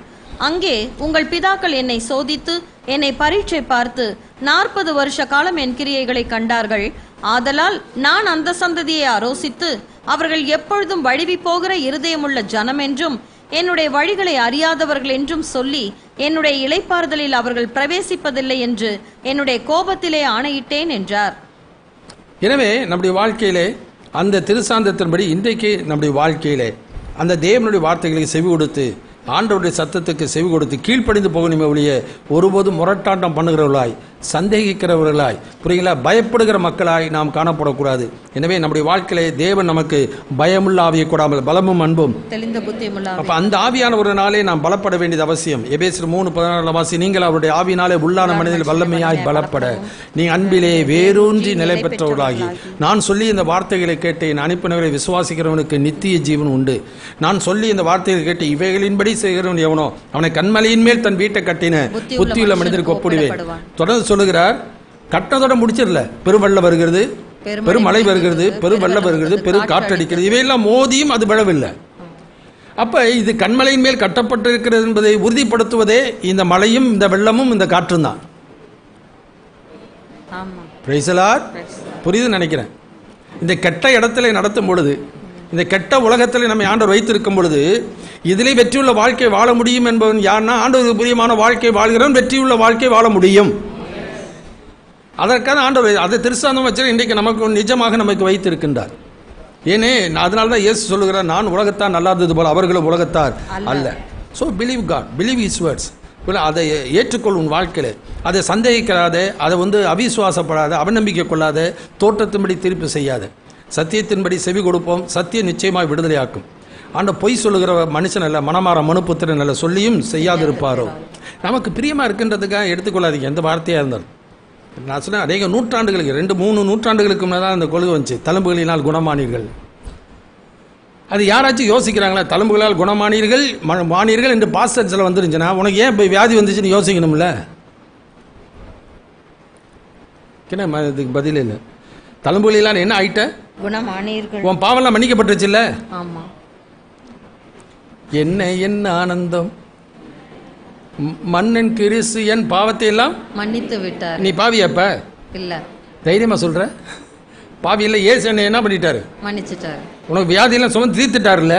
அங்கே உங்கள் பிதாக்கள் என்னை சோதித்து என்னை பரீட்சை பார்த்து 40 வருஷ காலம் என் கிரியைகளை கண்டார்கள். ஆதலால் நான் அந்த சந்ததியை ஆரோசித்து அவர்கள் எப்பொழுதும் வழுவி போகிற இருதயமுள்ள ஜனம் என்றும் என்னுடைய வழிகளை அறியாதவர்கள் என்றும் சொல்லி என்னுடைய இளைப்பாறுதலில் அவர்கள் பிரவேசிப்பதில்லை என்று என்னுடைய கோபத்திலே ஆணையிட்டேன் என்றார். எனவே நம்முடைய வாழ்க்கையிலே அந்த திருசாந்தத்தின்படி இன்றைக்கு நம்முடைய வாழ்க்கையிலே அந்த தேவனுடைய வார்த்தைகளுக்கு செவி கொடுத்து ஆண்டவருடைய சத்தத்துக்கு செவி கொடுத்து கீழ்ப்படிந்து போகணுமே ஒழிய ஒருபோதும் முரட்டாட்டம் பண்ணுகிறவர்களாய், சந்தேகிக்கிறவர்களாய், புரியுங்களா, பயப்படுகிற மக்களாய் நாம் காணப்படக்கூடாது. எனவே நம்முடைய வாழ்க்கையிலே தேவன் நமக்கு பயமுள்ள ஆவியை கூடாமல் பலமும் அன்பும் தெளிந்த புத்தியும். அப்ப அந்த ஆவியான ஒரு நாளே நாம் பலப்பட வேண்டியது அவசியம். எபேசியர் 3:14 வாசி, நீங்கள் அவருடைய ஆவியினாலே உள்ளான மனிதனில் வல்லமையாய் பலப்பட நீ அன்பிலே வேரூன்றி நிலை பெற்றவர்களாகி, நான் சொல்லி இந்த வார்த்தைகளை கேட்டு என் அனுப்பினவரை விசுவாசிக்கிறவனுக்கு நித்திய ஜீவன் உண்டு. நான் சொல்லி இந்த வார்த்தைகளை கேட்டு இவைகளின்படி செய்கிறவன் எவனோ அவனை கண்மலையின் மேல் தன் வீட்டை கட்டின புத்தியுள்ள மனிதருக்கு ஒப்புடுவேன். தொடர்ந்து சொல்லுகிறார், கட்டத்தோட முடிச்சிடல. பெருவெள்ளம் வருகிறது, பெருமழை வருகிறது, பெருவெள்ளம் வருகிறது, பெரு காற்றடிக்கிறது, இவையெல்லாம் மோதியும் அது விழவில்லை. அப்ப இது கண்மலையின் மேல் கட்டப்பட்டிருக்கிறது என்பதை உறுதிப்படுத்துவதே இந்த மழையும் இந்த வெள்ளமும் இந்த காற்றும் தான். புரியுது நினைக்கிறேன். இந்த கெட்ட இடத்துல நடத்தும் பொழுது, இந்த கெட்ட உலகத்தில் நம்ம ஆண்டவர் வைத்திருக்கும் பொழுது இதிலே வெற்றியுள்ள வாழ்க்கை வாழ முடியும் என்பவன் யாருன்னா, ஆண்டவருக்கு பிரியமான வாழ்க்கை வாழ்கிறவன் வெற்றியுள்ள வாழ்க்கை வாழ முடியும். அதற்கான ஆண்டவர் அதை திருசாந்தம் வச்சு இன்றைக்கு நமக்கு நிஜமாக நமக்கு வைத்திருக்கின்றார். ஏனே அதனால்தான் இயேசு சொல்லுகிறார், நான் உலகத்தார் நல்லாதது போல அவர்களும் உலகத்தார் அல்ல. So believe God, believe his words. அதை ஏற்றுக்கொள் உன் வாழ்க்கையில். அதை சந்தேகிக்காத, அதை அவிசுவாசப்படாத, அவநம்பிக்கை கொள்ளாத, தோற்றத்தின்படி திருப்பி செய்யாத, சத்தியத்தின்படி செவி கொடுப்போம். சத்தியம் நிச்சயமாக விடுதலையாக்கும். ஆண்ட பொய் சொல்லுகிற மனுஷன் அல்ல, மனமாற மனுப்புத்திரன் அல்ல, சொல்லியும் செய்யாதிருப்பாரோ. நமக்கு பிரியமாக இருக்கின்றதுக்காக எடுத்துக்கொள்ளாதீங்க எந்த வார்த்தையாக இருந்தாலும். நான் சொன்னேன், அநேக நூற்றாண்டுகளுக்கு 2-3 நூற்றாண்டுகளுக்கு முன்னே தான் அந்த கொள்கை வந்துச்சு, தழும்புகளினால் குணமானீர்கள். அது யாராச்சும் யோசிக்கிறாங்களா? தழும்புகளால் குணமானீர்கள் மானீர்கள் என்று பாஸ்டர்ஸில் வந்துருந்துச்சுன்னா உனக்கு ஏன் இப்போ வியாதி வந்துச்சுன்னு யோசிக்கணும்ல? இதுக்கு பதில் இல்லை. தழும்புகளினால் என்ன ஆயிட்ட? குணமானீர்கள். உன் பாவெல்லாம் மன்னிக்கப்பட்டுருச்சு இல்ல? என்ன ஆனந்தம், மன்னன் கிறிஸ்து என் பாவத்தை எல்லாம் மன்னித்து விட்டார். நீ பாவியப்ப இல்ல? தைரியமா சொல்ற பாவி இல்ல. ஏசு என்ன பண்ணிட்டாரு? மன்னிச்சிட்டாரு. உனக்கு வியாதி எல்லாம் சுமந்து தீர்த்துட்டாருல்ல?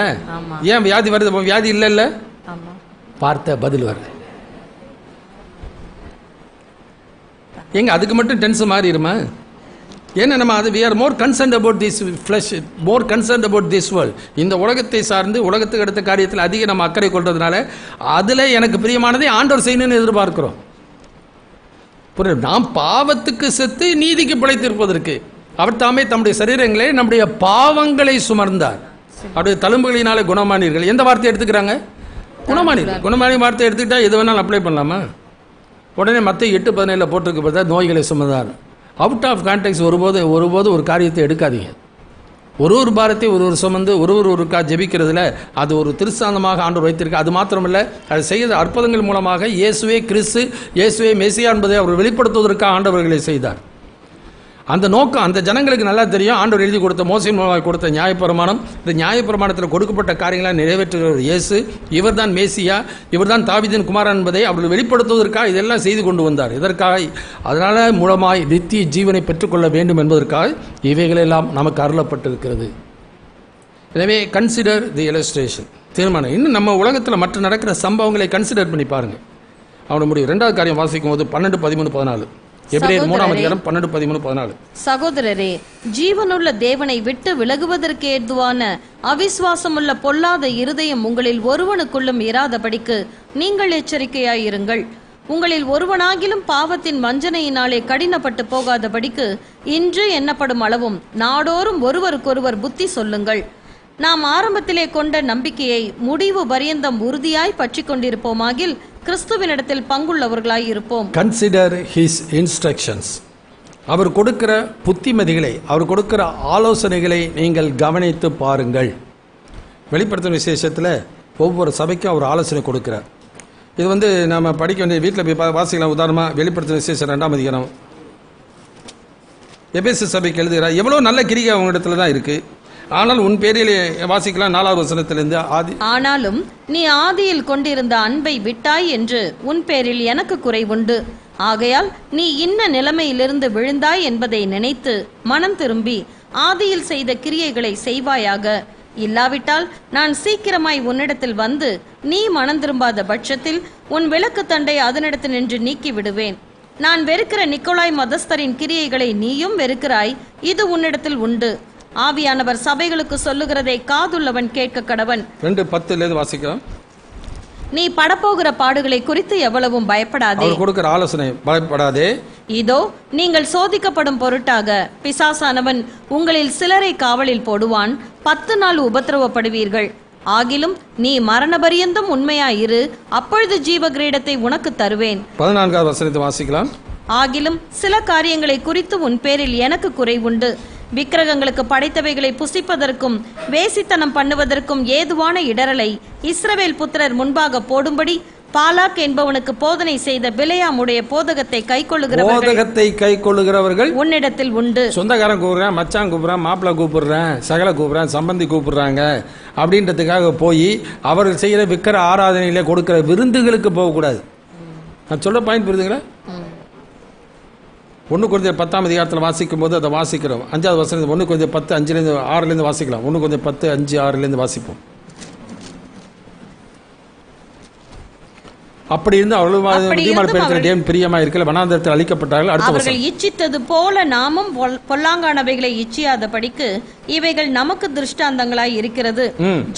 ஏன் வியாதி வருது? வியாதி இல்ல இல்ல? பார்த்த பதில் வர எங்க அதுக்கு மட்டும் டென்ஸ் மாறிடுமா? ஏன்னா நம்ம அது we are more concerned about this flesh, more concerned about this world. இந்த உலகத்தை சார்ந்து உலகத்துக்கு அடுத்த காரியத்தில் அதிக நம்ம அக்கறை கொள்றதுனால அதில் எனக்கு பிரியமானதை ஆண்டவர் செய்யணும்னு எதிர்பார்க்கிறோம். புரியுது? நாம் பாவத்துக்கு செத்து நீதிக்கு பிழைத்திருப்பதற்கு அவர் தாமே தம்முடைய சரீரங்களே நம்முடைய பாவங்களை சுமர்ந்தார். அவருடைய தழும்புகளினாலே குணமானீர்கள். எந்த வார்த்தை எடுத்துக்கிறாங்க? குணமானீர்கள். குணமானி வார்த்தை எடுத்துக்கிட்டா எது வேணாலும் அப்ளை பண்ணலாமா? உடனே மத்திய 8:17 போட்டிருக்கு பார்த்தா நோய்களை சுமந்தார். அவுட் ஆஃப் கான்டெக்ட் ஒருபோது ஒரு காரியத்தை எடுக்காதீங்க. ஒரு பாரத்தை ஒரு சுமந்து ஒருக்கா ஜெபிக்கிறதுல அது ஒரு திருஸ்தாந்தமாக ஆண்டவர் வைத்திருக்க. அது மாத்திரமல்ல, அது செய்த அற்புதங்கள் மூலமாக இயேசுவே கிறிஸ்து, இயேசுவே மெசியா என்பதை அவர் வெளிப்படுத்துவதற்காக ஆண்டவர்களை செய்தார். அந்த நோக்கம் அந்த ஜனங்களுக்கு நல்லா தெரியும். ஆண்டவர் எழுதி கொடுத்த மோசையின் மூலமாக கொடுத்த நியாயப்பிரமாணம், இந்த நியாயப்பிரமாணத்தில் கொடுக்கப்பட்ட காரியங்களை நிறைவேற்றுகிறது இயேசு, இவர் தான் மேசியா, இவர் தான் தாவீதின் குமாரன் என்பதை அவர்கள் வெளிப்படுத்துவதற்காக இதெல்லாம் செய்து கொண்டு வந்தார். இதற்காக அதனால மூலமாய் நித்திய ஜீவனை பெற்றுக்கொள்ள வேண்டும் என்பதற்காக இவைகளெல்லாம் நமக்கு அருளப்பட்டிருக்கிறது. எனவே கன்சிடர் தி இல்லஸ்ட்ரேஷன், தீர்மானம். இன்னும் நம்ம உலகத்தில் மற்ற நடக்கிற சம்பவங்களை கன்சிடர் பண்ணி பாருங்க. அவனோட முடிவு 2வது காரியம் வாசிக்கும் போது 12, 13, 14. எபிரேயர் 3ஆம் அதிகாரம் 12, 13, 14. சகோதரரே, ஜீவனுள்ள தேவனை விட்டு விலகுவதற்கு ஏதுவான அவிசுவாசமுள்ள பொல்லாத இருதயம் உங்களில் ஒருவனுக்குள்ளும் இராதபடிக்கு நீங்கள் எச்சரிக்கையாயிருங்கள். உங்களில் ஒருவனாகிலும் பாவத்தின் வஞ்சனையினாலே கடினப்பட்டு போகாதபடிக்கு இன்று எண்ணப்படும் அளவும் நாடோறும் ஒருவருக்கொருவர் புத்தி சொல்லுங்கள். நாம் ஆரம்பத்திலே கொண்ட நம்பிக்கையை முடிவு பரியந்தம் உறுதியாய் பற்றி கொண்டிருப்போமாகில் கிறிஸ்துவினிடத்தில் பங்குள்ளவர்களாய் இருப்போம். Consider his instructions. அவர் கொடுக்கிற புத்திமதிகளை, அவர் கொடுக்கிற ஆலோசனைகளை நீங்கள் கவனித்து பாருங்கள். வெளிப்படுத்தும் விசேஷத்தில் ஒவ்வொரு சபைக்கும் அவர் ஆலோசனை கொடுக்கிறார். இது நம்ம படிக்க வேண்டிய வீட்டில் போய் வாசிக்கலாம். உதாரணமாக வெளிப்படுத்தும் விசேஷம் 2ஆம் அதிகாரம் எபேசு சபைக்கு எழுதுகிறார். எவ்வளோ நல்ல கிரிகை அவங்க இடத்துல தான் இருக்குது. ஆனால் உன் பேரிலே வாசிக்கலாம் 4வது வசனத்திலிருந்து. ஆனாலும் நீ ஆதியில் கொண்டிருந்த அன்பை விட்டாய் என்று உன் பேரில் எனக்கு குறைவுண்டு. ஆகையால் நீ இன்ன நிலைமையிலிருந்து விழுந்தாய் என்பதை நினைத்து மனம் திரும்பி ஆதியில் செய்த கிரியைகளை செய்வாயாக. இல்லாவிட்டால் நான் சீக்கிரமாய் உன்னிடத்தில் வந்து நீ மனம் திரும்பாத பட்சத்தில் உன் விளக்கு தண்டை அதனிடத்தில் நின்று நீக்கி விடுவேன். நான் வெறுக்கிற நிக்கோலாய் மதஸ்தரின் கிரியைகளை நீயும் வெறுக்கிறாய், இது உன்னிடத்தில் உண்டு. ஆவியானவர் சபைகளுக்கு சொல்லுகிறதை காதுள்ளவன் கேட்க கடவன். 2:10 வாசிக்கலாம். நீ படப்போகிற பாடுகளை குறித்து எவ்வளவும் பயப்படாதே. அவர் கொடுக்கிற ஆலோசனை, பயப்படாதே. இதோ நீங்கள் சோதிக்கப்படும் பொருட்டாக பிசாசானவன் உங்களில் சிலரை காவலில் போடுவான். 10 நாள் உபத்திரவப்படுவீர்கள். ஆகிலும் நீ மரண பரியந்தம் உண்மையாயிரு, அப்பொழுது ஜீவ கிரீடத்தை உனக்கு தருவேன். 14வது வசனத்தை வாசிக்கலாம். ஆகிலும் சில காரியங்களை குறித்து உன் பேரில் எனக்கு குறைவுண்டு. விக்கிரகங்களுக்கு படைத்தவைகளை புசிப்பதற்கும் வேசித்தனம் பண்ணுவதற்கும் ஏதுவான இடரலை இஸ்ரவேல் புத்திரர் முன்பாக போடும்படி பாலாக் என்பவனுக்கு போதனை செய்த பிலேயாமுடைய போதகத்தை கைக்கொள்ளுகிறவர்கள் உன்னிடத்தில் உண்டு. சொந்தக்காரன் கூப்பிடுறேன், மச்சான் கூப்பிடுறேன், மாப்பிள்ளை கூப்பிடுறேன், சகல கூப்பிடுறேன், சம்பந்தி கூப்பிடுறாங்க அப்படின்றதுக்காக போய் அவர்கள் செய்கிற விக்கிர ஆராதனையில கொடுக்கிற விருந்துகளுக்கு போகக்கூடாது. நான் சொல்ல பாயிண்ட் புரியுதுங்களா? 1 கொரிந்தியர் 10ஆம் அதிகாரத்தில் வாசிக்கும் போது அதை வாசிக்கிறோம். 5வது வசனம் 1 கொரிந்தியர் 10, 5லேருந்து 6லேருந்து வாசிக்கலாம். 1 கொரிந்தியர் 10, 5, 6லேருந்து வாசிப்போம். அப்படி இருந்து அவர்கள் பிரியமா இருக்கல வனாந்தரத்தில் அழிக்கப்பட்டார்கள். அவர்கள் இச்சித்தது போல நாமும் பொல்லாங்கானவைகளை இச்சியாதபடிக்கு இவைகள் நமக்கு திருஷ்டாந்தங்களாய் இருக்கிறது.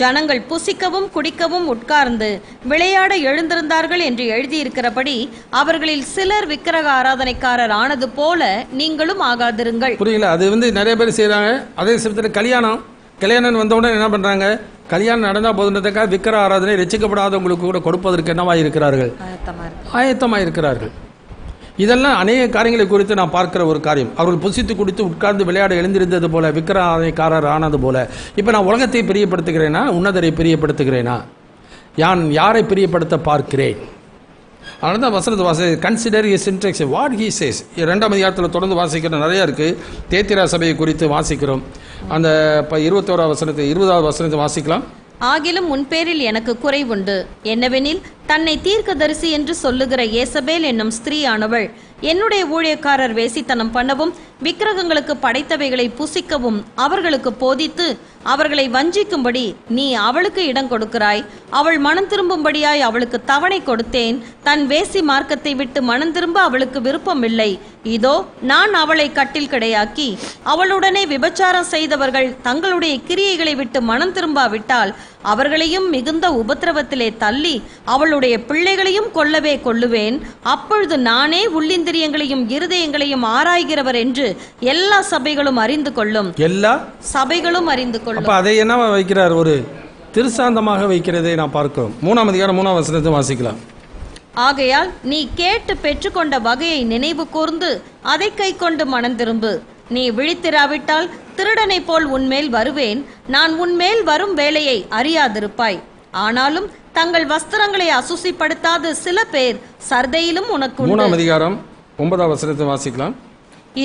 ஜனங்கள் புசிக்கவும் குடிக்கவும் உட்கார்ந்து விளையாட எழுந்திருந்தார்கள் என்று எழுதியிருக்கிறபடி அவர்களில் சிலர் விக்கிரக ஆராதனைக்காரர் ஆனது போல நீங்களும் ஆகாதிருங்கள். புரியல? அது நிறைய பேர் செய்யறாங்க. அதே சமயத்தில் கல்யாணம் வந்தவுடனே என்ன பண்றாங்க? கல்யாணம் நடந்தா போதுன்றதுக்காக விக்கிர ஆராதனை ரட்சிக்கப்படாதவங்களுக்கு கூட கொடுப்பதற்கு என்னவாக இருக்கிறார்கள்? ஆயத்தமாக இருக்கிறார்கள். இதெல்லாம் அநேக காரியங்களை குறித்து நான் பார்க்கிற ஒரு காரியம். அவர்கள் புசித்து குடித்து உட்கார்ந்து விளையாட எழுந்திருந்தது போல விக்கிர ஆராதனைக்காரர் ஆனது போல. இப்போ நான் உலகத்தை பிரியப்படுத்துகிறேனா, உன்னதரை பிரியப்படுத்துகிறேனா? யாரை பிரியப்படுத்த பார்க்கிறேன்? அதனால தான் வசனத்தை consider is instruction what he says. 2ஆம் அதிகாரத்தில் தொடர்ந்து வாசிக்கிற நிறையா இருக்குது. தேத்திரா சபையை குறித்து வாசிக்கிறோம். அந்த 21வது வசனத்தை 20வது வசனத்தை வாசிக்கலாம். ஆகிலும் உன் பேரில் எனக்கு குறைவுண்டு. என்னவெனில் தன்னை தீர்க்கதரிசி என்று சொல்லுகிற ஏசபேல் என்னும் ஸ்திரீயானவள் என்னுடைய ஊழியக்காரர் வேசித்தனம் பண்ணவும் விக்கிரகங்களுக்கு படைத்தவைகளை புசிக்கவும் அவர்களுக்கு போதித்து அவர்களை வஞ்சிக்கும்படி நீ அவளுக்கு இடம் கொடுக்கிறாய். அவள் மனம் திரும்பும்படியாய் அவளுக்கு தவணை கொடுத்தேன். தன் வேசி மார்க்கத்தை விட்டு மனம் திரும்ப அவளுக்கு விருப்பமில்லை. இதோ நான் அவளை கட்டில் கிடையாக்கி அவளுடனே விபச்சாரம் செய்தவர்கள் தங்களுடைய கிரியைகளை விட்டு மனம் திரும்பாவிட்டால் அவர்களையும் மிகுந்த உபத்திரவத்திலே தள்ளி அவளுடைய பிள்ளைகளையும் கொல்லவே கொல்லுவேன். அப்பொழுது நானே உள்ளிந்திரியங்களையும் இருதயங்களையும் ஆராய்கிறவர் என்று எல்லா சபைகளும் அறிந்து கொள்ளும். எல்லா சபைகளும் அறிந்து கொள்ளும். அப்ப அதை என்ன வைக்கிறார்? ஒரு திருசாந்தமாக வைக்கிறதை நாம் பார்க்கிறோம். 3ஆம் அதிகாரம் 3ஆம் வசனத்தை வாசிக்கலாம். ஆகையால் நீ கேட்டு பெற்றுக்கொண்ட வகையை நினைவு கூர்ந்து அதை கை கொண்டு மனம் திரும்பு. நீ விழித்திராவிட்டால் திருடனை போல் உன்மேல் வருவேன். நான் உன்மேல் வரும் வேலையை அறியாதிருப்பாய். ஆனாலும் தங்கள் வஸ்திரங்களை அசுசிப்படுத்தாத சில பேர் சர்தையிலும் உனக்கு உண்டு. 3ஆம் அதிகாரம் 9ஆம் வசனத்தை வாசிக்கலாம்.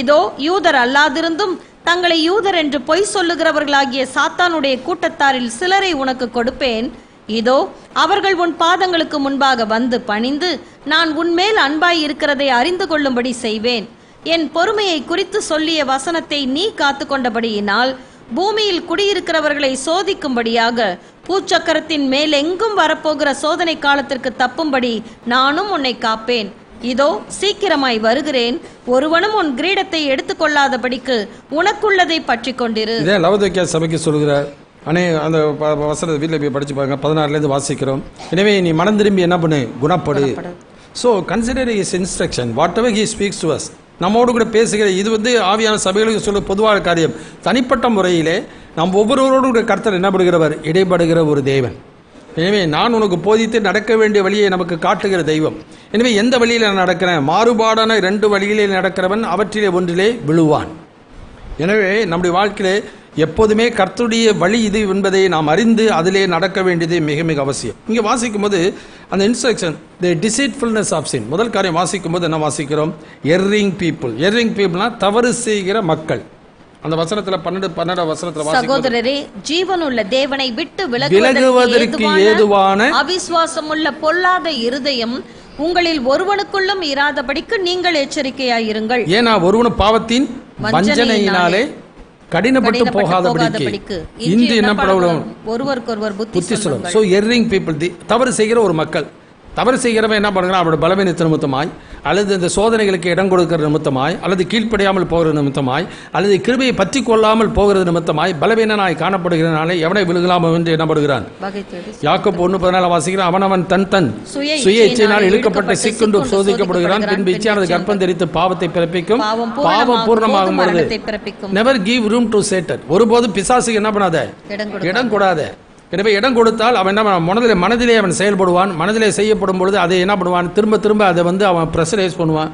இதோ யூதர் அல்லாதிருந்தும் தங்களை யூதர் என்று பொய் சொல்லுகிறவர்களாகிய சாத்தானுடைய கூட்டத்தாரில் சிலரை உனக்கு கொடுப்பேன். இதோ அவர்கள் உன் பாதங்களுக்கு முன்பாக வந்து பணிந்து நான் உன்மேல் அன்பாய் இருக்கிறதை அறிந்து கொள்ளும்படி செய்வேன். என் பொறுமையை குறித்து சொல்லிய வசனத்தை நீ காத்து கொண்டபடியினால் பூமியில் குடியிருக்கிறவர்களை சோதிக்கும்படியாக பூச்சக்கரத்தின் மேல் எங்கும் வரப்போகிற சோதனை காலத்திற்கு தப்பும்படி நானும் உன்னை காப்பேன். இதோ சீக்கிரமாய் வருகிறேன். ஒருவனும் உன் கிரீடத்தை எடுத்துக்கொள்ளாதபடிக்கு உனக்குள்ளதை பற்றி கொண்டிரு. இதே லவோதிக்கேயா சபைக்கு சொல்கிறார். அந்த வசனத்தை வீட்டில் போய் படிச்சு பாருங்க. 16லேருந்து வாசிக்கிறோம். எனவே நீ மனம் திரும்பி என்ன பண்ணு? குணப்படு. So consider is instruction whatever he speaks to us. நம்மோடு கூட பேசுகிற இது ஆவியான சபைகளுக்கு சொல்ல பொதுவான காரியம். தனிப்பட்ட முறையிலே நாம் ஒவ்வொருவரோடு கூட கர்த்தர் என்ன படுகிறவர்? இடைப்படுகிற ஒரு தேவன். எனவே நான் உனக்கு போதித்து நடக்க வேண்டிய வழியை நமக்கு காட்டுகிற தெய்வம். எனவே எந்த வழியில் நான் நடக்கிறேன்? மாறுபாடான 2 வழியிலே நடக்கிறவன் அவற்றிலே ஒன்றிலே விழுவான். எனவே நம்முடைய வாழ்க்கையிலே எப்போதுமே கர்த்தருடைய வழி இது என்பதை நாம் அறிந்து அதிலே நடக்க வேண்டியது மிக மிக அவசியம். இங்கே வாசிக்கும் போது அந்த இன்ஸ்ட்ரக்ஷன் தி டிசீட்ஃபுல்னஸ் ஆஃப் சின், முதல் காரியம் வாசிக்கும் போது என்ன வாசிக்கிறோம்? Erring people. எர்ரிங் பீப்புள்னா தவறு செய்கிற மக்கள். அந்த வசனத்துல 12 வசனத்துல சகோதரரே, ஜீவனுள்ள தேவனை விட்டு விலகுவதற்கு ஏதுவான அவிசுவாசமுள்ள பொல்லாத இருதயம் உங்களில் ஒருவனுக்குள்ளும் இராதபடிக்கு நீங்கள் எச்சரிக்கையாயிருங்கள். ஏன்னா ஒருவனும் பாவத்தின் வஞ்சனையினாலே கடினப்பட்டு போகாதபடிக்கு இன்று என்ன பண்ணணும்? ஒருவருக்கொருவர் புத்தி சொல்லுங்கள். சோ எர்ரிங் பீப்புள், தவறு செய்கிற ஒரு மக்கள். தவறு செய்கிறவன் என்ன பண்ணுறான்? அவரோட பலவீனத்து நிமித்தமாய், அல்லது இந்த சோதனைகளுக்கு இடம் கொடுக்கிற நிமித்தமாய், அல்லது கீழ்ப்படியாமல் போகிற நிமித்தமாய், அல்லது கிருபையை பற்றி கொள்ளாமல் போகிறது நிமித்தமாய் பலவீனனாய் காணப்படுகிறனாலே எவனை விழுகலாம் என்று என்ன படுகிறான்? யாக்கோபு 1:14 வாசிக்கிறான். அவனவன் தன் சுய இச்சையினால் இழுக்கப்பட்ட சிக்குண்டு சோதிக்கப்படுகிறான். பின்பு இச்சையானது கர்ப்பம் தரித்து பாவத்தை பிறப்பிக்கும். பாவம் பூர்ணமாகும் பொழுது never give room to Satan. ஒருபோதும் பிசாசுக்கு என்ன பண்ணாத? இடம் கூடாத. எனவே இடம் கொடுத்தால் அவன் என்ன மனதிலே அவன் செயல்படுவான். மனதிலே செய்யப்படும் பொழுது அதை என்ன பண்ணுவான்? திரும்ப திரும்ப அதை அவன் ப்ரெஷரைஸ் பண்ணுவான்.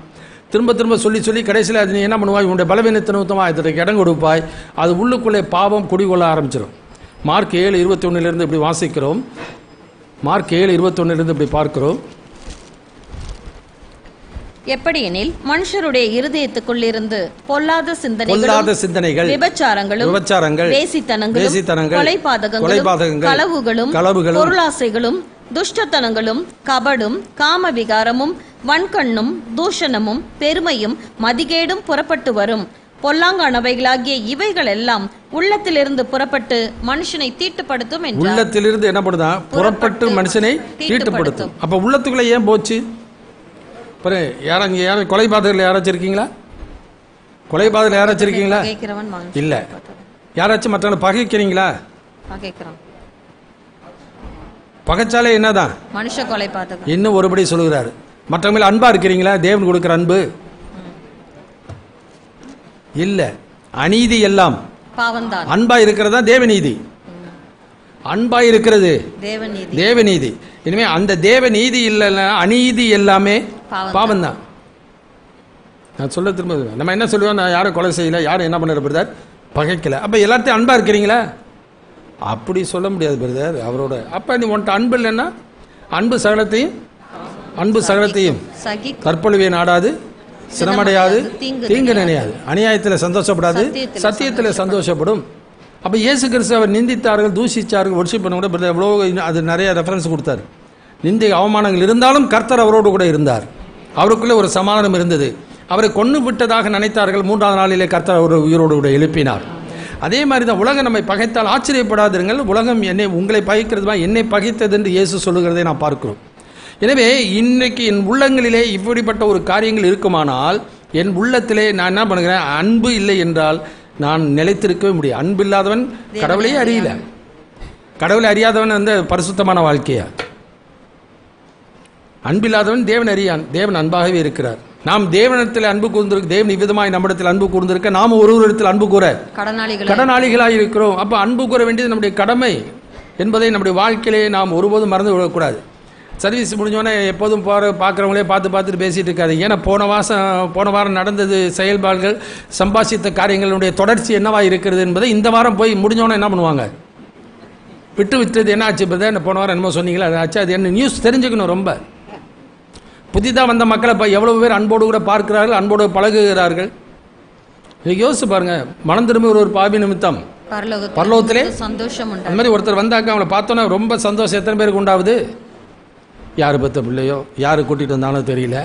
திரும்ப திரும்ப சொல்லி சொல்லி கடைசியில் அது நீ என்ன பண்ணுவாய்? உன்னுடைய பலவீனத்தை நிமித்தமாக இதற்கு இடம் கொடுப்பாய். அது உள்ளுக்குள்ளே பாவம் குடிகொள்ள ஆரம்பிச்சிடும். மார்க் 7:21 இப்படி வாசிக்கிறோம். மார்க் 7:21 இப்படி பார்க்கிறோம். எப்படியெனில் மனுஷருடைய இருதயத்துக்குள்ளிருந்து பொல்லாத சிந்தனைகள், விபச்சாரங்கள், வேசித்தனங்கள், கொலைபாதகங்களும், களவுகளும், பொருளாசைகளும், துஷ்டத்தனங்களும், கபடும், காம விகாரமும், வன்கண்ணும், தூஷணமும், பெருமையும், மதிகேடும் புறப்பட்டு வரும். பொல்லாங்கானவைகளாகிய இவைகள் எல்லாம் உள்ளத்திலிருந்து புறப்பட்டு மனுஷனை தீட்டுப்படுத்தும் என்றார். உள்ளத்திலிருந்து என்ன பண்ணுதா? புறப்பட்டு மனுஷனை தீட்டுப்படுத்தும். அப்ப உள்ளத்துக்குள்ள ஏன் போச்சு? யாரும் கொலைபாதகர்கள் யாராச்சும் இருக்கீங்களா? கொலைபாதகர்கள் யாராச்சும் இருக்கீங்களா? இல்ல. யாராச்சும் மற்றவங்க பகைக்கிறீங்களா? பகைச்சாலே என்னதான்? மனுஷ கொலைபாதகம். இன்னும் ஒருபடி சொல்லுகிறாரு, மற்றவங்க அன்பா இருக்கிறீங்களா? தேவன் கொடுக்கிற அன்பு இல்ல. அநீதி எல்லாம் பாவம்தான். அன்பா இருக்கிறதா தேவநீதி. அன்பா இருக்கிறது தேவநீதி. இனிமே அந்த தேவநீதி இல்லைன்னா அநீதி எல்லாமே பாவம் தான். நான் சொல்ல திரும்ப நம்ம என்ன சொல்லுவோம்? நான் யாரும் கொலை செய்யல, யாரும் என்ன பண்ண பிரதர் பகைக்கல. அப்ப எல்லாத்தையும் அன்பா இருக்கிறீங்களா? அப்படி சொல்ல முடியாது பிரதர் அவரோட. அப்ப நீ உன்ட்ட அன்பு இல்லைன்னா அன்பு சகலத்தையும் கற்பொழிவை நாடாது, சிரமடையாது, தீங்கு நினையாது, அநியாயத்தில் சந்தோஷப்படாது, சத்தியத்தில் சந்தோஷப்படும். அப்போ இயேசு கிறிஸ்து அவர் நிந்தித்தார்கள், தூஷித்தார்கள், ஒர்ஷிப் பண்ண கூட எவ்வளோ அது நிறைய ரெஃபரன்ஸ் கொடுத்தார். நிந்தை அவமானங்கள் இருந்தாலும் கர்த்தர் அவரோடு கூட இருந்தார். அவருக்குள்ளே ஒரு சமாதானம் இருந்தது. அவரை கொன்று விட்டதாக நினைத்தார்கள். 3ஆம் நாளிலே கர்த்தர் அவர் உயிரோடு கூட எழுப்பினார். அதே மாதிரி தான் உலகம் நம்மை பகைத்தால் ஆச்சரியப்படாதிருங்கள், உலகம் உங்களை பகைக்கிறதுமா என்னை பகைத்தது என்று இயேசு சொல்லுகிறதை நாம் பார்க்கிறோம். எனவே இன்றைக்கு என் உள்ளங்களிலே இப்படிப்பட்ட ஒரு காரியங்கள் இருக்குமானால் என் உள்ளத்திலே நான் என்ன பண்ணுகிறேன், அன்பு இல்லை என்றால் நான் நிலைத்திருக்கவே முடியும். அன்பு இல்லாதவன் கடவுளையே அறியல. கடவுளை அறியாதவன் அந்த பரிசுத்தமான வாழ்க்கையா? அன்பில்லாதவன் தேவன் அறியான். தேவன் அன்பாகவே இருக்கிறார். நாம் தேவனிடத்தில் அன்பு கூர்ந்திருக்க, தேவன் இவ்விதமாய் நம்மிடத்தில் அன்பு கூர்ந்திருக்க, நாம் ஒருவரிடத்தில் அன்பு கூற கடனாளிகளாக இருக்கிறோம். அப்போ அன்பு கூற வேண்டியது நம்முடைய கடமை என்பதை நம்முடைய வாழ்க்கையிலே நாம் ஒருபோதும் மறந்து விடக்கூடாது. சர்வீஸ் முடிஞ்சோடனே எப்போதும் பார்க்குறவங்களே பார்த்துட்டு பேசிகிட்டு இருக்காது. ஏன்னா போன வாரம் நடந்தது செயல்பாடுகள், சம்பாஷித்த காரியங்களுடைய தொடர்ச்சி என்னவா இருக்கிறது என்பதை இந்த வாரம் போய் முடிஞ்சோன்னே என்ன பண்ணுவாங்க, விட்டது என்ன ஆச்சு பிரதர், போன வாரம் என்னமோ சொன்னீங்களா, அது ஆச்சு, அது என்ன நியூஸ் தெரிஞ்சுக்கணும். ரொம்ப புதிதாக வந்த மக்களை எவ்வளவு பேர் அன்போடு கூட பார்க்கிறார்கள், அன்போடு பழகுகிறார்கள். யோசிச்சு பாருங்க, மனம் திரும்பி ஒரு பாவி நிமித்தம் பரலோகத்திலே சந்தோஷம். அந்த மாதிரி ஒருத்தர் வந்தாக்க அவங்களை பார்த்தோன்னா ரொம்ப சந்தோஷம் எத்தனை பேருக்கு உண்டாகுது? யார் பத்த பிள்ளையோ, யார் கூட்டிகிட்டு வந்தாலும் தெரியல,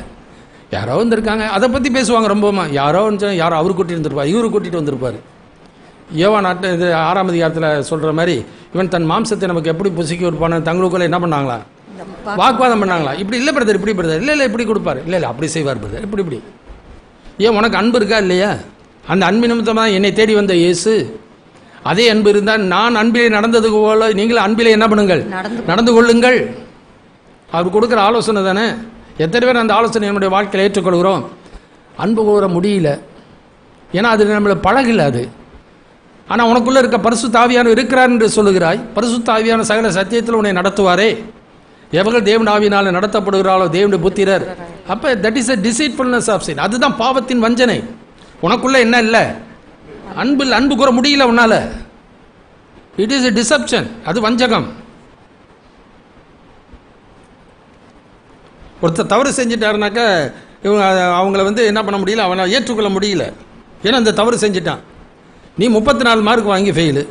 யாரோ வந்திருக்காங்க, அதை பற்றி பேசுவாங்க. ரொம்பமா யாரோ அவர் கூட்டிகிட்டு வந்திருப்பார், இவரு கூட்டிகிட்டு வந்திருப்பார். யோவான் இது 6ஆம் அதிகாரத்தில் சொல்கிற மாதிரி இவன் தன் மாம்சத்தை நமக்கு எப்படி புசிக்க இருப்பானு தங்களுக்குள்ள என்ன பண்ணாங்களா, வாக்குவாதம் பண்ணாங்களா. இப்படி இல்லை பிரதர், இப்படி பிரதர், இல்லை இப்படி கொடுப்பாரு, இல்லை அப்படி செய்வார் பிரதர், இப்படி ஏன் உனக்கு அன்பு இருக்கா இல்லையா? அந்த அன்பு நிமித்தமாக என்னை தேடி வந்த இயேசு. அதே அன்பு இருந்தால் நான் அன்பிலே நடந்தது போல நீங்களும் அன்பிலே என்ன பண்ணுங்கள், நடந்து கொள்ளுங்கள். அவர் கொடுக்குற ஆலோசனை தானே. எத்தனை பேர் அந்த ஆலோசனை நம்முடைய வாழ்க்கையில் ஏற்றுக்கொள்கிறோம்? அன்பு கூற முடியல, ஏன்னா அது நம்மளை பழகல. அது ஆனால் உனக்குள்ளே இருக்க பரிசுத்த ஆவியானவர் இருக்கிறார் என்று சொல்லுகிறாய். பரிசுத்த ஆவியான சகல சத்தியத்தில் உன்னை நடத்துவாரே. எவர்கள் தேவன் ஆவியினால் நடத்தப்படுகிறாளோ தேவனுடைய புத்திரர். அப்போ that is a deceitfulness of sin. அதுதான் பாவத்தின் வஞ்சனை. உனக்குள்ள என்ன இல்லை, அன்பு கூற முடியல உன்னால. It is a deception. அது வஞ்சகம். ஒருத்தர் தவறு செஞ்சிட்டாருனாக்கா அவங்கள என்ன பண்ண முடியல, அவனை ஏற்றுக்கொள்ள முடியல. ஏன்னா அந்த தவறு செஞ்சிட்டான். நீ 34 மார்க் வாங்கி ஃபெயிலு,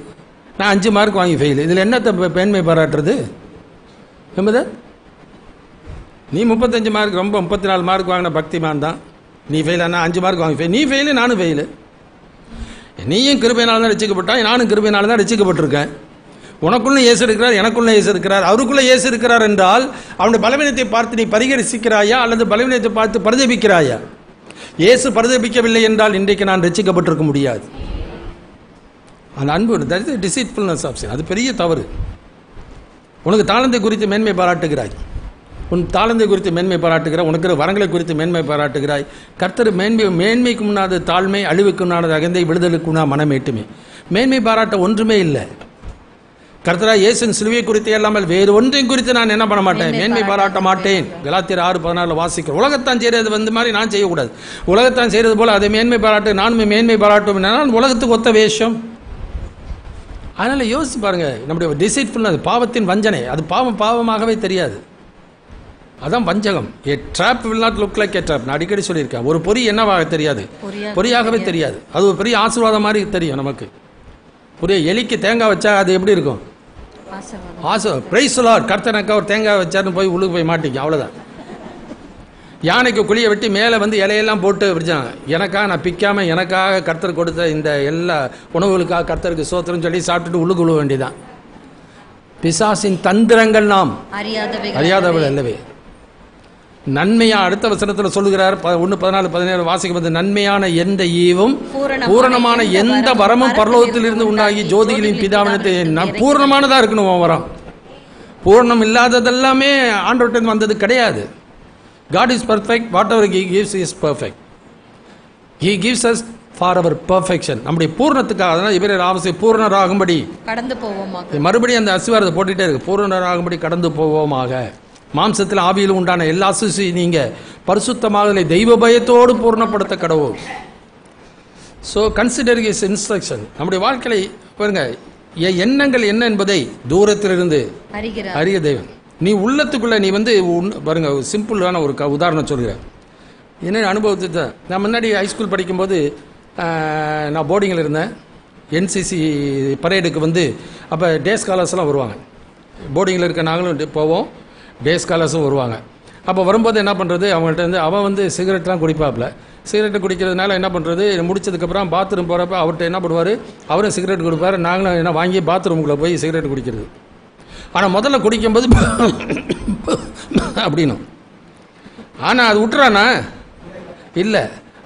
நான் 5 மார்க் வாங்கி ஃபெயிலு. இதில் என்னத்தை பெண்மை பாராட்டுறது என்பது? நீ 35 மார்க், ரொம்ப 34 மார்க் வாங்கின பக்திமான் தான். நீ ஃபெயில், நான் 5 மார்க் வாங்கி ஃபெயில். நீ ஃபெயிலு, நானும் ஃபெயிலு. நீயும் கிருபையினால தான் ரட்சிக்கப்பட்டான், நானும் கிருபையினால தான் ரட்சிக்கப்பட்டிருக்கேன். உனக்குள்ள இயேசு இருக்கிறார், எனக்குள்ள இயேசு இருக்கிறார். அவருக்குள்ள இயேசு இருக்கிறார் என்றால் அவனுடைய பலவீனத்தை பார்த்து நீ பரிகரிசிக்கிறாயா அல்லது பலவீனத்தை பார்த்து பரிதபிக்கிறாயா? இயேசு பரிதபிக்கவில்லை என்றால் இன்றைக்கு நான் ரட்சிக்கப்பட்டிருக்க முடியாது. அந்த அன்பு தட் இஸ் டிசீட்ஃபுல்னஸ் ஆஃப் சின். அது பெரிய தவறு. உனக்கு தாளந்தை குறித்து மேன்மை பாராட்டுகிறாய், உன் தாளந்தை குறித்து மேன்மை பாராட்டுகிறாய், உனக்கு வரங்களை குறித்து மேன்மை பாராட்டுகிறாய். கர்த்தர் மேன்மைக்கு முன்னாத தாழ்மை, அழிவுக்கு முன்னாத அகந்தை, விடுதலுக்கு முன்னா மனமேட்டுமே. மேன்மை பாராட்ட ஒன்றுமே இல்லை. கர்த்தரா இயேசுவின் சிலுவை குறித்து இல்லாமல் வேறு ஒன்றையும் குறித்து நான் என்ன பண்ண மாட்டேன், மேன்மை பாராட்ட மாட்டேன். கலாத்தியர் 6:14 வாசிக்கிறேன். உலகத்தான் செய்கிறது மாதிரி நான் செய்யக்கூடாது. உலகத்தான் செய்கிறது போல அதை மேன்மை பாராட்டு, நானும் மேன்மை பாராட்டும். உலகத்துக்கு ஒத்த வேஷம். அதனால் யோசிச்சு பாருங்க, நம்முடைய டிசைட்ஃபுல்னஸ், பாவத்தின் வஞ்சனை. அது பாவமாகவே தெரியாது. அதான் வஞ்சகம். A drop will not look like a drop. நான் அடிக்கடி சொல்லியிருக்கேன். ஒரு பொறி என்னவாக தெரியாது, பொறியாகவே தெரியாது. அது ஒரு பெரிய ஆசீர்வாதம் மாதிரி தெரியும் நமக்கு. புரிய எலிக்கு தேங்காய் வச்சா அது எப்படி இருக்கும்? பிரைஸ் லார்ட், கர்த்தனக்கா ஒரு தேங்காய் வச்சாருன்னு போய் உள்ளுக்கு போய் மாட்டிக்க, அவ்வளோதான். யானைக்கு குழியை வெட்டி மேலே இலையெல்லாம் போட்டு பிடிச்சான். எனக்காக நான் பிக்காமல் எனக்காக கர்த்தர் கொடுத்த இந்த எல்லா உணவுகளுக்காக கர்த்தருக்கு சோத்திரம் சொல்லி சாப்பிட்டுட்டு உள்ளுக்கு விழ வேண்டியதான். பிசாசின் தந்திரங்கள் நாம் அறியாதவர்கள் அல்லவே. நன்மையா அடுத்த வசனத்தில் சொல்லுகிறார், 1:14-17 வாசிக்கும். நன்மையான எந்த ஈவும் பூரணமான எந்த வரமும் பரலோகத்தில் இருந்து உண்டாகி ஜோதிகளின் பிதாவினத்தை பூரணமானதா இருக்கணும். வரம் பூரணம் இல்லாததெல்லாமே ஆண்டவர்கிட்ட வந்தது கிடையாது. God is perfect. Whatever He gives is perfect. He gives us for our perfection. நம்முடைய பூரணத்துக்காக. அதனால் இவரர் அவசியம் பூரணராகும்படி கடந்து போவோமாக. மறுபடியும் அந்த அசிவாரத்தை போட்டுட்டே இருக்கு. பூரணராகும்படி கடந்து போவோமாக. மாம்சத்தில் ஆவியில் உண்டான எல்லா சிசு நீங்க பரிசுத்தமாக தெய்வ பயத்தோடு பூர்ணப்படுத்த கடவுள். So consider his instruction. நம்முடைய வாழ்க்கையை பாருங்க, எண்ணங்கள் என்ன என்பதை தூரத்திலிருந்து அறிய தேவன். நீ உள்ளத்துக்குள்ள நீ பாருங்க, சிம்பிளான ஒரு உதாரணம் சொல்கிறேன். என்ன அனுபவத்தை தான். நான் முன்னாடி ஹைஸ்கூல் படிக்கும்போது நான் போர்டிங்கில் இருந்தேன். என்சிசி பரேடுக்கு அப்போ டே ஸ்காலர்ஸ்லாம் வருவாங்க. போர்டிங்கில் இருக்க நாங்களும் போவோம், டே ஸ்காலர்ஸும் வருவாங்க. அப்போ வரும்போது என்ன பண்ணுறது, அவங்கள்ட்ட வந்து அவன் வந்து சிகரெட்லாம் குடிப்பாப்புல. சிகரெட்டு குடிக்கிறதுனால என்ன பண்ணுறது, முடிச்சதுக்கப்புறம் பாத்ரூம் போகிறப்ப அவர்கிட்ட என்ன பண்ணுவார், அவரும் சிகரெட் கொடுப்பாரு, நாங்களும் என்ன வாங்கி பாத்ரூமுக்குள்ளே போய் சிகரெட் குடிக்கிறது. ஆனால் முதல்ல குடிக்கும்போது அப்படின்னும். ஆனால் அது விட்டுறானா இல்லை,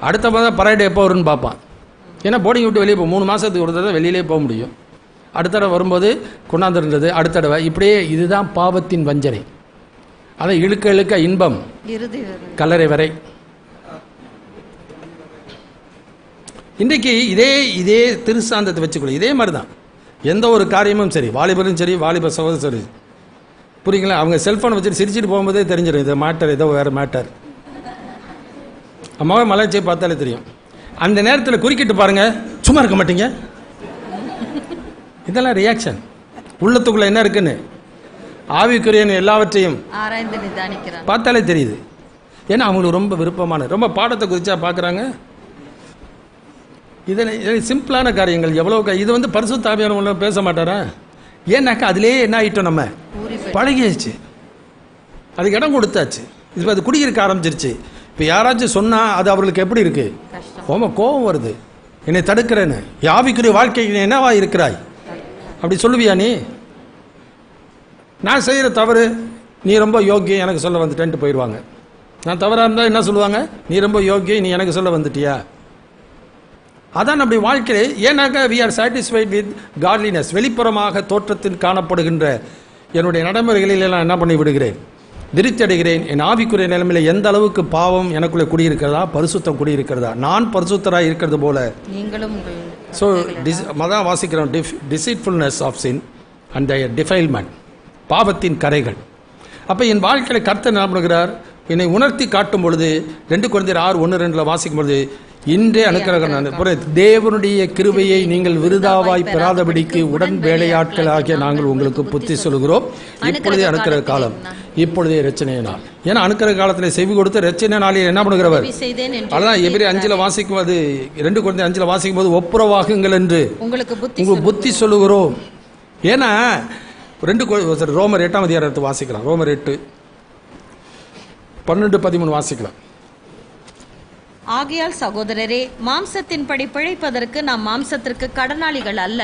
அடுத்த மாதம் பரையடை எப்போ வரும்னு பார்ப்பான். ஏன்னா போர்டிங் விட்டு வெளியே 3 மாதத்துக்கு ஒரு தடவை வெளியிலே போக முடியும். அடுத்த தடவை வரும்போது கொண்டாந்துருந்தது, அடுத்த தடவை இப்படியே. இதுதான் பாவத்தின் வஞ்சனை. அதை இழுக்க இழுக்க இன்பம் கல்லறை வரை. இன்றைக்கு இதே திருசாந்தத்தை வச்சுக்கொள்ள, இதே மாதிரி தான் எந்த ஒரு காரியமும் சரி, வாலிபரும் சரி, வாலிப சகோதரரும் சரி, புரியுங்களா? அவங்க செல்ஃபோனை வச்சுட்டு சிரிச்சிட்டு போகும்போதே தெரிஞ்சிடும் இது மேட்டர், ஏதோ வேறு மேட்டர். அம்மாவே மலைச்சியை பார்த்தாலே தெரியும். அந்த நேரத்தில் குறுக்கிட்டு பாருங்க, சும்மா இருக்க மாட்டீங்க. இதெல்லாம் ரியாக்ஷன். உள்ளத்துக்குள்ள என்ன இருக்குன்னு ஆவிக்குரிய எல்லாவற்றையும் ஆராய்ந்து நிதானிக்கிறாங்க, பார்த்தாலே தெரியுது. ஏன்னா அவங்களுக்கு ரொம்ப விருப்பமான, ரொம்ப பாடத்தை குறிச்சா பார்க்குறாங்க. இதில் சிம்பிளான காரியங்கள் எவ்வளோ. இது வந்து பரிசுத்த ஆவியானவங்க பேச மாட்டாரா? ஏன்னாக்கா அதிலே என்ன ஆகிட்டோம், நம்ம பழகிடுச்சு, அதுக்கு இடம் கொடுத்தாச்சு. இப்போ அது குடியிருக்க ஆரம்பிச்சிருச்சு. இப்போ யாராச்சும் சொன்னால் அது அவர்களுக்கு எப்படி இருக்குது, ரொம்ப கோபம் வருது. என்னை தடுக்கிறேன்னு, ஆவிக்குரிய வாழ்க்கைக்கு என்னவா இருக்கிறாய் அப்படி சொல்லுவியா நீ? நான் செய்கிற தவறு, நீ ரொம்ப யோக்கியம் எனக்கு சொல்ல வந்துட்டேன்ட்டு போயிடுவாங்க. நான் தவறாக இருந்தால் என்ன சொல்லுவாங்க, நீ ரொம்ப யோக்கியம், நீ எனக்கு சொல்ல வந்துட்டியா? அதான் அப்படி வாழ்க்கையிலே. ஏன்னாக்கா we are satisfied with godliness. வெளிப்புறமாக தோற்றத்தில் காணப்படுகின்ற என்னுடைய நடைமுறைகளில் நான் என்ன பண்ணி விடுகிறேன், திருப்தியடைகிறேன். என் ஆவிக்குரிய நிலைமையில் எந்த அளவுக்கு பாவம் எனக்குள்ளே குடியிருக்கிறதா, பரிசுத்தம் குடியிருக்கிறதா, நான் பரிசுத்தராக இருக்கிறது போல நீங்களும். ஸோ மதான் வாசிக்கிறோம், டிசீட்ஃபுல்னஸ் ஆஃப் சின் அண்ட் டிஃபைல்மெண்ட், பாவத்தின் கரைகள். அப்போ என் வாழ்க்கையில் கர்த்தர் என்ன பண்ணுகிறார், என்னை உணர்த்தி காட்டும் பொழுது 2 கொரிந்தியர் 6:1-2 வாசிக்கும் பொழுது, இன்றே அனுக்கிரகம் தேவனுடைய கிருபையை நீங்கள் விருதாவாய் பெறாதபடிக்கு உடன் வேலையாட்கள் ஆகிய நாங்கள் உங்களுக்கு புத்தி சொல்கிறோம். இப்பொழுதே அனுக்கிற காலம், இப்பொழுதே இரட்சணைய நாள். ஏன்னா அனுக்கிற காலத்தில் செவி கொடுத்து இரட்சணை நாளில் என்ன பண்ணுகிறவர். அதான் எபிரேயர் 5 வாசிக்கும் போது, 2 கொரிந்தியர் 5 வாசிக்கும் போது ஒப்புரவாகுங்கள் என்று உங்களுக்கு புத்தி சொல்லுகிறோம். ஏன்னா ரோமர் 8 வாசிக்கலாம். ரோமர் 8:12-13 வாசிக்கலாம். ஆகையால் சகோதரரே, மாம்சத்தின்படி பிழைப்பதற்கு நாம் மாம்சத்திற்கு கடனாளிகள் அல்ல.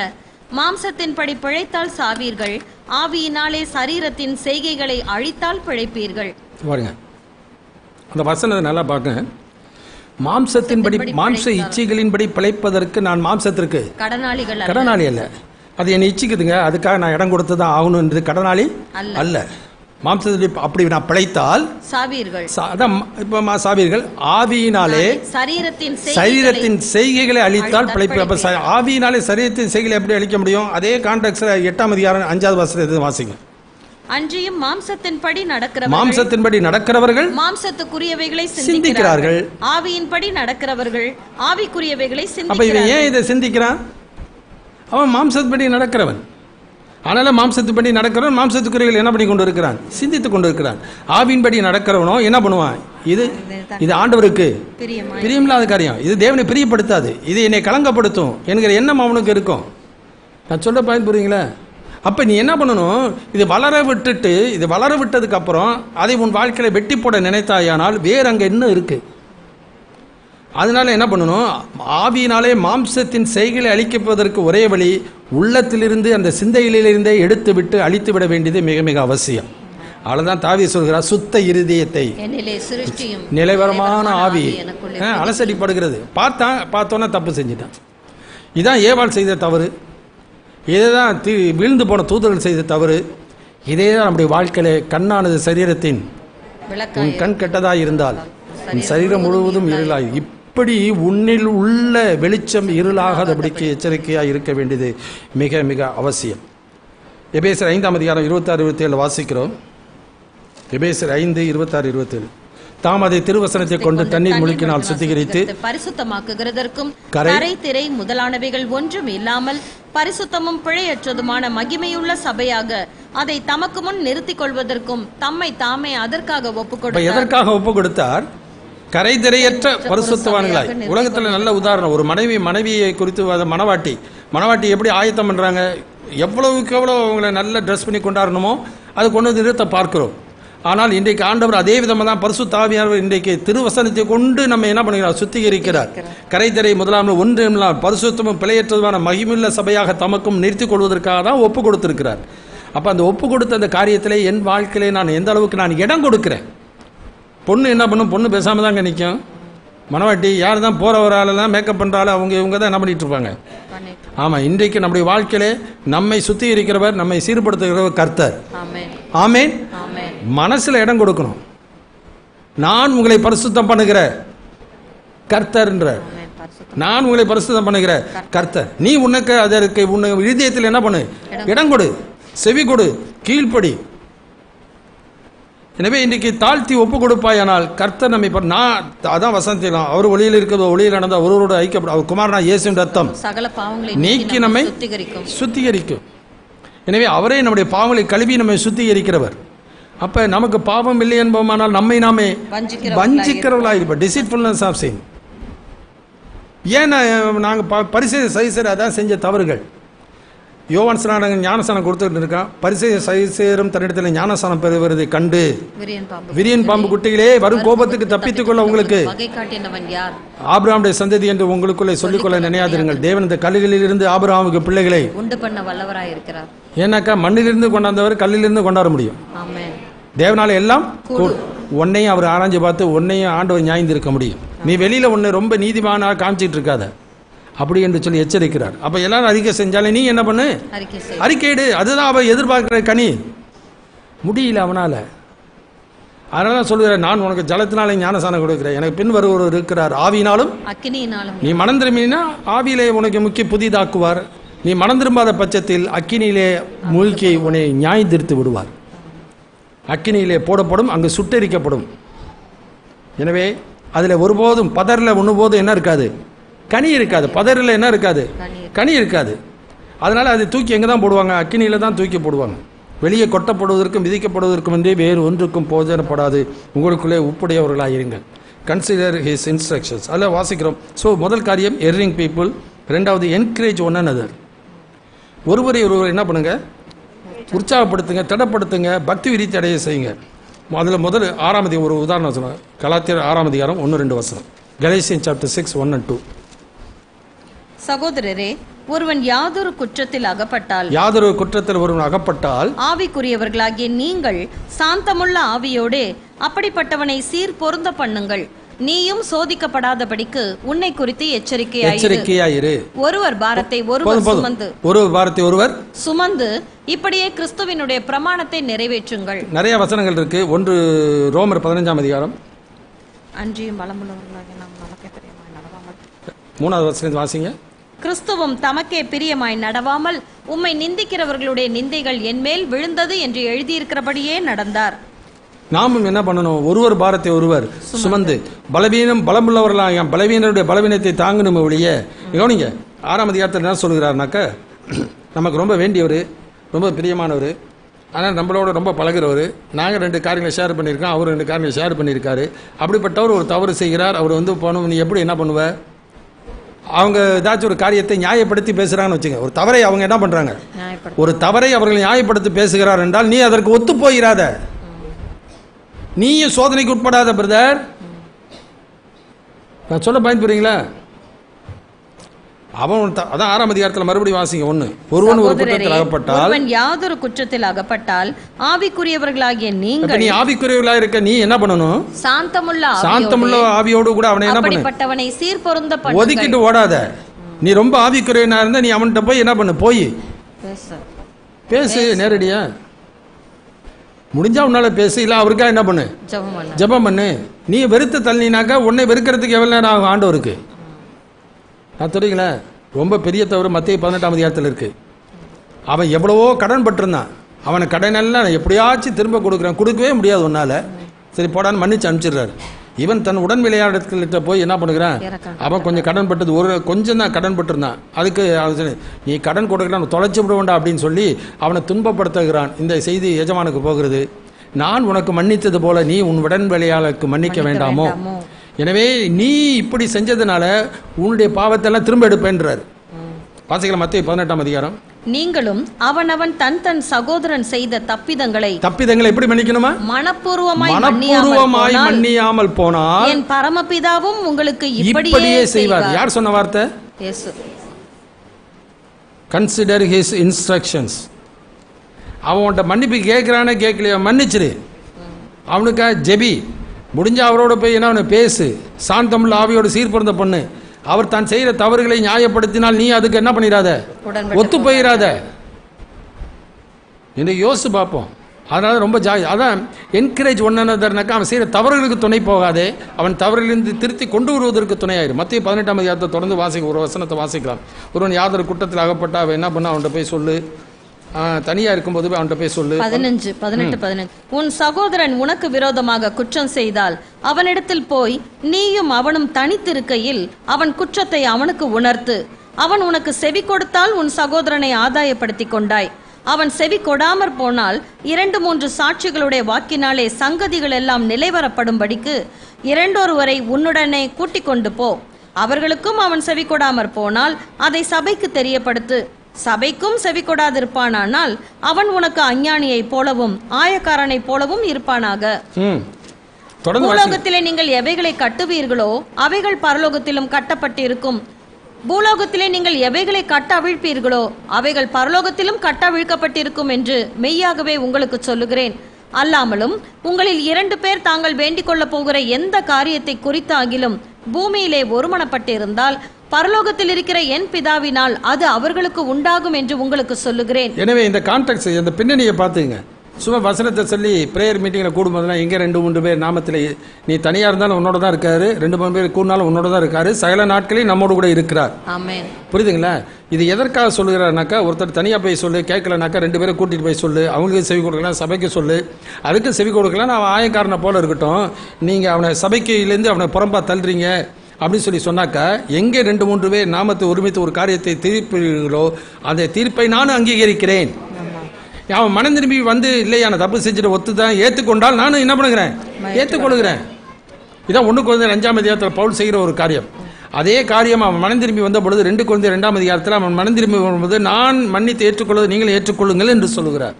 மாம்சத்தின்படி பிழைத்தால் சாவீர்கள், ஆவியினாலே சரீரத்தின் செய்கைகளை அழித்தால் பிழைப்பீர்கள். பாருங்க, அந்த வசனத்தை நல்லா பாருங்க. மாம்சத்தின்படி, மாம்ச இச்சைகளின்படி பிழைப்பதற்கு நான் மாம்சத்திற்கு கடனாளி அல்ல. அது என்னை இச்சிக்குதுங்க, அதுக்காக நான் இடம் கொடுத்து தான் ஆகணுன்றது கடனாளி அல்ல. மாம்சத்தில் அப்படி நான் பிழைத்தால் சாவீர்கள். இப்போ சாவீர்கள், ஆவியினாலே சரீரத்தின் செய்கைகளை அழித்தால் பிழைப்பு. அப்போ ஆவியினாலே சரீரத்தின் செய்கைகளை எப்படி அழிக்க முடியும்? அதே கான்டெக்ட்ல 8 அதிகாரம் 5வது வசனத்தை வாசிங்க. அன்றியும் மாம்சத்தின்படி நடக்கிறவர்கள் மாம்சத்துக்குரியவைகளை சிந்திக்கிறார்கள், ஆவியின்படி நடக்கிறவர்கள் ஆவிக்குரியவைகளை சிந்திக்கிறார்கள். அப்ப இவன் ஏன் இதை சிந்திக்கிறான்? அவன் மாம்சத்தின்படி நடக்கிறவன். அதனால மாம்சத்துப்படி நடக்கிறவன் மாம்சத்துக்குரியவர்கள் என்ன பண்ணி கொண்டு இருக்கிறான், சிந்தித்துக் கொண்டு இருக்கிறான். ஆவியின்படி நடக்கிறவனோ என்ன பண்ணுவான், இது ஆண்டவருக்கு பிரியமில்லாத காரியம், இது தேவனை பிரியப்படுத்தாது, இது என்னை கலங்கப்படுத்தும் என்கிற எண்ணம் அவனுக்கு இருக்கும். நான் சொல்ல பயன் புரியுங்களா? அப்போ நீ என்ன பண்ணணும், இது வளர விட்டதுக்கு அப்புறம் அதை உன் வாழ்க்கையில வெட்டி போட நினைத்தாயானால் வேறு அங்கே என்ன இருக்கு. அதனால என்ன பண்ணணும், ஆவியினாலே மாம்சத்தின் செய்களை அழிக்கப்பதற்கு ஒரே வழி, உள்ளத்திலிருந்து அந்த சிந்தையிலிருந்தே எடுத்து விட்டு அழித்து விட வேண்டியது மிக மிக அவசியம். அவ்வளவுதான் தாவீது சொல்கிறார், சுத்த இருதயத்தை நிலைவரமான ஆவி அலசடிப்படுகிறது. பார்த்தோன்னா தப்பு செஞ்சிட்டான். இதான் ஏவாள் செய்த தவறு, இதேதான் வீழ்ந்து போன தூதர்கள் செய்த தவறு, இதே தான் நம்முடைய வாழ்க்கையில. கண்ணானது சரீரத்தின், உன் கண் கெட்டதாய் இருந்தால் உன் சரீரம் முழுவதும் இருளாய். இப்படி உன்னில் உள்ள வெளிச்சம் இருளாகாதபடிக்கு எச்சரிக்கையாக இருக்க வேண்டியது மிக மிக அவசியம். எபேசியர் 5 அதிகாரம் 26-27 வாசிக்கிறோம். எபேசியர் 5:26-27. தாம் அதை திருவசனத்தை கொண்டு தண்ணீர் முழுக்கினால் சுத்திகரித்து பரிசுத்தமாக்குகிறதற்கும் கரை திரை முதலானவைகள் ஒன்றும் இல்லாமல் பரிசுத்தமும் பிழையற்றதுமான மகிமையுள்ள சபையாக அதை தமக்கு முன் நிறுத்திக் கொள்வதற்கும் தம்மை தாமே அதற்காக ஒப்புக்கொடுத்தார். எதற்காக ஒப்பு கொடுத்தார்? கரை திரையற்ற பரிசுத்தவான்களாய். உலகத்துல நல்ல உதாரணம், ஒரு மனைவியை குறித்து மணவாட்டி எப்படி ஆயத்தம் பண்றாங்க, எவ்வளவுக்கு எவ்வளவு அவங்களை நல்ல ட்ரெஸ் பண்ணி கொண்டாடணுமோ அது கொண்டு வந்து நிறுத்த பார்க்கிறோம். ஆனால் இன்றைக்கு ஆண்டவர் அதே விதமாக தான் பரிசுத்த ஆவியானவர் இன்றைக்கு திருவசனத்தை கொண்டு நம்ம என்ன பண்ணுகிறார்? சுத்திகரிக்கிறார். கரைத்தரை முதலாமல் ஒன்றும் பரிசுத்தமும் பிழையற்றதுமான மகிமுள்ள சபையாக தமக்கும் நிறுத்திக் கொள்வதற்காக தான் ஒப்பு கொடுத்திருக்கிறார். அப்போ அந்த ஒப்பு கொடுத்த அந்த காரியத்திலே என் வாழ்க்கையிலே நான் எந்த அளவுக்கு நான் இடம் கொடுக்கிறேன். பொண்ணு என்ன பண்ணும்? பொண்ணு பேசாமல் தாங்க நிற்கும். மனவாட்டி யார் தான் போகிறவராலெல்லாம் மேக்கப் பண்ணுறாள், இவங்க தான் என்ன பண்ணிட்டு இருப்பாங்க. ஆமாம், இன்றைக்கு நம்முடைய வாழ்க்கையிலே நம்மை சுத்திகரிக்கிறவர், நம்மை சீர்படுத்துகிறவர் கர்த்தர். ஆமென். மனசில் இடம் கொடுக்கணும். நான் உங்களை பரிசுத்தம் பண்ணுகிற கர்த்தர்ன்ற, நான் உங்களை பரிசுத்தம் பண்ணுகிற கர்த்தர். நீ உனக்கு அதற்கு உன்னை இதயத்தில் என்ன பண்ணு? இடம் கொடு, செவி கொடு, கீழ்ப்படி. எனவே இன்றைக்கு தாழ்த்தி ஒப்பு கொடுப்பாயானால் கர்த்தர் நம்மை நான் அதான் வசனத்திலாம் அவர் ஒளியில் இருக்கிற ஒளியில் நடந்த ஒருவரோடு ஐக்கியப்படும் அவர் குமாரனா இயேசுவின் ரத்தம் சகல பாவங்களை நீக்கி நம்மை சுத்திகரிக்கும். எனவே அவரே நம்முடைய பாவங்களை கழுவி நம்மை சுத்திகரிக்கிறவர். அப்ப நமக்கு பாவம் இல்லை என்போமானால் நம்மை நாமே வஞ்சிக்கிறவர்களாக இருப்போம். டிசீட்ஃபுல்னஸ் ஆஃப் சின். ஏன் நாங்கள் பரிசேய சைசர் அதான் செஞ்ச தவறுகள். யோவான் ஸ்நானகன் ஞானஸ்நானம் கொடுத்துட்டு இருக்கான். பரிசேய சைசேரும் தன்னிடத்தில் ஞானஸ்நானம் பெறுவதை கண்டு விரியன் பாம்பு குட்டிகளே வரும் கோபத்துக்கு தப்பித்துக் கொள்ள உங்களுக்கு ஆபிரகாமுடைய சந்ததி என்று உங்களுக்குள்ளே சொல்லிக்கொள்ள நினையாதிருங்கள். தேவன் இந்த கல்லுகளில் இருந்து ஆபிரகாமுக்கு பிள்ளைகளை உண்டு பண்ண வல்லவராய் இருக்கிறார். ஏன்னாக்கா மண்ணிலிருந்து கொண்டாந்தவர் கல்லிலிருந்து கொண்டாட முடியும். தேவனால எல்லாம் உன்னையும் அவர் ஆராய்ஞ்சு பார்த்து உன்னையும் ஆண்டவர் நியாய்ந்திருக்க முடியும். நீ வெளியில உன்னை ரொம்ப நீதிமானாக காமிச்சிட்டு இருக்காத அப்படி என்று சொல்லி எச்சரிக்கிறார். அப்ப எல்லாரும் அறிக்கை செஞ்சாலே நீ என்ன பண்ணு? அறிக்கையிடு. அதுதான் அவ எதிர்பார்க்கிற கனி. முடியல அவனால. அதனால சொல்லுகிறேன், நான் உனக்கு ஜலத்தினாலே ஞானசானம் கொடுக்கிறேன், எனக்கு பின் வருவர் இருக்கிறார் ஆவியினாலும் அக்கினியினாலும். நீ மனம் திரும்பினா ஆவியிலே உனக்கு முக்கிய புதிதாக்குவார். நீ மனம் திரும்பாத பட்சத்தில் அக்கினியிலே மூழ்கி உன்னை நியாயந்திருத்து விடுவார். அக்கினியிலே போடப்படும், அங்கு சுட்டெரிக்கப்படும். எனவே அதில் ஒருபோதும் பதரில் ஒன்றுபோதும் என்ன இருக்காது? கனி இருக்காது. பதரில் என்ன இருக்காது? கனி இருக்காது. அதனால் அதை தூக்கி எங்கே தான் போடுவாங்க? அக்கினியில் தான் தூக்கி போடுவாங்க. வெளியே கொட்டப்படுவதற்கும் விதிக்கப்படுவதற்கும் என்றே வேறு ஒன்றுக்கும் போஜனப்படாது உங்களுக்குள்ளே உப்புடையவர்களாக இருங்கள். Consider his instructions. அதில் வாசிக்கிறோம். ஸோ முதல் காரியம் எர்ரிங் பீப்புள். ரெண்டாவது என்கரேஜ் ஒன் அனதர். ஒருவரை என்ன பண்ணுங்க? உற்சாகப்படுத்துங்க, திடப்படுத்துங்க, பக்தி விரித்து அடைய செய்யுங்க. அதில் முதல் 6ஆம் அதிகாரம் ஒரு உதாரணம் சொல்லுங்கள். கலாத்தியர் 6ஆம் அதிகாரம் 1-2 வசனம். கலேசியன் சாப்டர் 6 1 and 2. சகோதரரே, ஒருவன் யாதொரு குற்றத்தில் ஒருவன் அகப்பட்டால் ஆவிக்குரியவர்களாகிய நீங்கள் சாந்தமுள்ள ஆவியோடே அப்படிப்பட்டவனை சீர் பொருந்த பண்ணுங்கள். நீயும் சோதிக்கப்படாதபடிக்கு உன்னை குறித்து எச்சரிக்கையாயிரு. ஒருவர் பாரத்தை ஒருவர் சுமந்து இப்படியே கிறிஸ்துவினுடைய பிரமாணத்தை நிறைவேற்றுங்கள். நிறைய வசனங்கள் இருக்கு. 1 ரோமர் 15ஆம் அதிகாரம். அன்றியும் பலமுள்ளவர்களாக நாம் நமக்கே பிரியமாய் நடவாமல். 3வது வசனத்தை வாசிங்க. கிறிஸ்துவும் தமக்கே பிரியமாய் நடவாமல் உம்மை நிந்திக்கிறவர்களுடைய நிந்தைகள் என்மேல் விழுந்தது என்று எழுதியிருக்கிறபடியே நடந்தார். நாமும் என்ன பண்ணணும்? ஒருவர் பாரத்தை ஒருவர் சுமந்து பலமுள்ளவர்களாக பலவீனருடைய பலவீனத்தை தாங்கணும். ஒழிய கவனிங்க, 6ஆம் அதிகாரத்தில் என்ன சொல்கிறாருனாக்க, நமக்கு ரொம்ப வேண்டியவர், ரொம்ப பிரியமானவர், ஆனால் நம்மளோட ரொம்ப பழகிறவர். நாங்கள் 2 காரியங்களை ஷேர் பண்ணியிருக்கோம், அவர் 2 காரியங்களை ஷேர் பண்ணியிருக்காரு. அப்படிப்பட்டவர் ஒரு தவறு செய்கிறார். அவர் போகணும். நீ எப்படி என்ன பண்ணுவ? அவங்க ஏதாச்சும் ஒரு காரியத்தை நியாயப்படுத்தி பேசுகிறாங்கன்னு வச்சுங்க. ஒரு தவறை அவங்க என்ன பண்ணுறாங்க? ஒரு தவறை அவர்கள் நியாயப்படுத்தி பேசுகிறார் என்றால் நீ அதற்கு ஒத்து போகிறாத, நீயும் சோதனைக்கு உட்படாத பிரதர். நான் சொல்ல பயன்படுறீங்களா? அவன் அதான் 6ஆம் அதிகாரத்தில் மறுபடியும் வாசிங்க. 1 ஒருவன் ஒரு குற்றத்தில் அகப்பட்டால் யாதொரு குற்றத்தில் அகப்பட்டால் ஆவிக்குரியவர்களாகிய நீங்கள், நீ ஆவிக்குரியவர்களாக இருக்க நீ என்ன பண்ணணும்? சாந்தமுள்ள ஆவியோடு கூட அவனை என்ன பண்ணு? சீர் பொருந்த பண்ணு. ஒதுக்கிட்டு ஓடாத. நீ ரொம்ப ஆவிக்குரியவனா இருந்தா நீ அவன்கிட்ட போய் என்ன பண்ணு? போய் பேசு நேரடியா. முடிஞ்சா உன்னால பேசு, இல்ல அவருக்கா என்ன பண்ணு? ஜெபம் பண்ணு. நீ வெறுத்து தள்ளினாக்கா உன்னை வெறுக்கிறதுக்கு எவ்வளவு நேரம் ஆகும் ஆண்டவருக்கு? நான் தெரியுங்களா, ரொம்ப பெரிய தவறு மத்திய 18ஆம் அதிகாரத்தில் இருக்கு. அவன் எவ்வளவோ கடன் பட்டிருந்தான். அவனை கடனெல்லாம் எப்படியாச்சும் திரும்ப கொடுக்கவே முடியாது உன்னால. சரி போடான்னு மன்னிச்சு அனுப்பிச்சிடுறாரு. இவன் தன் உடன் விளையாடத்துல போய் என்ன பண்ணுகிறான்? அவன் கொஞ்சம் கடன் பட்டது, கொஞ்சம் தான் கடன் பட்டிருந்தான். அதுக்கு நீ கடன் கொடுக்கலாம் தொலைச்சி விட வேண்டாம் அப்படின்னு சொல்லி அவனை துன்பப்படுத்துகிறான். இந்த செய்தி எஜமானுக்கு போகிறது. நான் உனக்கு மன்னித்தது போல நீ உன் உடன் விளையாளுக்கு மன்னிக்க வேண்டாமோ? எனவே நீ இப்படி செஞ்சதுனால உன்னுடைய பாவத்தை எல்லாம் திரும்ப எடுப்பேன்றார். வாசிக்கலாம் மத்திய 18ஆம் அதிகாரம் நீங்களும் அவனவன் தன் தன் சகோதரன் செய்த தப்பிதங்களை எப்படி மன்னிக்கணுமா? மனப்பூர்வமாய் மன்னியாமல் போனால் என் பரமபிதாவும் உங்களுக்கு இப்படியே செய்வார். யார் சொன்ன வார்த்தை? இயேசு. Consider his instructions. அவன்கிட்ட மன்னிப்பு கேட்கிறானே கேட்கலையா, மன்னிச்சிரு. அவனுக்காக ஜெபி, முடிஞ்ச அவரோட போய் என்ன அவனை பேசு. சாந்தமிழ் ஆவியோட சீர்பிறந்த பொண்ணு. அவர் தான் செய்கிற தவறுகளை நியாயப்படுத்தினால் நீ அதுக்கு என்ன பண்ணிடாத, ஒத்து போயிடாத என்று யோசிச்சு பார்ப்போம். அதனால ரொம்ப அதான் என்கரேஜ் ஒன் அனதர்னாக்கா அவன் செய்கிற தவறுகளுக்கு துணை போகாதே, அவன் தவறுகளிலிருந்து திருத்தி கொண்டு வருவதற்கு துணையாயிரும். மத்திய 18ஆம் அதிகாரத்தை தொடர்ந்து ஒரு வசனத்தை வாசிக்கலாம். ஒருவன் யாதொரு குற்றத்தில் அகப்பட்டா அவன் என்ன பண்ண, அவன்கிட்ட போய் சொல்லு. தனியா இருக்கும்போது அவன்கிட்ட போய் சொல்லு. 18 உன் சகோதரன் உனக்கு விரோதமாக குற்றம் செய்தால் அவனிடத்தில் போய் நீயும் அவனும் தனித்திருக்கையில் அவன் குற்றத்தை அவனுக்கு உணர்த்து. அவன் உனக்கு செவி கொடுத்தால் உன் சகோதரனை ஆதாயப்படுத்தி கொண்டாய். அவன் செவி கொடாமற் போனால் 2-3 சாட்சிகளுடைய வாக்கினாலே சங்கதிகள் எல்லாம் நிலைவரப்படும்படிக்கு 2 உன்னுடனே கூட்டிக் கொண்டு போ. அவர்களுக்கும் அவன் செவி கொடாமற் போனால் அதை சபைக்கு தெரியப்படுத்து. சபைக்கும் செவி கொடாதிருப்பானால் அவன் உனக்கு அஞ்ஞானியை போலவும் ஆயக்காரனை போலவும் இருப்பானாக. பூலோகத்திலே நீங்கள் எவைகளை கட்டுவீர்களோ அவைகள் பரலோகத்திலும் கட்டப்பட்டிருக்கும். பூலோகத்திலே நீங்கள் எவைகளை கட்ட அவிழ்ப்பீர்களோ அவைகள் பரலோகத்திலும் கட்டவிழ்க்கப்பட்டிருக்கும் என்று மெய்யாகவே உங்களுக்கு சொல்லுகிறேன். அல்லாமலும் உங்களில் 2 பேர் தாங்கள் வேண்டிக் கொள்ள போகிற எந்த காரியத்தை குறித்தாகிலும் பூமியிலே ஒருமனப்பட்டிருந்தால் பரலோகத்தில் இருக்கிற என் பிதாவினால் அது அவர்களுக்கு உண்டாகும் என்று உங்களுக்கு சொல்லுகிறேன். எனவே இந்த கான்டெக்ட், இந்த பின்னணியை பார்த்துங்க. சும்மா வசனத்தை சொல்லி பிரேயர் மீட்டிங்கில் கூடும்போதுலாம் எங்கே 2-3 பேர் நாமத்தில், நீ தனியாக இருந்தாலும் உன்னோட தான் இருக்காரு, 2-3 பேர் கூடினாலும் உன்னோட தான் இருக்காரு, சகல நாட்களையும் நம்மோடு கூட இருக்கிறார். ஆமென். புரியுதுங்களா? இது எதற்காக சொல்லுகிறாருனாக்கா, ஒருத்தர் தனியாக போய் சொல்லு, கேட்கலனாக்கா 2 பேரை கூட்டிகிட்டு போய் சொல்லு, அவங்களுக்கு செவி கொடுக்கலாம், சபைக்கு சொல்லு. அதுக்கு செவி கொடுக்கலாம், அவன் ஆயக்காரனை போல இருக்கட்டும், நீங்கள் அவனை சபைக்குலேருந்து அவனை புறம்பா தள்ளுறீங்க அப்படின்னு சொல்லி சொன்னாக்கா, எங்கே 2-3 பேர் நாமத்தை ஒருமித்து ஒரு காரியத்தை தீர்ப்பீர்களோ அந்த தீர்ப்பை நானும் அங்கீகரிக்கிறேன். அவன் மனம் திரும்பி வந்து இல்லையா நான் தப்பு செஞ்சுட்டு ஒத்துதான் ஏற்றுக்கொண்டால் நானும் என்ன பண்ணுகிறேன், ஏற்றுக்கொள்கிறேன். இதான் 1 Corinthians 5ஆம் அதிகாரத்தில் பவுல் செய்கிற ஒரு காரியம். அதே காரியம் அவன் மனம் திரும்பி வந்த பொழுது 2 Corinthians 2ஆம் அதிகாரத்தில் அவன் மனம் திரும்பி வரும்போது நான் மன்னித்து ஏற்றுக்கொள்வது நீங்கள் ஏற்றுக்கொள்ளுங்கள் என்று சொல்லுகிறார்.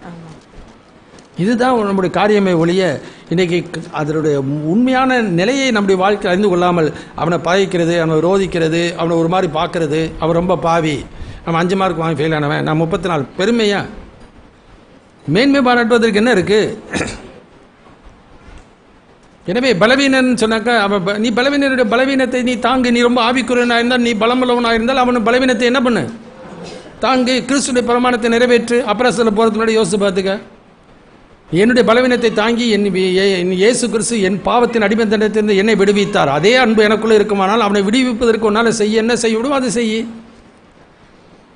இதுதான் நம்முடைய காரியமே ஒழிய இன்றைக்கி அதனுடைய உண்மையான நிலையை நம்முடைய வாழ்க்கை அறிந்து கொள்ளாமல் அவனை பகைக்கிறது, அவனை ரோதிக்கிறது, அவனை ஒரு மாதிரி பார்க்கறது, அவன் ரொம்ப பாவி, அவன் 5 மார்க் வாங்கி ஃபெயில் ஆனவன், நான் 34 பெருமையா மேன்மை பாராட்டுவதற்கு என்ன இருக்கு? எனவே பலவீனன் சொன்னாக்கா அவன் நீ பலவீனருடைய பலவீனத்தை நீ தாங்கு. நீ ரொம்ப ஆவிக்குரியனாக இருந்தால், நீ பலமுள்ளவனாக இருந்தால் அவன் பலவீனத்தை என்ன பண்ணு, தாங்கு. கிறிஸ்துடைய பிரமாணத்தை நிறைவேற்று. அப்புறம் போகிறதுக்கு முன்னாடி யோசிச்சு பார்த்துக்க. என்னுடைய பலவீனத்தை தாங்கி இயேசு கிறிஸ்து என் பாவத்தின் அடிமைத்தனத்திலிருந்து என்னை விடுவித்தார். அதே அன்பு எனக்குள்ளே இருக்குமானால் அவனை விடுவிப்பதற்கு ஒன்றால் என்ன செய்ய விடும் அதை செய்ய.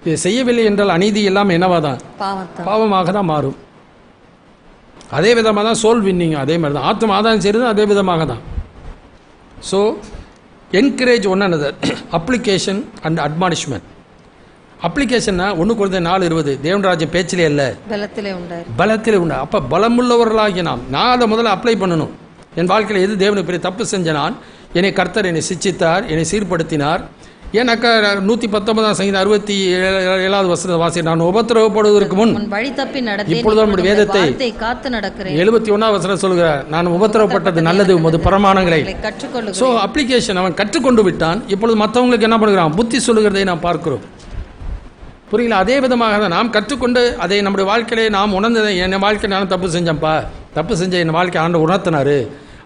இது செய்யவில்லை என்றால் அநீதி எல்லாம் என்னவாதான், பாவமாக தான் மாறும். அதே விதமாக தான் சோல் வின்னிங், அதே மாதிரி தான் ஆத்ம ஆதாயம் செய்கிறது அதே விதமாக தான். So encourage one another, application and admonishment. அப்ளிகேஷன்னா 1 Corinthians 4:20 தேவன்ராஜ்யம் பேச்சிலே அல்ல பலத்திலே உண்டா. அப்போ பலமுள்ளவர்களாகிய நான் அதை முதல்ல அப்ளை பண்ணணும். என் வாழ்க்கையில் எது தேவனுக்கு பெரிய தப்பு செஞ்ச நான், என்னை கர்த்தர் என்னை சிச்சித்தார், என்னை சீர்படுத்தினார். ஏன்னாக்கா 119ஆம் சங்கீதம் 67வது வசனத்தை வாசி, நான் உபத்திரவப்படுவதற்கு முன் வழி தப்பி நடந்தேன், இப்பொழுது நம்முடைய வேதத்தை காத்து நடக்கிறேன். 71ஆம் வசனம் சொல்கிறார், நான் உபத்திரவப்பட்டது நல்லது உமது பிரமாணங்களை கற்றுக்கொள்ளுகிறேன். ஸோ அப்ளிகேஷன் அவன் கற்றுக்கொண்டு விட்டான். இப்பொழுது மற்றவங்களுக்கு என்ன பண்ணுகிறான், புத்தி சொல்லுகிறதை நாம் பார்க்கிறோம். புரியல? அதே விதமாக தான் நாம் கற்றுக்கொண்டு அதை நம்முடைய வாழ்க்கையிலே நாம் உணர்ந்ததை, என் வாழ்க்கை நான் தப்பு செஞ்சேன்ப்பா, தப்பு செஞ்ச என் வாழ்க்கை ஆண்டு உணர்த்தினாரு,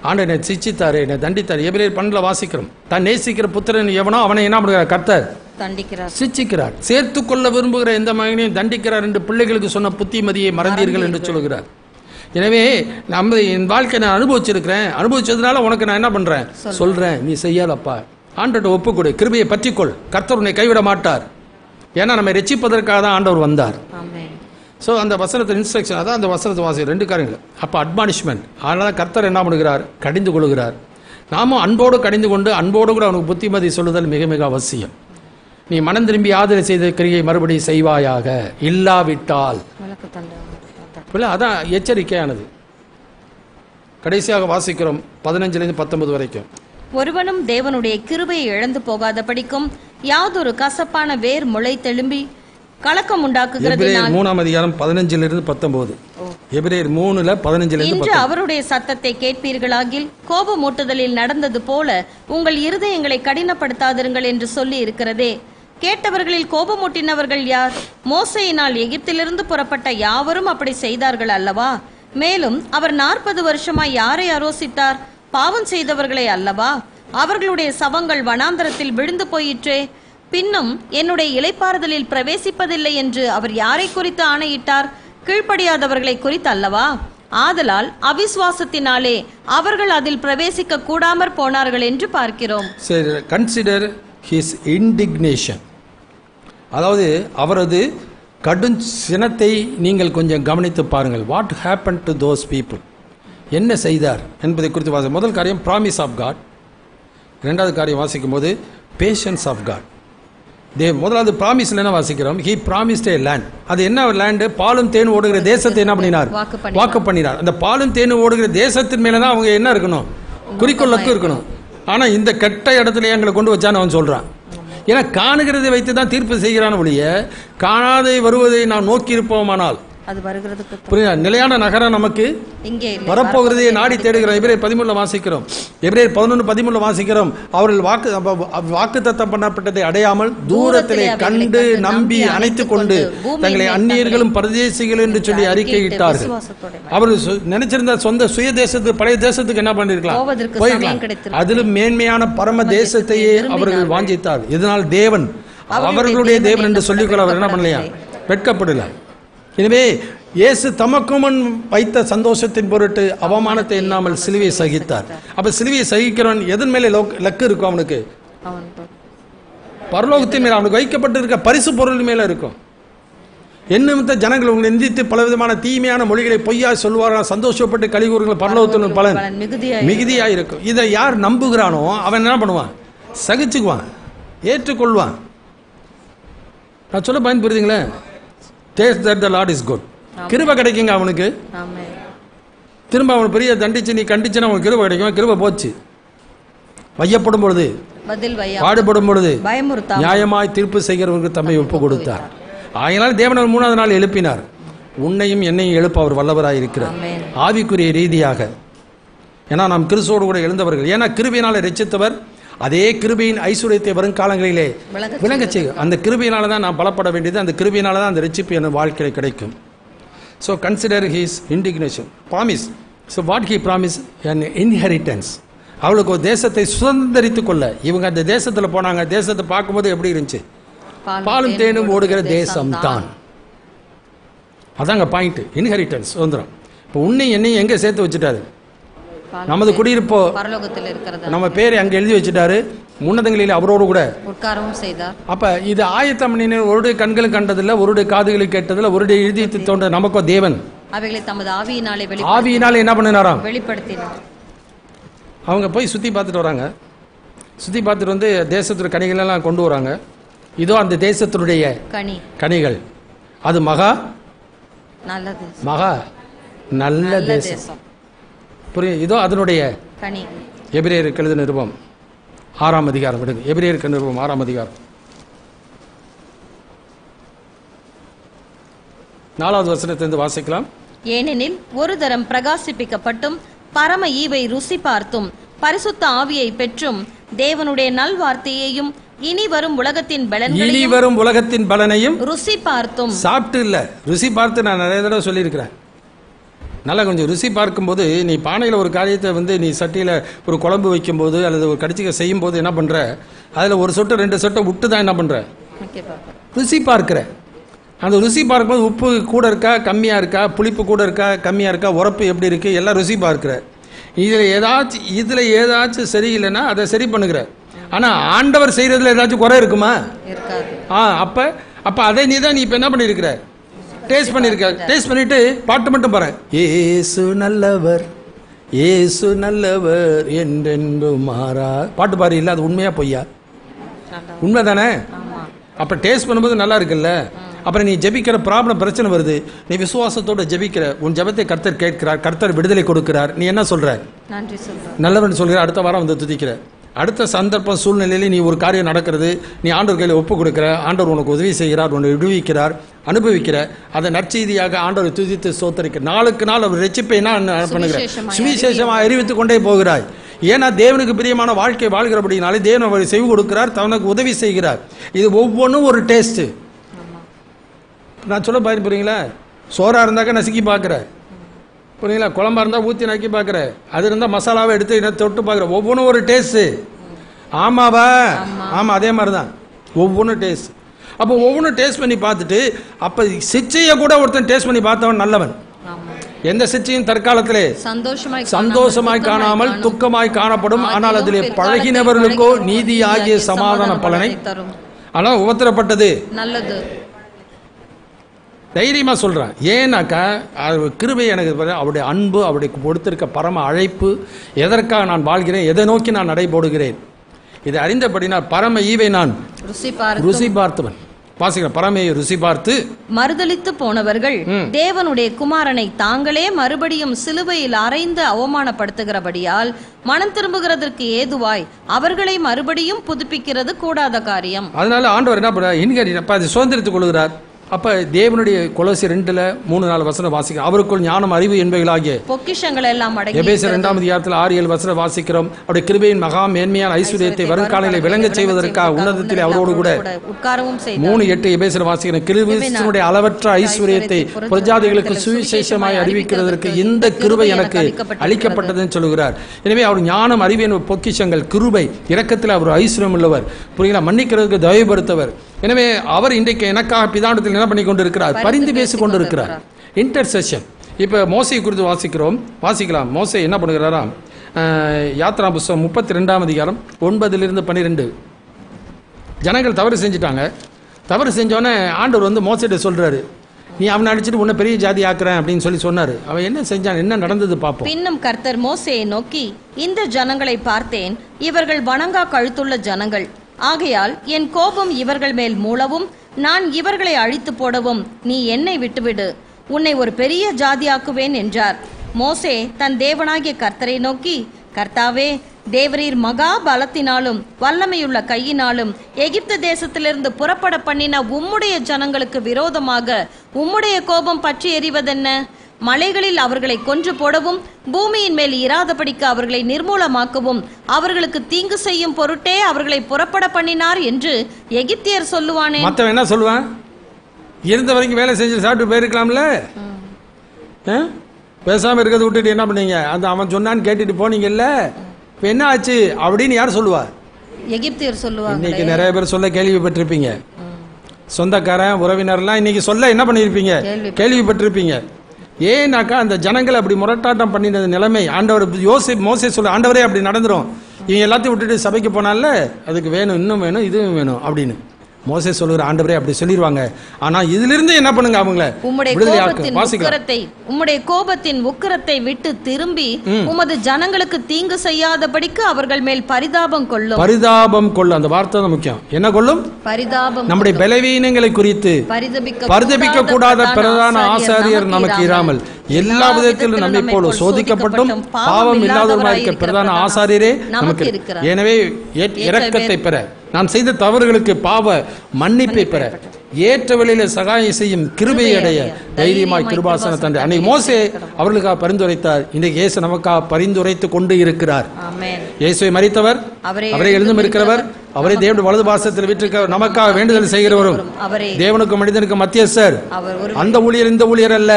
ஆண்டு என்னை சிச்சித்தாரு, என்னை தண்டித்தார். எபிரேயர் 12 வாசிக்கிறோம். தான் நேசிக்கிற புத்திரன் எவனோ அவனை என்ன பண்ணுகிறார், கர்த்தர் தண்டிக்கிறார், சிச்சிக்கிறார். சேர்த்து கொள்ள விரும்புகிற எந்த மகனையும் தண்டிக்கிறார் என்று பிள்ளைகளுக்கு சொன்ன புத்திமதியை மறந்தீர்கள் என்று சொல்கிறார். எனவே நம்ம என் வாழ்க்கை நான் அனுபவிச்சிருக்கிறேன், அனுபவிச்சதுனால உனக்கு நான் என்ன பண்ணுறேன் சொல்கிறேன், நீ செய்யாதப்பா, ஆண்டவர்கிட்ட ஒப்புக்கொடு, கிருபையை பற்றிக்கொள், கர்த்தர் உன்னை கைவிட மாட்டார். ஏன்னா நம்ம ரட்சிப்பதற்காக தான் ஆண்டவர் வந்தார். ஸோ அந்த வசனத்தின் இன்ஸ்ட்ரக்ஷன், அதான் அந்த வசனத்தை வாசி 2 காரியங்கள். அப்போ அட்மானிஷ்மெண்ட். அதனால கர்த்தர் என்ன பண்ணுகிறார், கடிந்து கொள்கிறார். நாமும் அன்போடு கடிந்து கொண்டு அன்போடு கூட அவனுக்கு புத்திமதி சொல்லுதல் மிக மிக அவசியம். நீ மனம் திரும்பி ஆதரவு செய்த கிரியை மறுபடியும் செய்வாயாக, இல்லாவிட்டால். அதான் எச்சரிக்கையானது. கடைசியாக வாசிக்கிறோம் 15லிருந்து 19 வரைக்கும். ஒருவனும் தேவனுடைய கிருபையை இழந்து போகாத படிக்கும் யாதொரு கசப்பான வேர் முளை தெழும்பி கலக்கம் உண்டாக்குகிறதினால் 3 அதிகாரம் 15 19. எபிரேயர் 3:15 இன்று அவருடைய சத்தத்தை கேட்பீர்களாகில் கோபமூட்டுதலில் நடந்தது போல உங்கள் இருதயங்களை கடினப்படுத்தாதிருங்கள் என்று சொல்லி இருக்கிறதே. கேட்டவர்களில் கோபமூட்டினவர்கள் யார்? மோசேயினால் எகிப்திலிருந்து புறப்பட்ட யாவரும் அப்படி செய்தார்கள் அல்லவா? மேலும் அவர் 40 வருஷமாய் யாரை அரோசித்தார்? பாவம் செய்தவர்களை அல்லவா? அவர்களுடைய சவங்கள் வனாந்தரத்தில் விழுந்து போயிற்றே. பின்னும் என்னுடைய இளைப்பாறுதலில் பிரவேசிப்பதில்லை என்று அவர் யாரை குறித்து ஆணையிட்டார்? கீழ்ப்படியாதவர்களை குறித்து அல்லவா? ஆதலால் அவிசுவாசத்தினாலே அவர்கள் அதில் பிரவேசிக்க கூடாமற் போனார்கள் என்று பார்க்கிறோம். கன்சிடர் ஹிஸ் இன்டிக்னேஷன், அதாவது அவரது கடும் சினத்தை நீங்கள் கொஞ்சம் கவனித்து பாருங்கள். What happen to those people, என்ன செய்தார் என்பதை குறித்து வாசி. முதல் காரியம் ப்ராமிஸ் ஆஃப் காட். இரண்டாவது காரியம் வாசிக்கும் போது பேஷன்ஸ் ஆஃப் காட். முதலாவது ப்ராமிஸ்ல என்ன வாசிக்கிறோம்? He promised A land. அது என்ன லேண்டு? பாலும் தேனும் ஓடுகிற தேசத்தை என்ன பண்ணினார்? வாக்கு பண்ணினார். அந்த பாலும் தேனும் ஓடுகிற தேசத்தின் மேலதான் அவங்க என்ன இருக்கணும்? குறிக்கோள் லக்கு இருக்கணும். ஆனா இந்த கெட்ட இடத்துல எங்களை கொண்டு வச்சான்னு அவன் சொல்றான். ஏன்னா காணுகிறதை வைத்து தான் தீர்ப்பு செய்கிறான் ஒழிய காணாதை வருவதை நாம் நோக்கி இருப்போமானால் அது வருகிறதுக்கு புரியுதா? நிலையான நகரம் நமக்கு இங்கே வரப்போகிறதை நாடி தேடுகிறோம். எபிரேயர் 13 வாசிக்கிறோம். எபிரேயர் 11:13 வாசிக்கிறோம். அவர்கள் வாக்குத்தத்தம் பண்ணப்பட்டதை அடையாமல் தூரத்திலே கண்டு நம்பி அணைத்துக் கொண்டு தங்களை அந்நியர்களும் பரதேசிகள் என்று சொல்லி அறிக்கையிட்டார்கள். அவர்கள் நினைச்சிருந்த சொந்த சுய தேசத்துக்கு, பழைய தேசத்துக்கு என்ன பண்ணிருக்கலாம்? போயிருக்கலாம். அதிலும் மேன்மையான பரம தேசத்தையே அவர்கள் வாஞ்சித்தார். இதனால் தேவன் அவர்களுடைய தேவன் என்று சொல்லிக்கொள்ள அவர் என்ன பண்ணலையா? வெட்கப்படல. எனவே இயேசு தமக்கு முன் வைத்த சந்தோஷத்தின் பொருட்டு அவமானத்தை எண்ணாமல் சிலுவையை சகித்தார். அப்ப சிலுவையை சகிக்கிறவன் எதன் மேலே லக்கு இருக்கும்? அவனுக்கு பரலோகத்தின் மேல, அவனுக்கு வைக்கப்பட்டிருக்க பரிசு பொருள் மேல இருக்கும். என்ன ஜனங்கள் உங்களை நிந்தித்து பலவிதமான தீமையான மொழிகளை பொய்யா சொல்வார்கள், சந்தோஷப்பட்டு கலிகூறுகள் பரலோகத்தின் பலன் மிகுதியா இருக்கும். இதை யார் நம்புகிறானோ அவன் என்ன பண்ணுவான்? சகிச்சுக்குவான், ஏற்றுக்கொள்வான். நான் சொல்ல பயன் புரியுதுங்களே? Taste that the Lord is good. கிருபை கிடைக்குங்க அவனுக்கு. திரும்ப அவன் பெரிய தண்டிச்சு நீ கண்டிச்சுன்னா அவனுக்கு கிருபை கிடைக்கும். கிருபை போச்சு. வையப்படும் பொழுது, பாடுபடும் பொழுது நியாயமாய் தீர்ப்பு செய்கிறவர்களுக்கு தம்மை ஒப்பு கொடுத்தார். ஆகையால் தேவன் 3ஆவது நாள் எழுப்பினார். உன்னையும் என்னையும் எழுப்ப அவர் வல்லவராய் இருக்கிறார், ஆவிக்குரிய ரீதியாக. ஏன்னா நாம் கிறிஸ்துவோடு கூட எழுந்தவர்கள். ஏன்னா கிருபையினால ரட்சித்தவர் அதே கிருபையின் ஐஸ்வர்யத்தை வரும் காலங்களிலே விளங்க செய்யும். அந்த கிருபையினால தான் நான் பலப்பட வேண்டியது. அந்த கிருபையினால தான் அந்த ரட்சிப்பு என் வாழ்க்கையில் கிடைக்கும். So consider his indignation. Promise. So what he promise? An inheritance. அவளுக்கு ஒரு தேசத்தை சுதந்திரித்து கொள்ள. இவங்க அந்த தேசத்தில் போனாங்க. தேசத்தை பார்க்கும்போது எப்படி இருந்துச்சு? பாலும் தேனும் ஓடுகிற தேசம் தான். அதாங்க பாயிண்ட். இன்ஹெரிட்டன்ஸ் சுதந்திரம். இப்போ உன்னை என்னையும் எங்கே சேர்த்து வச்சுட்டாரு? நமது குடியிருப்போ நம்ம பேரை அங்கே எழுதி வச்சுட்டாரு. உன்னதங்களில் அவரோடு கூட உட்காரவும் செய்தார். அப்ப இது ஆயத்தம் பண்ணின ஒருடைய கண்களும் கண்டதில்லை, ஒருடைய காதுகளும் கேட்டதில்லை, ஒருடைய எழுதி தோன்ற நமக்கோ தேவன் அவைகளை தமது ஆவியினாலே என்ன பண்ணினாராம்? வெளிப்படுத்தினார். அவங்க போய் சுற்றி பார்த்துட்டு வராங்க. சுற்றி பார்த்துட்டு வந்து தேசத்துடைய கனிகள் எல்லாம் கொண்டு வராங்க. இதோ அந்த தேசத்தினுடைய கனிகள். அது மகா நல்ல தேசம். புரியும்? இதோ அதனுடைய எபிரேயருக்கு எழுதின நிருபம் 6ஆம் அதிகாரம். விடுங்க, எபிரேயருக்கு நிருபம் 6ஆம் அதிகாரம் 4வது வசனத்திலிருந்து வாசிக்கலாம். ஏனெனில் ஒரு தரம் பிரகாசிப்பிக்கப்பட்டும் பரம ஈவை ருசி பார்த்தும் பரிசுத்த ஆவியை பெற்றும் தேவனுடைய நல்வார்த்தையையும் இனி வரும் உலகத்தின் பலனையும் ருசி பார்த்தும், சாப்பிட்டு இல்ல, ருசி பார்த்து நான் நிறைய தடவை சொல்லியிருக்கிறேன். நல்லா கொஞ்சம் ருசி பார்க்கும்போது, நீ பானையில் ஒரு காரியத்தை வந்து நீ சட்டியில் ஒரு குழம்பு வைக்கும்போது அல்லது ஒரு கடிச்சிக்க செய்யும் போது என்ன பண்ணுற, அதில் ஒரு சொட்டு 2 சொட்டை விட்டு தான் என்ன பண்ணுற, ருசி பார்க்குற. அந்த ருசி பார்க்கும்போது உப்பு கூட இருக்கா கம்மியாக இருக்கா, புளிப்பு கூட இருக்கா கம்மியாக இருக்கா, உரப்பு எப்படி இருக்குது, எல்லாம் ருசி பார்க்குற. இதில் ஏதாச்சும் சரியில்லைன்னா அதை சரி பண்ணுகிற. ஆனால் ஆண்டவர் செய்கிறதுல ஏதாச்சும் குறை இருக்குமா? அப்போ அதை நீ இப்போ என்ன பண்ணியிருக்கிற, டேஸ்ட் பண்ணிருக்க. டேஸ்ட் பண்ணிட்டு பாட்டு மட்டும் பாரு. ஏசு நல்லவர், ஏசு நல்லவர் என்றென்றும் மாறா. பாட்டு பாரு. இல்லை, அது உண்மையா பொய்யா? உண்மை தானே? அப்ப டேஸ்ட் பண்ணும்போது நல்லா இருக்குல்ல. அப்புறம் நீ ஜெபிக்கிற பிரச்சனை வருது, நீ விசுவாசத்தோட ஜெபிக்கிற, உன் ஜெபத்தை கர்த்தர் கேட்கிறார், கர்த்தர் விடுதலை கொடுக்கிறார். நீ என்ன சொல்ற? நல்லவன் சொல்கிற. அடுத்த வாரம் வந்து துதிக்கிற. அடுத்த சந்தர்ப்ப சூழ்நிலையில் நீ ஒரு காரியம் நடக்கிறது, நீ ஆண்டவர் கையில் ஒப்பு கொடுக்கிற, ஆண்டவர் உனக்கு உதவி செய்கிறார், உன்னை விடுவிக்கிறார், அனுபவிக்கிற, அதை நற்செய்தியாக ஆண்டவர் துதித்து சோத்தரிக்க நாளுக்கு நாள் அவர் ரட்சிப்பை என்ன பண்ணுகிறார், சுவிசேஷமாக அறிவித்துக் கொண்டே போகிறாய். ஏன்னா தேவனுக்கு பிரியமான வாழ்க்கை வாழ்கிறபடினாலே தேவன் அவரை செவி கொடுக்கிறார், தனக்கு உதவி செய்கிறார். இது ஒவ்வொன்றும் ஒரு டேஸ்ட்டு. நான் சொல்ல புரியுங்களா? சோறாக இருந்தாக்க நசுக்கி பார்க்குற, புரியுங்களா? குழம்பா இருந்தால் ஊற்றி நக்கி பார்க்குற, அது இருந்தால் மசாலாவை எடுத்து தொட்டு பார்க்குற, ஒவ்வொன்றும் ஒரு டேஸ்ட்டு. ஆமாவா? ஆமாம், அதே மாதிரி தான் ஒவ்வொன்றும் டேஸ்ட். அப்போ ஒவ்வொன்றும் டேஸ்ட் பண்ணி பார்த்துட்டு, அப்போ சிச்சையை கூட ஒருத்தன் டேஸ்ட் பண்ணி பார்த்தவன் நல்லவன். எந்த சிச்சையும் தற்காலத்திலே சந்தோஷமாய் காணாமல் துக்கமாய் காணப்படும், ஆனால் அதிலே பழகினவர்களுக்கோ நீதியாகிய சமாதான பலனை ஆனால் உபத்திரப்பட்டது நல்லது. தைரியமா சொல்றேன். ஏன்னாக்கா கிருபை எனக்கு அவருடைய அன்பு, அவருடைய கொடுத்திருக்க பரம அழைப்பு, எதற்காக நான் வாழ்கிறேன், எதை நோக்கி நான் நடைபோடுகிறேன், இதை அறிந்தபடினால் பரம ஈவை நான் ருசி பார்த்தவன். வாசிக்கிறேன். பரமையை ருசி பார்த்து மறுதலித்து போனவர்கள் தேவனுடைய குமாரனை தாங்களே மறுபடியும் சிலுவையில் அறைந்து அவமானப்படுத்துகிறபடியால் மனம் திரும்புகிறதற்கு ஏதுவாய் அவர்களை மறுபடியும் புதுப்பிக்கிறது கூடாத காரியம். அதனால ஆண்டவர் என்ன பண்றார்? சுதந்திரித்துக் கொள்கிறார். அப்ப தேவனுடைய கொலோசியர் 2:3-4 வசனம் வாசிக்கிறோம். அவருக்குள் ஞானம் அறிவு என்பவைகளாகிய பொக்கிஷங்கள் எல்லாம் அடங்கி எபேசியர் 2ஆம் அதிகாரத்தில் 6-7 வசனம் வாசிக்கிறோம். அவருடைய கிருபையின் மகா மேன்மையான ஐஸ்வரியத்தை வருங்காலையில் விளங்க செய்வதற்காக உன்னதத்திலே அவரோடு கூட உட்காரவும் செய்தார். 3:8 எபேசியர் வாசிக்கிறோம். கிறிஸ்துவினுடைய அளவற்ற ஐஸ்வரியத்தை பிரஜாதிகளுக்கு சுவிசேஷமாய் அறிவிக்கிறதற்கு இந்த கிருபை எனக்கு அளிக்கப்பட்டதுன்னு சொல்லுகிறார். எனவே அவர் ஞானம் அறிவின் பொக்கிஷங்கள், கிருபை, இரக்கத்தில் அவர் ஐஸ்வரியம் உள்ளவர், புரியுங்களா? மன்னிக்கிறதுக்கு தயவுபடுத்தவர். எனவே அவர் இன்றைக்கு எனக்காக பிதாண்டத்தில் என்ன பண்ணி கொண்டு இருக்கிறார்? பரிந்து பேசி கொண்டு இருக்கிறார். இன்டர்செஷன். இப்போ மோசை குறித்து வாசிக்கலாம். மோசை என்ன பண்ணுகிறாராம்? யாத்ரா புஸ்தகம் 32ஆம் அதிகாரம் 9-12. ஜனங்கள் தவறு செஞ்சுட்டாங்க. தவறு செஞ்சோடனே ஆண்டவர் மோசையிட்ட சொல்றாரு, நீ அவனை அடிச்சுட்டு உன்னை பெரிய ஜாதி ஆக்குறேன் அப்படின்னு சொல்லி சொன்னாரு. அவன் என்ன செஞ்சான், என்ன நடந்தது பார்ப்போம். பின்னும் கர்த்தர் மோசையை நோக்கி, இந்த ஜனங்களை பார்த்தேன், இவர்கள் வணங்கா கழுத்துள்ள ஜனங்கள், ஆகையால் என் கோபம் இவர்கள் மேல் மூளவும் நான் இவர்களை அழித்து போடவும் நீ என்னை விட்டுவிடு, உன்னை ஒரு பெரிய ஜாதியாக்குவேன் என்றார். மோசே தன் தேவனாகிய கர்த்தரை நோக்கி, கர்த்தாவே, தேவரீர் மகா பலத்தினாலும் வல்லமையுள்ள கையினாலும் எகிப்து தேசத்திலிருந்து புறப்பட பண்ணின உம்முடைய ஜனங்களுக்கு விரோதமாக உம்முடைய கோபம் பற்றி எறிவதென்ன? மலைகளில் அவர்களை கொன்று போடவும் பூமியின் மேல் இராதபடிக்கு அவர்களை நிர்மூலமாக்கவும் அவர்களுக்கு தீங்கு செய்யும் பொருட்டே அவர்களை புறப்பட பண்ணினார் என்று எகிப்தியர் சொல்லுவானே. மத்தவன் என்ன சொல்லுவான்? இருந்த வரைக்கும் வேலை செஞ்சு சாப்பிட்டு போயிருக்கலாம்ல, பேசாம இருக்கிறத விட்டுட்டு என்ன பண்ணீங்க? அந்த அவன் சொன்னான்னு கேட்டுட்டு போனீங்கல்ல, இப்ப என்ன ஆச்சு அப்படின்னு யார் சொல்லுவா? எகிப்தியர் சொல்லுவாங்க. இன்னைக்கு நிறைய பேர் சொல்ல கேள்விப்பட்டிருப்பீங்க. சொந்தக்காரன் உறவினர்லாம் இன்னைக்கு சொல்ல என்ன பண்ணிருப்பீங்க? கேள்விப்பட்டிருப்பீங்க. ஏன்னாக்கா அந்த ஜனங்கள் அப்படி முரட்டாட்டம் பண்ணினது நிலைமை. ஆண்டவர் மோசே சொல்ல, ஆண்டவரே அப்படி நடந்துரும், இவங்க எல்லாத்தையும் விட்டுட்டு சபைக்கு போனால அதுக்கு வேணும், இன்னும் வேணும், இதுவும் வேணும் அப்படின்னு மோசே சொல்லுகிற ஆண்டவரே அப்படி சொல்லிடுவாங்க. ஆனா இதுல இருந்து என்ன பண்ணுங்க? அவங்கள உம்முடைய கோபத்தின் உக்கிரத்தை விட்டு திரும்பி உமது ஜனங்களுக்கு தீங்கு செய்யாதபடிக்கு அவர்கள் மேல் பரிதாபம் கொள்ளும். பரிதாபம் கொள்ளும், அந்த வார்த்தை தான் முக்கியம். என்ன கொள்ளும்? பரிதாபம். நம்முடைய பலவீனங்களை குறித்து பரிதபிக்க கூடாத பிரதான ஆசாரியர் நமக்கு இராமல் எல்லா விதத்திலும் நம்மை போல சோதிக்கப்பட்டும் பாவம் இல்லாதவராக இருக்க பிரதான ஆசாரியரே நமக்கு இருக்கிறார். எனவே இரக்கத்தை பெற, நாம் செய்த தவறுகளுக்கு பாவ மன்னிப்பை பெற, ஏற்ற வழியில சகாயம் செய்யும் கிருபை அடைய தைரியமாய் கிருபாசன தந்தை அன்னைக்கு மோசே அவர்களுக்காக பரிந்துரைத்தார். இன்றைக்கு இயேசு நமக்காக பரிந்துரைத்து கொண்டு இருக்கிறார். இயேசுவை மரித்தவர், அவரை எழுந்தும் இருக்கிறவர், அவரை தேவனுடைய வலது பாசத்தில் விட்டிருக்கிறவர், நமக்காக வேண்டுதல் செய்கிறவரும், தேவனுக்கும் மனிதனுக்கும் மத்தியஸ்தர். அந்த ஊழியர் இந்த ஊழியர் அல்ல,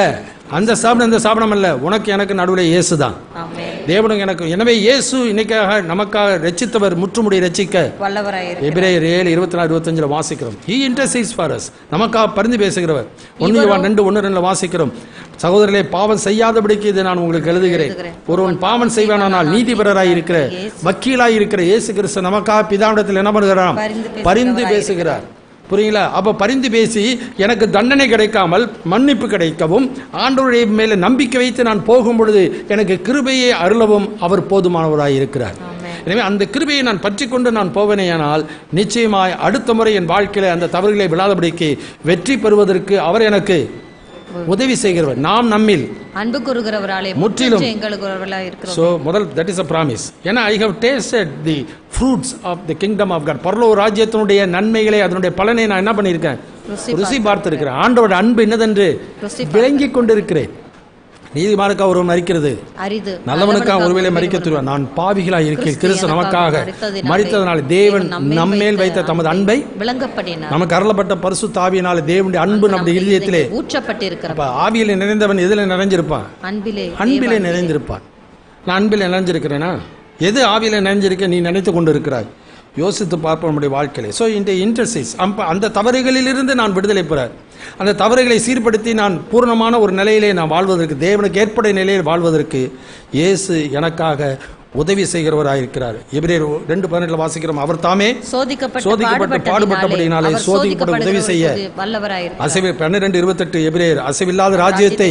அந்த ஸ்தாபனம் இந்த ஸ்தாபனம் அல்ல, உனக்கு எனக்கு நடுவில் இயேசு தான், தேவனுக்கு எனக்கு. எனவே இயேசு இன்னைக்காக நமக்காக ரட்சித்தவர், முற்றுமுடி ரட்சிக்க எபிரேயர் 7:24-25 வாசிக்கிறோம். He intercedes for us, நமக்காக பரிந்து பேசுகிறவர். 1 யோவான் 2:1-2 வாசிக்கிறோம். சகோதரர்களே, பாவம் செய்யாதபடிக்கு இதை நான் உங்களுக்கு எழுதுகிறேன். ஒருவன் பாவம் செய்வானால் நீதிபரராய் இருக்கிற வக்கீலாய் இருக்கிற இயேசு கிறிஸ்து நமக்காக பிதாவிடத்தில் என்ன பண்ணுகிறார்? பரிந்து பேசுகிறார். புரியுங்களா? அப்ப பரிந்து பேசி எனக்கு தண்டனை கிடைக்காமல் மன்னிப்பு கிடைக்கவும் ஆண்டவருடைய மேல நம்பிக்கை வைத்து நான் போகும் பொழுது எனக்கு கிருபையை அருளவும் அவர் போதுமானவராய் இருக்கிறார். எனவே அந்த கிருபையை நான் பற்றி கொண்டு நான் போவேனேயானால் நிச்சயமாய் அடுத்த முறை என் வாழ்க்கையில அந்த தவறுகளை விழாதபடிக்கு வெற்றி பெறுவதற்கு அவர் எனக்கு உதவி செய்கிறவர், நாம் நம்மில் அன்பு கூறுகிறவராலே முற்றிலும் எங்களுக்குறவர்களாய் இருக்கிறோம். ஸோ முதல் தட் இஸ் அ ப்ராமிஸ். ஏன்னா I have tasted the fruits of the kingdom of God. பரலோக ராஜ்யத்தினுடைய நன்மைகளை, அதனுடைய பலனை நான் என்ன பண்ணியிருக்கேன்? ருசி பார்த்திருக்கிறேன். ஆண்டோட அன்பு என்னதென்று விளங்கி கொண்டிருக்கிறேன். நீதிமானுக்காக ஒருவன் மரிக்கிறது அரிது, நல்லவனுக்காக ஒருவேளை மரிக்க தருவார். நான் பாவிகளாய் இருக்கிறேன், கிறிஸ்து நமக்காக மரித்ததனால் தேவன் நம்மேல் வைத்த தமது அன்பை விளங்கப்படினார். நமக்கு அருளப்பட்ட பரிசுத்த ஆவியினால தேவனுடைய அன்பு நம்முடைய இதயத்திலே ஊற்றப்பட்டிருக்கிறது. ஆவியிலே நிறைந்தவன் எதில் நிறைஞ்சிருப்பான்? அன்பிலே நிறைந்திருப்பான். நான் அன்பிலே நிறைஞ்சிருக்கிறேனா? எது ஆவியிலே நிறைஞ்சிருக்க நீ நினைத்து கொண்டு இருக்கிறாய்? யோசித்து பார்ப்போம் நம்முடைய வாழ்க்கையிலே. ஸோ இந்த இன்டர்சிஸ் அந்த தவறுகளிலிருந்து நான் விடுதலை பெற, அந்த தவறுகளை சீர்படுத்தி நான் பூர்ணமான ஒரு நிலையிலே நான் வாழ்வதற்கு, தேவனுக்கு ஏற்பட நிலையில் வாழ்வதற்கு இயேசு எனக்காக உதவி செய்கிறவராயிருக்கிறார். எபிரேயர் 2:18 வாசிக்கிறோம். அவர் தாமே சோதிக்கப்பட்டு பாடுபட்டபடியினாலே சோதிக்கப்பட உதவி செய்ய அசைவு 12:28 எபிரேயர் அசைவில்லாத ராஜ்யத்தை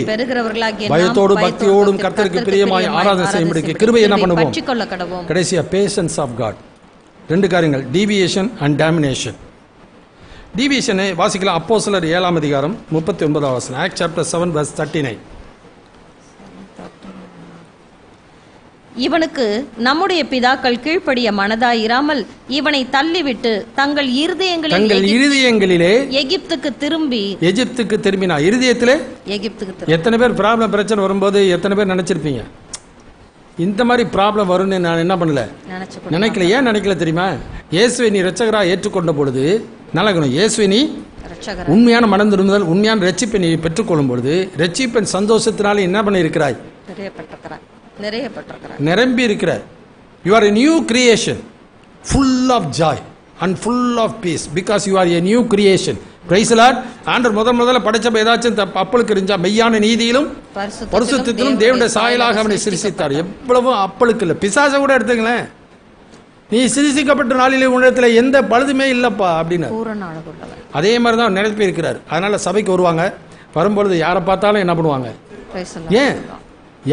பயத்தோடும் பக்தியோடும் கர்த்தருக்கு பிரியமாய் ஆராதனை செய்யும்படிக்கு கிருபை என்ன பண்ணுவோம்? கடைசியா பேஷன்ஸ் ஆஃப் காட். 2 காரியங்கள், டீவியேஷன் அண்ட் டாமினேஷன். டீவியேஷனை வாசிக்கலாம். அப்போஸ்தலர் 7ஆம் அதிகாரம் 39ஆம் வசனம். Act chapter 7 verse 39. இவனுக்கு நம்முடைய பிதாக்கள் கீழ்ப்படிய மனதாயிராமல் இவனை தள்ளிவிட்டு தங்கள் இருதயங்களிலே எகிப்துக்கு திரும்பினா. இருதயத்திலே எகிப்துக்கு. எத்தனை பேர் ப்ராப்ளம் பிரச்சனை வரும்போது எத்தனை பேர் நினைச்சிருப்பீங்க இந்த மாதிரி ப்ராப்ளம் வரும்னு? நான் என்ன பண்ணல, நினைக்கல. ஏன் நினைக்கல தெரியுமா? இயேசுவை நீ இரட்சகராக ஏற்றுக்கொண்ட பொழுது நல்லகணும். இயேசுவை நீ உண்மையான மனம் திரும்புதல், உண்மையான ரட்சிப்பை நீ பெற்றுக்கொள்ளும் பொழுது ரட்சிப்பின் சந்தோஷத்தினால என்ன பண்ணி இருக்கிறாய்? நிரம்பி இருக்கிறாய். You are a new creation, full of joy and full of peace because you are a new creation. Praise the Lord. ஆண்டவர் முதல்ல படைச்சப்ப ஏதாச்சும் அப்பளுக்கு இருந்தா மெய்யான நீதியிலும் பரிசுத்தத்திலும் தேவனுடைய சாயலாக அவனை சிருஷ்டித்தார். எவ்வளவு அப்பளுக்கு இல்லை. பிசாசை கூட எடுத்துங்களேன். நீ சிருஷ்டிக்கப்பட்ட நாளிலே உன்னிடத்தில் எந்த பழுதுமே இல்லப்பா அப்படின்னு அதே மாதிரி தான் நினைப்பி இருக்கிறார். அதனால சபைக்கு வருவாங்க. வரும்பொழுது யாரை பார்த்தாலும் என்ன பண்ணுவாங்க? ஏன்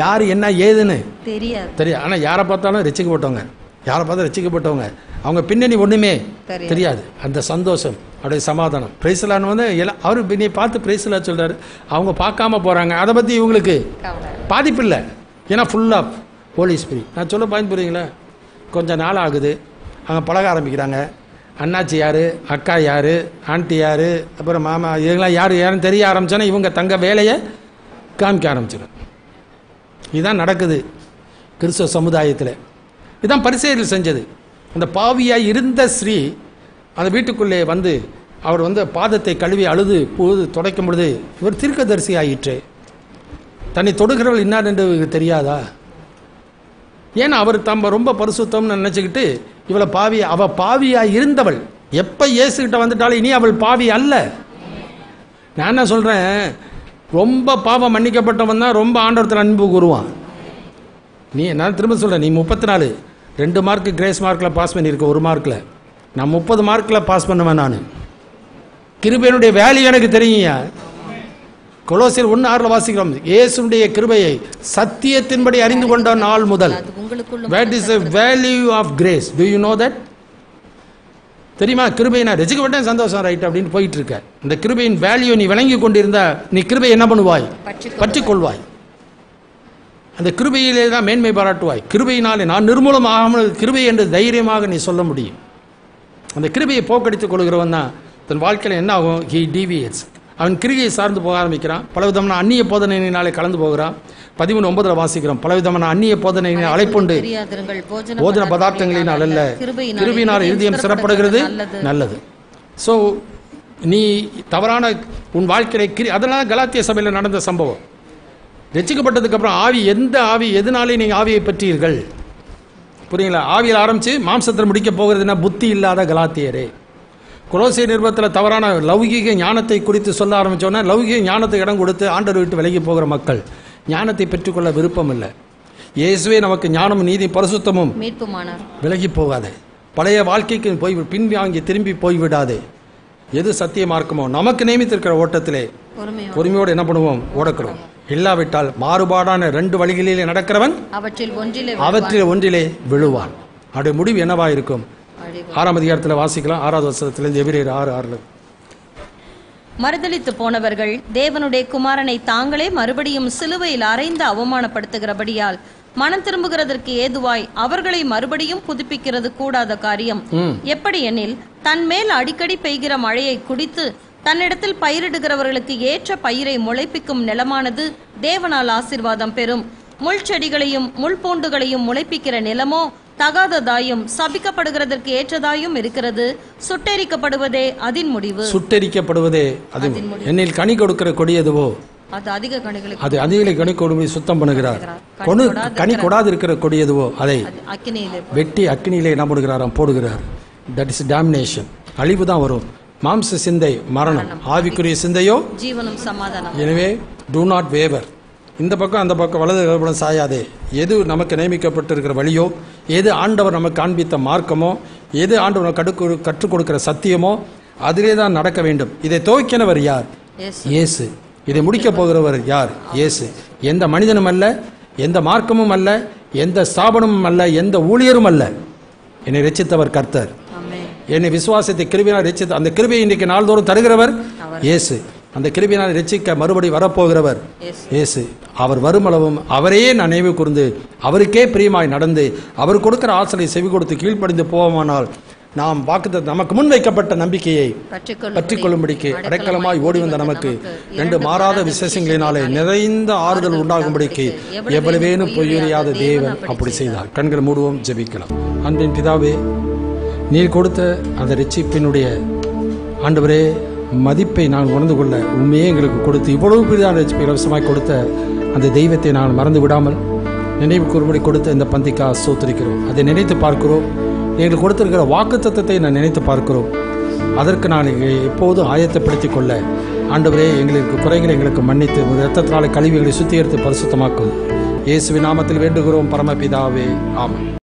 யார் என்ன ஏதுன்னு தெரியாது. ஆனால் யாரை பார்த்தாலும் ரசிக்கப்பட்டவங்க, யாரை பார்த்தா ரசிக்கப்பட்டவங்க, அவங்க பின்னணி ஒன்றுமே தெரியாது. அந்த சந்தோஷம், அப்படியே சமாதானம். பிரைஸ்லான்னு வந்து அவரு பின்னே பார்த்து பிரைஸ்லா சொல்கிறாரு. அவங்க பார்க்காம போகிறாங்க, அதை பற்றி இவங்களுக்கு பாதிப்பு இல்லை. ஏன்னா ஃபுல் ஆஃப் ஹோலி ஸ்பிரிட். நான் சொல்ல பாயிண்ட் புரியுங்களா? கொஞ்சம் நாள் ஆகுது, அவங்க பழக ஆரம்பிக்கிறாங்க. அண்ணாச்சி யார், அக்கா யார், ஆண்டி யார், அப்புறம் மாமா, இதெல்லாம் யாருன்னு தெரிய ஆரம்பிச்சோன்னா இவங்க தங்க வேலையை காமிக்க ஆரம்பிச்சிடும். இதுதான் நடக்குது கிறிஸ்தவ சமுதாயத்தில். இதுதான் பரிசேயர்கள் செஞ்சது. அந்த பாவியாய் இருந்த ஸ்ரீ அந்த வீட்டுக்குள்ளே வந்து அவர் வந்து பாதத்தை கழுவி அழுது பொழுது துடைக்கும் பொழுது இவர் தீர்க்கதரிசி ஆயிற்று. தன்னை தொடுகிறவள் இன்னார் என்று தெரியாதா? ஏன்னா அவர் தம்ப ரொம்ப பரிசுத்தம்னு நினச்சிக்கிட்டு இவளை அவள் பாவியாய் இருந்தவள் எப்போ இயேசுகிட்ட வந்துட்டாலும் இனி அவள் பாவி அல்ல. நான் என்ன சொல்கிறேன், ரொம்ப பாவம் மன்னிக்கப்பட்டவன் தான் ரொம்ப ஆண்டவரத்தில் அன்பு கூறுவான். நீ நான் திரும்ப சொல்கிறேன், நீ 34 2 மார்க்கு கிரேஸ் மார்க்கில் பாஸ் பண்ணியிருக்க, 1 மார்க்கில். நான் 30 மார்க்கில் பாஸ் பண்ணுவேன். நான் கிருபையினுடைய வேல்யூ எனக்கு தெரியுங்க. கொலோசியர் 1:6 வாசிக்கிறோம். இயேசுடைய கிருபையை சத்தியத்தின்படி அறிந்து கொண்ட நாள் முதல். What is the value of grace? Do you know that? தெரியுமா? கிருபை நான் ரசிக்கப்பட்டேன், சந்தோஷம், ரைட் அப்படின்னு போயிட்டு இருக்க. இந்த கிருபையின் வேல்யூ நீ விளங்கி கொண்டிருந்தா நீ கிருபை என்ன பண்ணுவாய்? பற்றி கொள்வாய். அந்த கிருபையிலே தான் மேன்மை பாராட்டுவாய். கிருபையினாலே நான் நிர்மூலமாகாமல் கிருபை என்று தைரியமாக நீ சொல்ல முடியும். அந்த கிருபையை போக்கடித்துக் கொள்கிறவன் தான் தன் வாழ்க்கையில் என்ன ஆகும்? He deviates. அவன் கிருபையை சார்ந்து போக ஆரம்பிக்கிறான். பலவிதமான அந்நிய போதனையினாலே கலந்து போகிறான். 13:9 வாசிக்கிறோம். பலவிதமான அந்நிய போதனையினை அழைப்புண்டு போஜன பதார்த்தங்களினால் அல்ல, கிருபையினால் இருதயம் சிறப்படுகிறது நல்லது. ஸோ நீ தவறான உன் வாழ்க்கையை அதனால கலாத்திய சபையில் நடந்த சம்பவம். ரட்சிக்கப்பட்டதுக்கு அப்புறம் ஆவி, எந்த ஆவி, எதனாலே நீங்கள் ஆவியை பெற்றீர்கள்? புரியுங்களா? ஆவியில் ஆரம்பித்து மாம்சத்தில் முடிக்க போகிறதுனா புத்தி இல்லாத கலாத்தியரே. கொலோசிய நிருபத்தில் தவறான லௌகிக ஞானத்தை குறித்து சொல்ல ஆரம்பித்தோன்னா லௌகிக ஞானத்தை இடம் கொடுத்து ஆண்டவர் விட்டு விலகி போகிற மக்கள் ஞானத்தை பெற்றுக்கொள்ள விருப்பம் இல்லை. இயேசுவே நமக்கு ஞானமும் நீதி பரிசுத்தமும் விலகி போகாதே. பழைய வாழ்க்கைக்கு போய் பின்வாங்கி திரும்பி போய்விடாதே. எது சத்திய மார்க்கமோ நமக்கு நியமித்திருக்கிற ஓட்டத்திலே பொறுமையோடு என்ன பண்ணுவோம்? ஓடக்கிறோம். இல்லாவிட்டால் மாறுபாடான 2 வழிகளிலே நடக்கிறவன் அவற்றில் ஒன்றிலே விழுவான். அவருடைய முடிவு என்னவா இருக்கும்? 6ஆம் அதிகாரத்தில் வாசிக்கலாம். 6வது வசனத்திலிருந்து எபிரேயர் 6:6. மறுதலித்து போனவர்கள் தேவனுடைய குமாரனை தாங்களே மறுபடியும் சிலுவையில் அறைந்து அவமானப்படுத்துகிறபடியால் மனம் திரும்புகிறதற்கு ஏதுவாய் அவர்களை மறுபடியும் புதுப்பிக்கிறது கூடாத காரியம். எப்படி எனில், தன் மேல் அடிக்கடி பெய்கிற மழையை குடித்து தன்னிடத்தில் பயிரிடுகிறவர்களுக்கு ஏற்ற பயிரை முளைப்பிக்கும் நிலமானது தேவனால் ஆசீர்வாதம் பெறும். முள் செடிகளையும் முள்பூண்டுகளையும் முளைப்பிக்கிற நிலமோ தகாததாயும் சபிக்கப்படுகிறதற்கு ஏற்றதாயும் இருக்கிறது. சுட்டெரிக்கப்படுவதே அதன் முடிவு. சுட்டெரிக்கப்படுவதே அது. என்னில் கனி கொடுக்கிற கொடி எதுவோ அது அதிக கனி கொடுமை சுத்தம் பண்ணுகிறார். கனி கொடாது இருக்கிற கொடி எதுவோ அதை வெட்டி அக்கினியிலே என்ன பண்ணுகிறாராம், போடுகிறார். That is domination. அழிவு தான் வரும். மாம்ச சிந்தை மரணம், ஆவிக்குரிய சிந்தையோ ஜீவனும் சமாதானம். எனவே டூ நாட் வேவர். இந்த பக்கம் அந்த பக்கம் வலது கலப்படம் சாயாதே. எது நமக்கு நியமிக்கப்பட்டிருக்கிற வழியோ, எது ஆண்டவர் நமக்கு காண்பித்த மார்க்கமோ, எது ஆண்டவர் கற்றுக் கொடுக்கிற சத்தியமோ அதிலே தான் நடக்க வேண்டும். இதை துவக்கினவர் யார்? இயேசு. இதை முடிக்க போகிறவர் யார்? இயேசு. எந்த மனிதனும் அல்ல, எந்த மார்க்கமும் அல்ல, எந்த ஸ்தாபனமும் அல்ல, எந்த ஊழியரும் அல்ல. என்னை ரட்சித்தவர் கர்த்தர். என்னை விசுவாசத்தை கிருபையினால் ரட்சித்த அந்த கிருபையை இன்றைக்கு நாள்தோறும் தருகிறவர் இயேசு. அந்த கிருபையினால் ரட்சிக்க மறுபடி வரப்போகிறவர் இயேசு. அவர் வருமளவும் அவரையே நான் நினைவு கூர்ந்து அவருக்கே பிரியமாய் நடந்து அவர் கொடுக்கிற ஆசலை செவி கொடுத்து கீழ்ப்படிந்து போவோமானால் நாம் வாக்குத்தத்தம் நமக்கு முன் வைக்கப்பட்ட நம்பிக்கையை பற்றிக்கொள்ளும்படிக்கு அடைக்கலமாய் ஓடி வந்த நமக்கு 2 மாறாத விசேஷங்களினாலே நிறைந்த ஆறுதல் உண்டாகும்படிக்கு எவ்வளவேனும் பொய்யுறியாத தேவன் அப்படி செய்தார். கண்களை மூடுவோம், ஜெபிக்கலாம். அன்பின் பிதாவே, நீர் கொடுத்த அந்த ரட்சிப்பினுடைய ஆண்டவரே மதிப்பை நான் உணர்ந்து கொள்ள உண்மையே எங்களுக்கு கொடுத்து இவ்வளவு பெரிதான ரட்சிப்பை இலவசமாய் கொடுத்த அந்த தெய்வத்தை நான் மறந்து விடாமல் நினைவு கூறும்படி கொடுத்த இந்த பந்திக்காக ஸ்தோத்திரிக்கிறோம். அதை நினைத்து பார்க்கிறோம். எங்களுக்கு கொடுத்திருக்கிற வாக்குத்தத்தத்தை நான் நினைத்து பார்க்கிறோம். அதற்கு நான் எப்போதும் ஆயத்தப்படுத்திக் கொள்ள ஆண்டவரே எங்களுக்கு குறைகளை எங்களுக்கு மன்னித்து இரத்தத்தினாலே கழிவுகளை சுத்திகரித்து பரிசுத்தமாக்கும். இயேசுவின் நாமத்தில் வேண்டுகிறோம் பரமபிதாவே, ஆமென்.